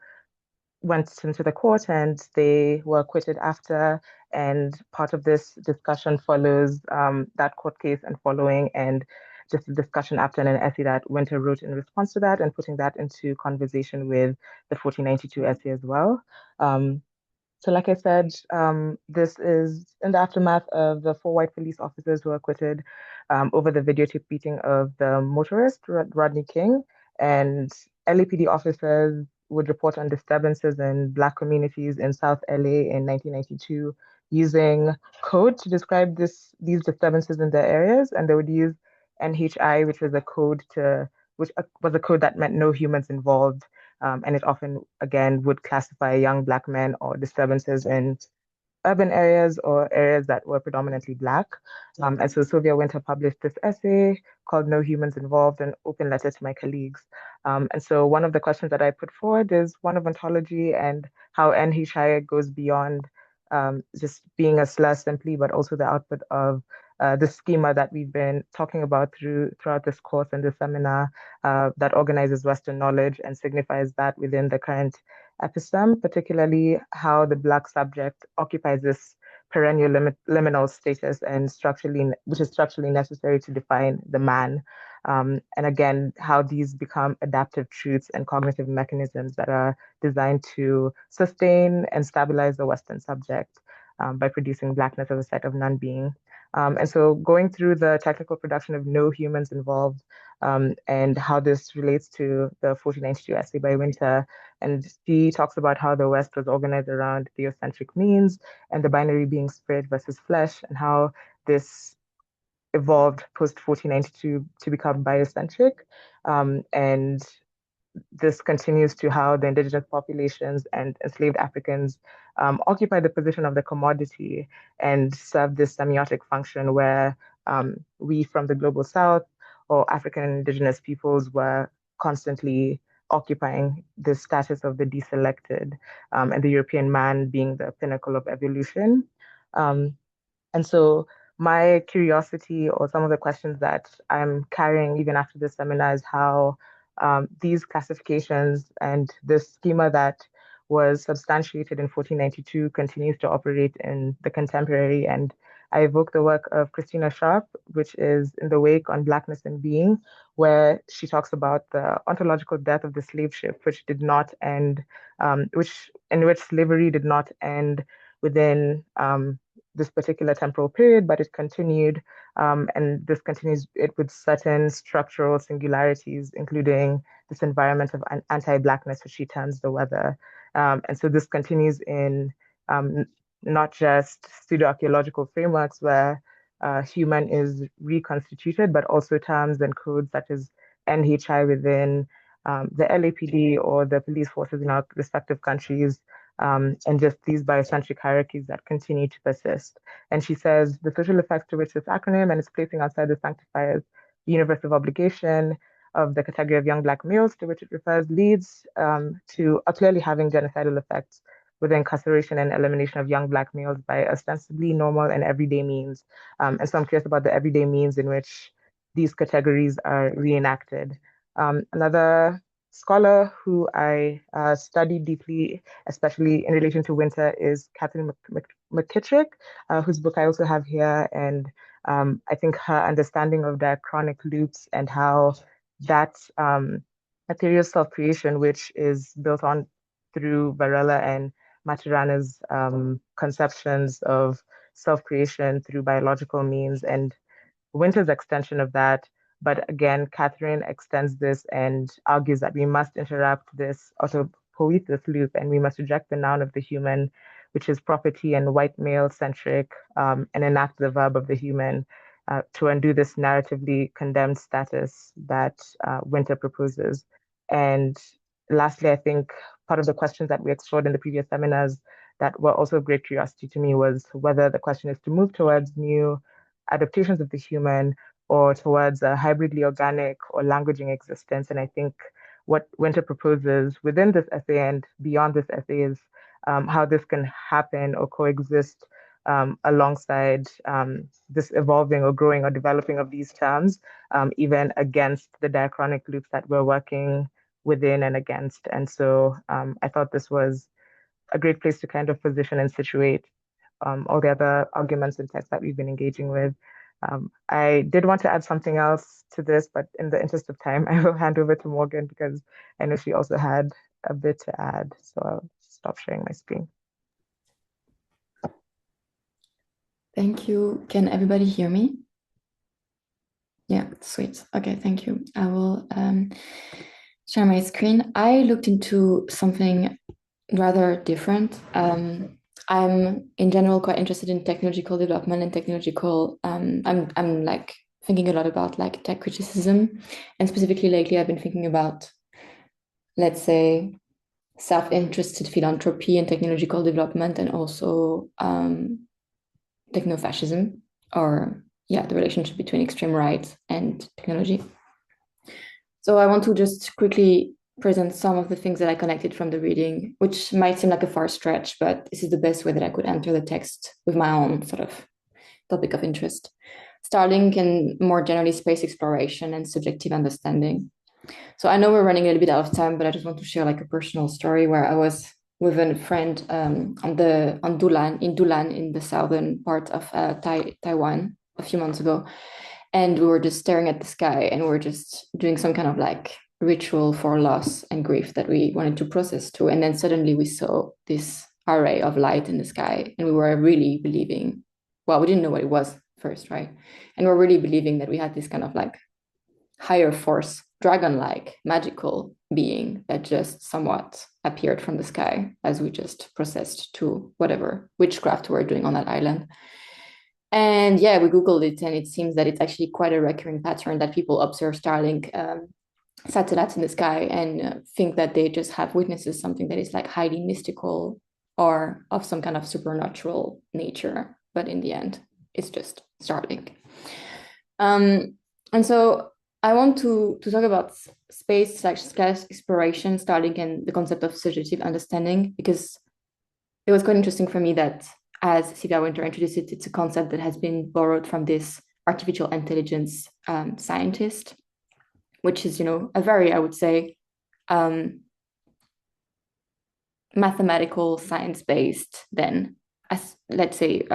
into the court and they were acquitted after. And part of this discussion follows that court case and following, and just a discussion after and an essay that Winter wrote in response to that, and putting that into conversation with the 1492 essay as well. So like I said, this is in the aftermath of the 4 white police officers who were acquitted over the videotape beating of the motorist, Rodney King. And LAPD officers would report on disturbances in Black communities in South LA in 1992 using code to describe these disturbances in their areas. And they would use NHI, which was a code that meant no humans involved. And it often, again, would classify young Black men or disturbances in urban areas or areas that were predominantly Black. And so Sylvia Winter published this essay called No Humans Involved, an open letter to my colleagues. And so one of the questions that I put forward is one of ontology and how NHI goes beyond just being a slur simply, but also the output of the schema that we've been talking about throughout this course and this seminar that organizes Western knowledge and signifies that within the current episteme, particularly how the Black subject occupies this perennial liminal status and which is structurally necessary to define the man. And again, how these become adaptive truths and cognitive mechanisms that are designed to sustain and stabilize the Western subject by producing Blackness as a set of non-being. And so going through the technical production of No Humans Involved, and how this relates to the 1492 essay by Winter. And she talks about how the West was organized around theocentric means and the binary being spirit versus flesh, and how this evolved post 1492 to become biocentric. And this continues to how the indigenous populations and enslaved Africans occupy the position of the commodity and serve this semiotic function where we from the global south or African indigenous peoples were constantly occupying the status of the deselected, and the European man being the pinnacle of evolution. Um, and so my curiosity or some of the questions that I'm carrying even after this seminar is how these classifications and this schema that was substantiated in 1492 continues to operate in the contemporary. And I evoke the work of Christina Sharp, which is In the Wake on Blackness and Being, where she talks about the ontological death of the slave ship, which did not end, in which slavery did not end within this particular temporal period, but it continued, and this continues it with certain structural singularities, including this environment of anti-Blackness, which she terms the weather. And so this continues in not just pseudo-archaeological frameworks where human is reconstituted, but also terms and codes such as NHI within the LAPD or the police forces in our respective countries, and just these biocentric hierarchies that continue to persist. And she says the social effects to which this acronym and its placing outside the sanctifiers the universe of obligation of the category of young Black males to which it refers leads to clearly having genocidal effects with the incarceration and elimination of young Black males by ostensibly normal and everyday means. And so I'm curious about the everyday means in which these categories are reenacted. Another scholar who I studied deeply, especially in relation to Winter, is Catherine McKittrick, whose book I also have here. And I think her understanding of diachronic loops and how that a theory of self-creation, which is built on through Varela and Maturana's conceptions of self-creation through biological means, and Winter's extension of that. But again, Catherine extends this and argues that we must interrupt this autopoiesis loop and we must reject the noun of the human, which is property and white male centric, and enact the verb of the human to undo this narratively condemned status that Winter proposes. And lastly, I think part of the questions that we explored in the previous seminars that were also of great curiosity to me was whether the question is to move towards new adaptations of the human or towards a hybridly organic or languaging existence. And I think what Winter proposes within this essay and beyond this essay is how this can happen or coexist alongside this evolving or growing or developing of these terms, even against the diachronic loops that we're working within and against. And so I thought this was a great place to kind of position and situate all the other arguments and texts that we've been engaging with. I did want to add something else to this, but in the interest of time, I will hand over to Morgan because I know she also had a bit to add. So I'll stop sharing my screen. Thank you. Can everybody hear me? Yeah, sweet. Okay, thank you. I will share my screen. I looked into something rather different. I'm in general quite interested in technological development and technological. I'm like thinking a lot about like tech criticism, and specifically lately I've been thinking about, let's say, self-interested philanthropy and technological development, and also techno-fascism, or the relationship between extreme right and technology. So I want to just quickly present some of the things that I connected from the reading, which might seem like a far stretch, but this is the best way that I could enter the text with my own sort of topic of interest. Starlink and more generally space exploration and subjective understanding. So I know we're running a little bit out of time, but I just want to share like a personal story where I was with a friend on Dulan in the southern part of Taiwan a few months ago, and we were just staring at the sky, and we were just doing some kind of like ritual for loss and grief that we wanted to process too. And then suddenly we saw this array of light in the sky, and we were really believing, well, we didn't know what it was first, right? And we're really believing that we had this kind of like higher force, dragon-like, magical being that just somewhat appeared from the sky as we just processed to whatever witchcraft we're doing on that island. And yeah, we Googled it, and it seems that it's actually quite a recurring pattern that people observe Starlink satellites in the sky and think that they just have witnesses something that is like highly mystical or of some kind of supernatural nature. But in the end, it's just Starlink. And so I want to talk about space/sky exploration, Starlink, and the concept of subjective understanding, because it was quite interesting for me that as Sylvia Winter introduced it, it's a concept that has been borrowed from this artificial intelligence scientist, which is, a very, I would say, mathematical, science-based, then, as let's say,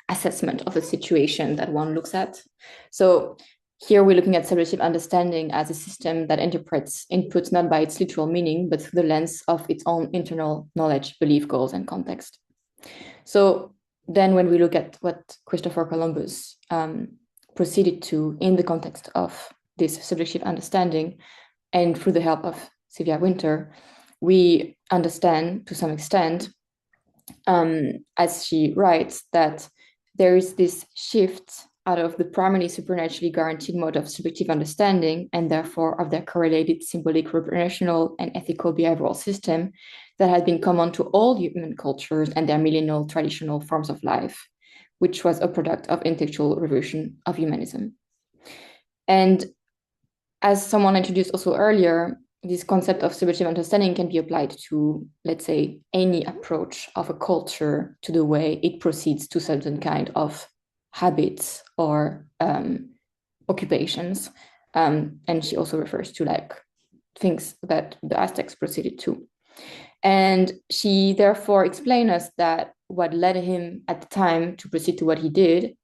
assessment of a situation that one looks at. So here we're looking at subjective understanding as a system that interprets inputs not by its literal meaning, but through the lens of its own internal knowledge, belief, goals, and context. So then when we look at what Christopher Columbus proceeded to in the context of this subjective understanding, and through the help of Sylvia Winter, we understand to some extent, as she writes, that there is this shift out of the primarily supernaturally guaranteed mode of subjective understanding, and therefore of their correlated symbolic, representational, and ethical behavioral system that had been common to all human cultures and their millennial traditional forms of life, which was a product of intellectual revolution of humanism. And as someone introduced also earlier, this concept of subjective understanding can be applied to, let's say, any approach of a culture to the way it proceeds to certain kind of habits or occupations. And she also refers to like things that the Aztecs proceeded to. And she therefore explained us that what led him at the time to proceed to what he did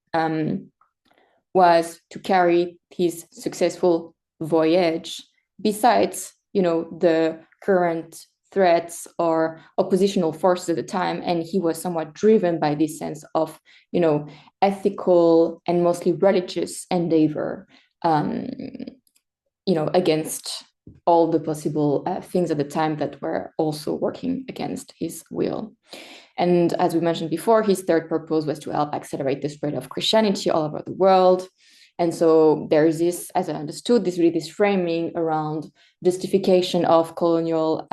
was to carry his successful voyage besides, the current threats or oppositional forces at the time. And he was somewhat driven by this sense of, ethical and mostly religious endeavor, against all the possible things at the time that were also working against his will. And as we mentioned before, his third purpose was to help accelerate the spread of Christianity all over the world. And so there is this, as I understood, this framing around justification of colonial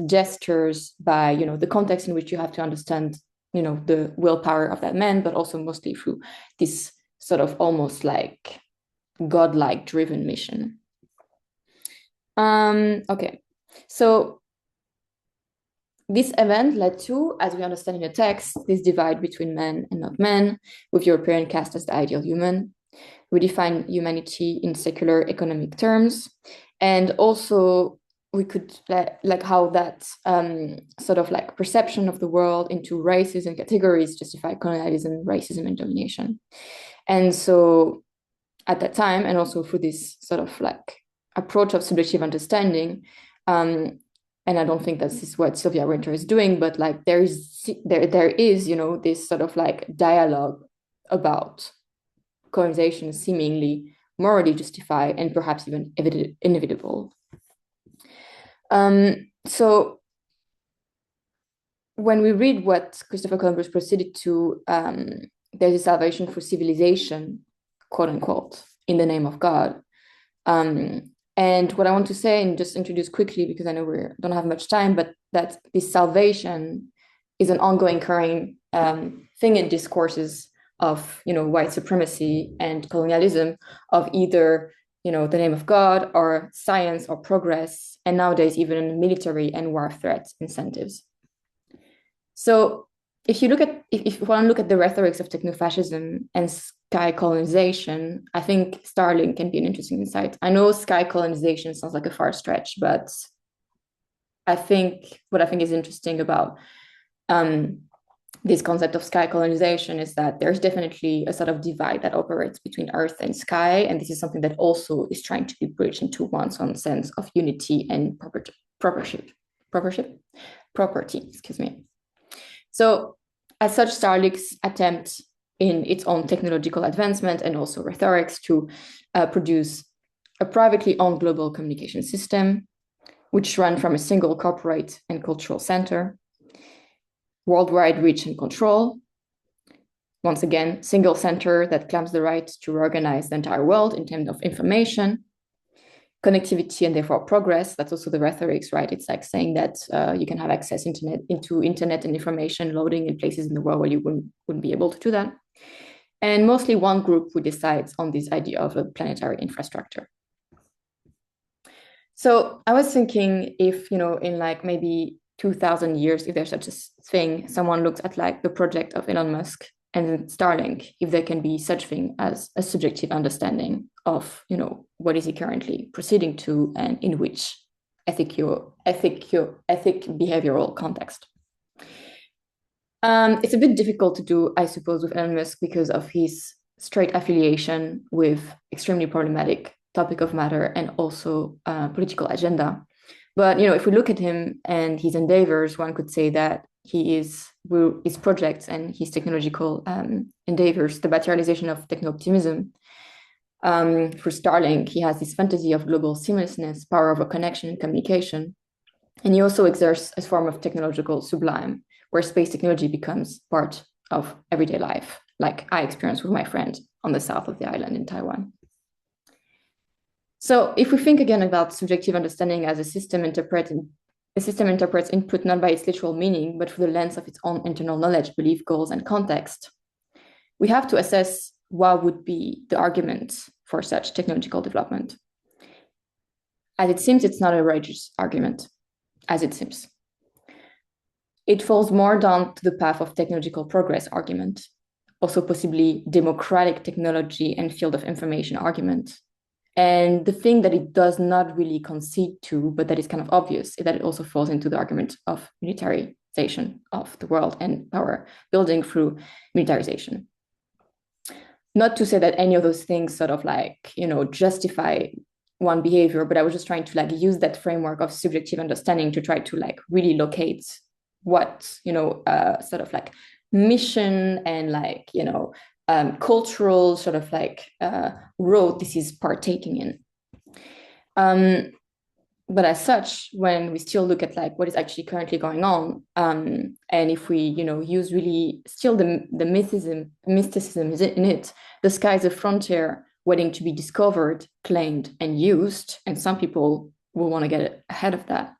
gestures by, the context in which you have to understand, the willpower of that man, but also mostly through this sort of almost like godlike driven mission. Okay, so this event led to, as we understand in the text, this divide between men and not men, with European cast as the ideal human. We define humanity in secular economic terms, and also we could like how that sort of like perception of the world into races and categories justify colonialism, racism, and domination. And so at that time, and also through this sort of like approach of subjective understanding, and I don't think this is what Sylvia Winter is doing, but like there is this sort of like dialogue about colonization seemingly morally justified and perhaps even inevitable. So when we read what Christopher Columbus proceeded to, there's a salvation for civilization, quote unquote, in the name of God. And what I want to say, and just introduce quickly, because I know we don't have much time, but that this salvation is an ongoing current thing in discourses of, white supremacy and colonialism, of either, the name of God or science or progress, and nowadays even military and war threat incentives. So if you look at, if you want to look at the rhetorics of technofascism and sky colonization, I think Starlink can be an interesting insight. I know sky colonization sounds like a far stretch, but what I think is interesting about this concept of sky colonization is that there's definitely a sort of divide that operates between Earth and sky, and this is something that also is trying to be bridged into one's own sense of unity and property. Excuse me. So, as such, Starlink's attempt in its own technological advancement and also rhetorics to produce a privately owned global communication system, which ran from a single corporate and cultural center, worldwide reach and control. Once again, single center that claims the right to reorganize the entire world in terms of information, connectivity, and therefore progress. That's also the rhetorics, right? It's like saying that you can have access into internet and information loading in places in the world where you wouldn't be able to do that. And mostly one group who decides on this idea of a planetary infrastructure. So I was thinking if, in like maybe 2000 years, if there's such a thing, someone looks at like the project of Elon Musk and Starlink, if there can be such thing as a subjective understanding of, what is he currently proceeding to and in which ethic behavioral context. It's a bit difficult to do, I suppose, with Elon Musk because of his straight affiliation with extremely problematic topic of matter and also political agenda. But if we look at him and his endeavors, one could say that his projects and his technological endeavors, the materialization of techno-optimism. For Starlink, he has this fantasy of global seamlessness, power over connection and communication. And he also exerts a form of technological sublime, where space technology becomes part of everyday life, like I experienced with my friend on the south of the island in Taiwan. So if we think again about subjective understanding as a system interprets input not by its literal meaning, but through the lens of its own internal knowledge, belief, goals, and context, we have to assess what would be the argument for such technological development. As it seems, it's not a righteous argument, as it seems. It falls more down to the path of technological progress argument, also possibly democratic technology and field of information argument. And the thing that it does not really concede to, but that is kind of obvious, is that it also falls into the argument of militarization of the world and power building through militarization. Not to say that any of those things sort of like, justify one behavior, but I was just trying to like use that framework of subjective understanding to try to like really locate what, sort of like mission and like, cultural sort of like road this is partaking in. But as such, when we still look at like what is actually currently going on, and if we, use really still the mysticism is in it, the sky is a frontier waiting to be discovered, claimed, and used, and some people will want to get ahead of that.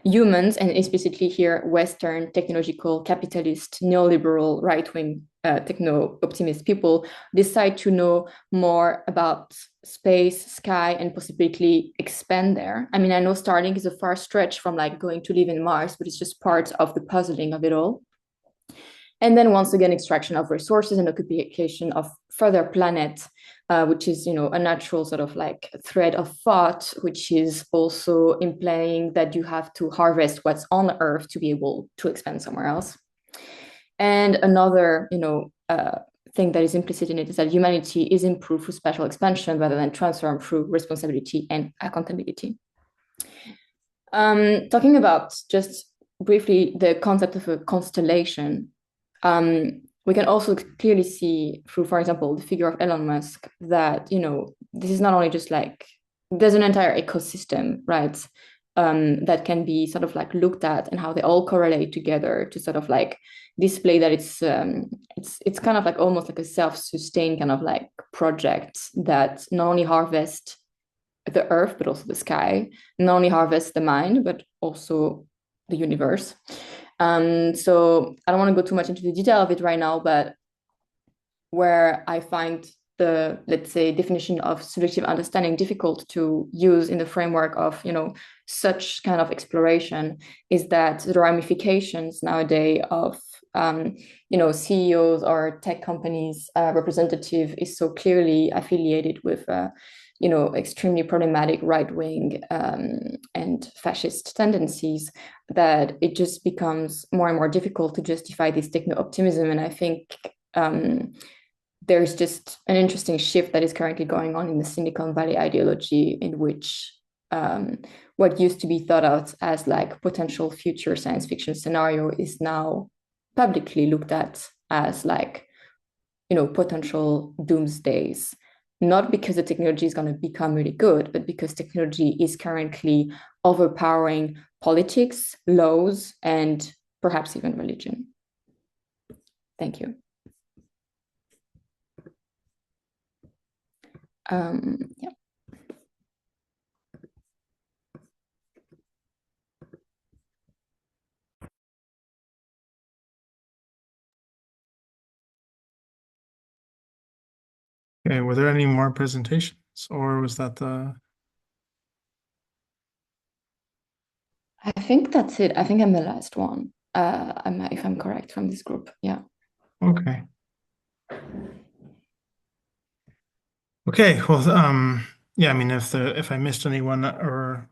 Humans, and explicitly here, Western, technological, capitalist, neoliberal, right-wing, techno-optimist people decide to know more about space, sky, and possibly expand there. I mean, I know Starlink is a far stretch from like going to live in Mars, but it's just part of the puzzling of it all. And then once again, extraction of resources and occupation of further planets, which is, a natural sort of like thread of thought, which is also implying that you have to harvest what's on Earth to be able to expand somewhere else. And another, thing that is implicit in it is that humanity is improved through spatial expansion rather than transformed through responsibility and accountability. Talking about just briefly the concept of a constellation, we can also clearly see through, for example, the figure of Elon Musk that, this is not only just like, there's an entire ecosystem, right? That can be sort of like looked at and how they all correlate together to sort of like display that it's kind of like almost like a self-sustained kind of like project that not only harvests the earth, but also the sky, not only harvests the mind, but also the universe. So I don't want to go too much into the detail of it right now, but where I find the, let's say, definition of subjective understanding difficult to use in the framework of, such kind of exploration is that the ramifications nowadays of, CEOs or tech companies representative is so clearly affiliated with, extremely problematic right-wing and fascist tendencies, that it just becomes more and more difficult to justify this techno-optimism. And I think there's just an interesting shift that is currently going on in the Silicon Valley ideology, in which what used to be thought of as like potential future science fiction scenario is now publicly looked at as like, potential doomsdays. Not because the technology is going to become really good, but because technology is currently overpowering politics, laws, and perhaps even religion. Thank you. Yeah. Okay, were there any more presentations, or was that the? I think that's it. I think I'm the last one. If I'm correct from this group. Yeah. Okay. Okay. Well, yeah. I mean, if I missed anyone, or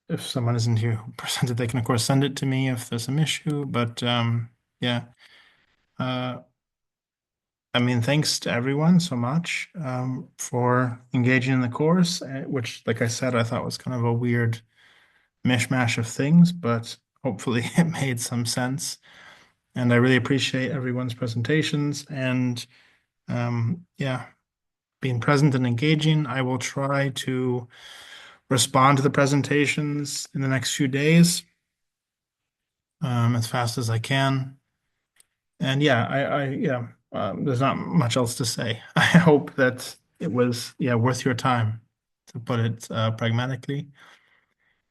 if someone isn't here who presented, they can of course send it to me if there's some issue. But yeah. I mean, thanks to everyone so much for engaging in the course, which, like I said, I thought was kind of a weird mishmash of things, but hopefully it made some sense. And I really appreciate everyone's presentations and yeah, being present and engaging. I will try to respond to the presentations in the next few days as fast as I can. And yeah, yeah, there's not much else to say. I hope that it was, yeah, worth your time, to put it pragmatically.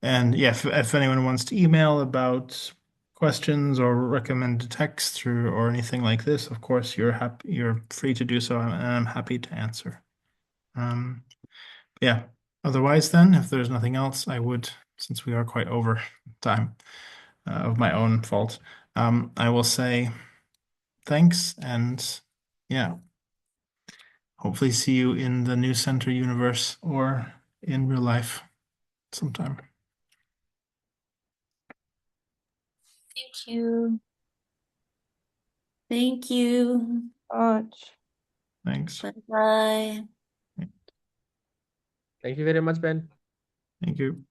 And yeah, if anyone wants to email about questions or recommend text or anything like this, of course, you're free to do so, and I'm happy to answer. Yeah. Otherwise, then, if there's nothing else, I would, since we are quite over time of my own fault, I will say thanks, and yeah, hopefully see you in the New Center universe or in real life sometime. Thank you. Thank you. Much. Thanks. Bye-bye. Thank you very much, Ben. Thank you.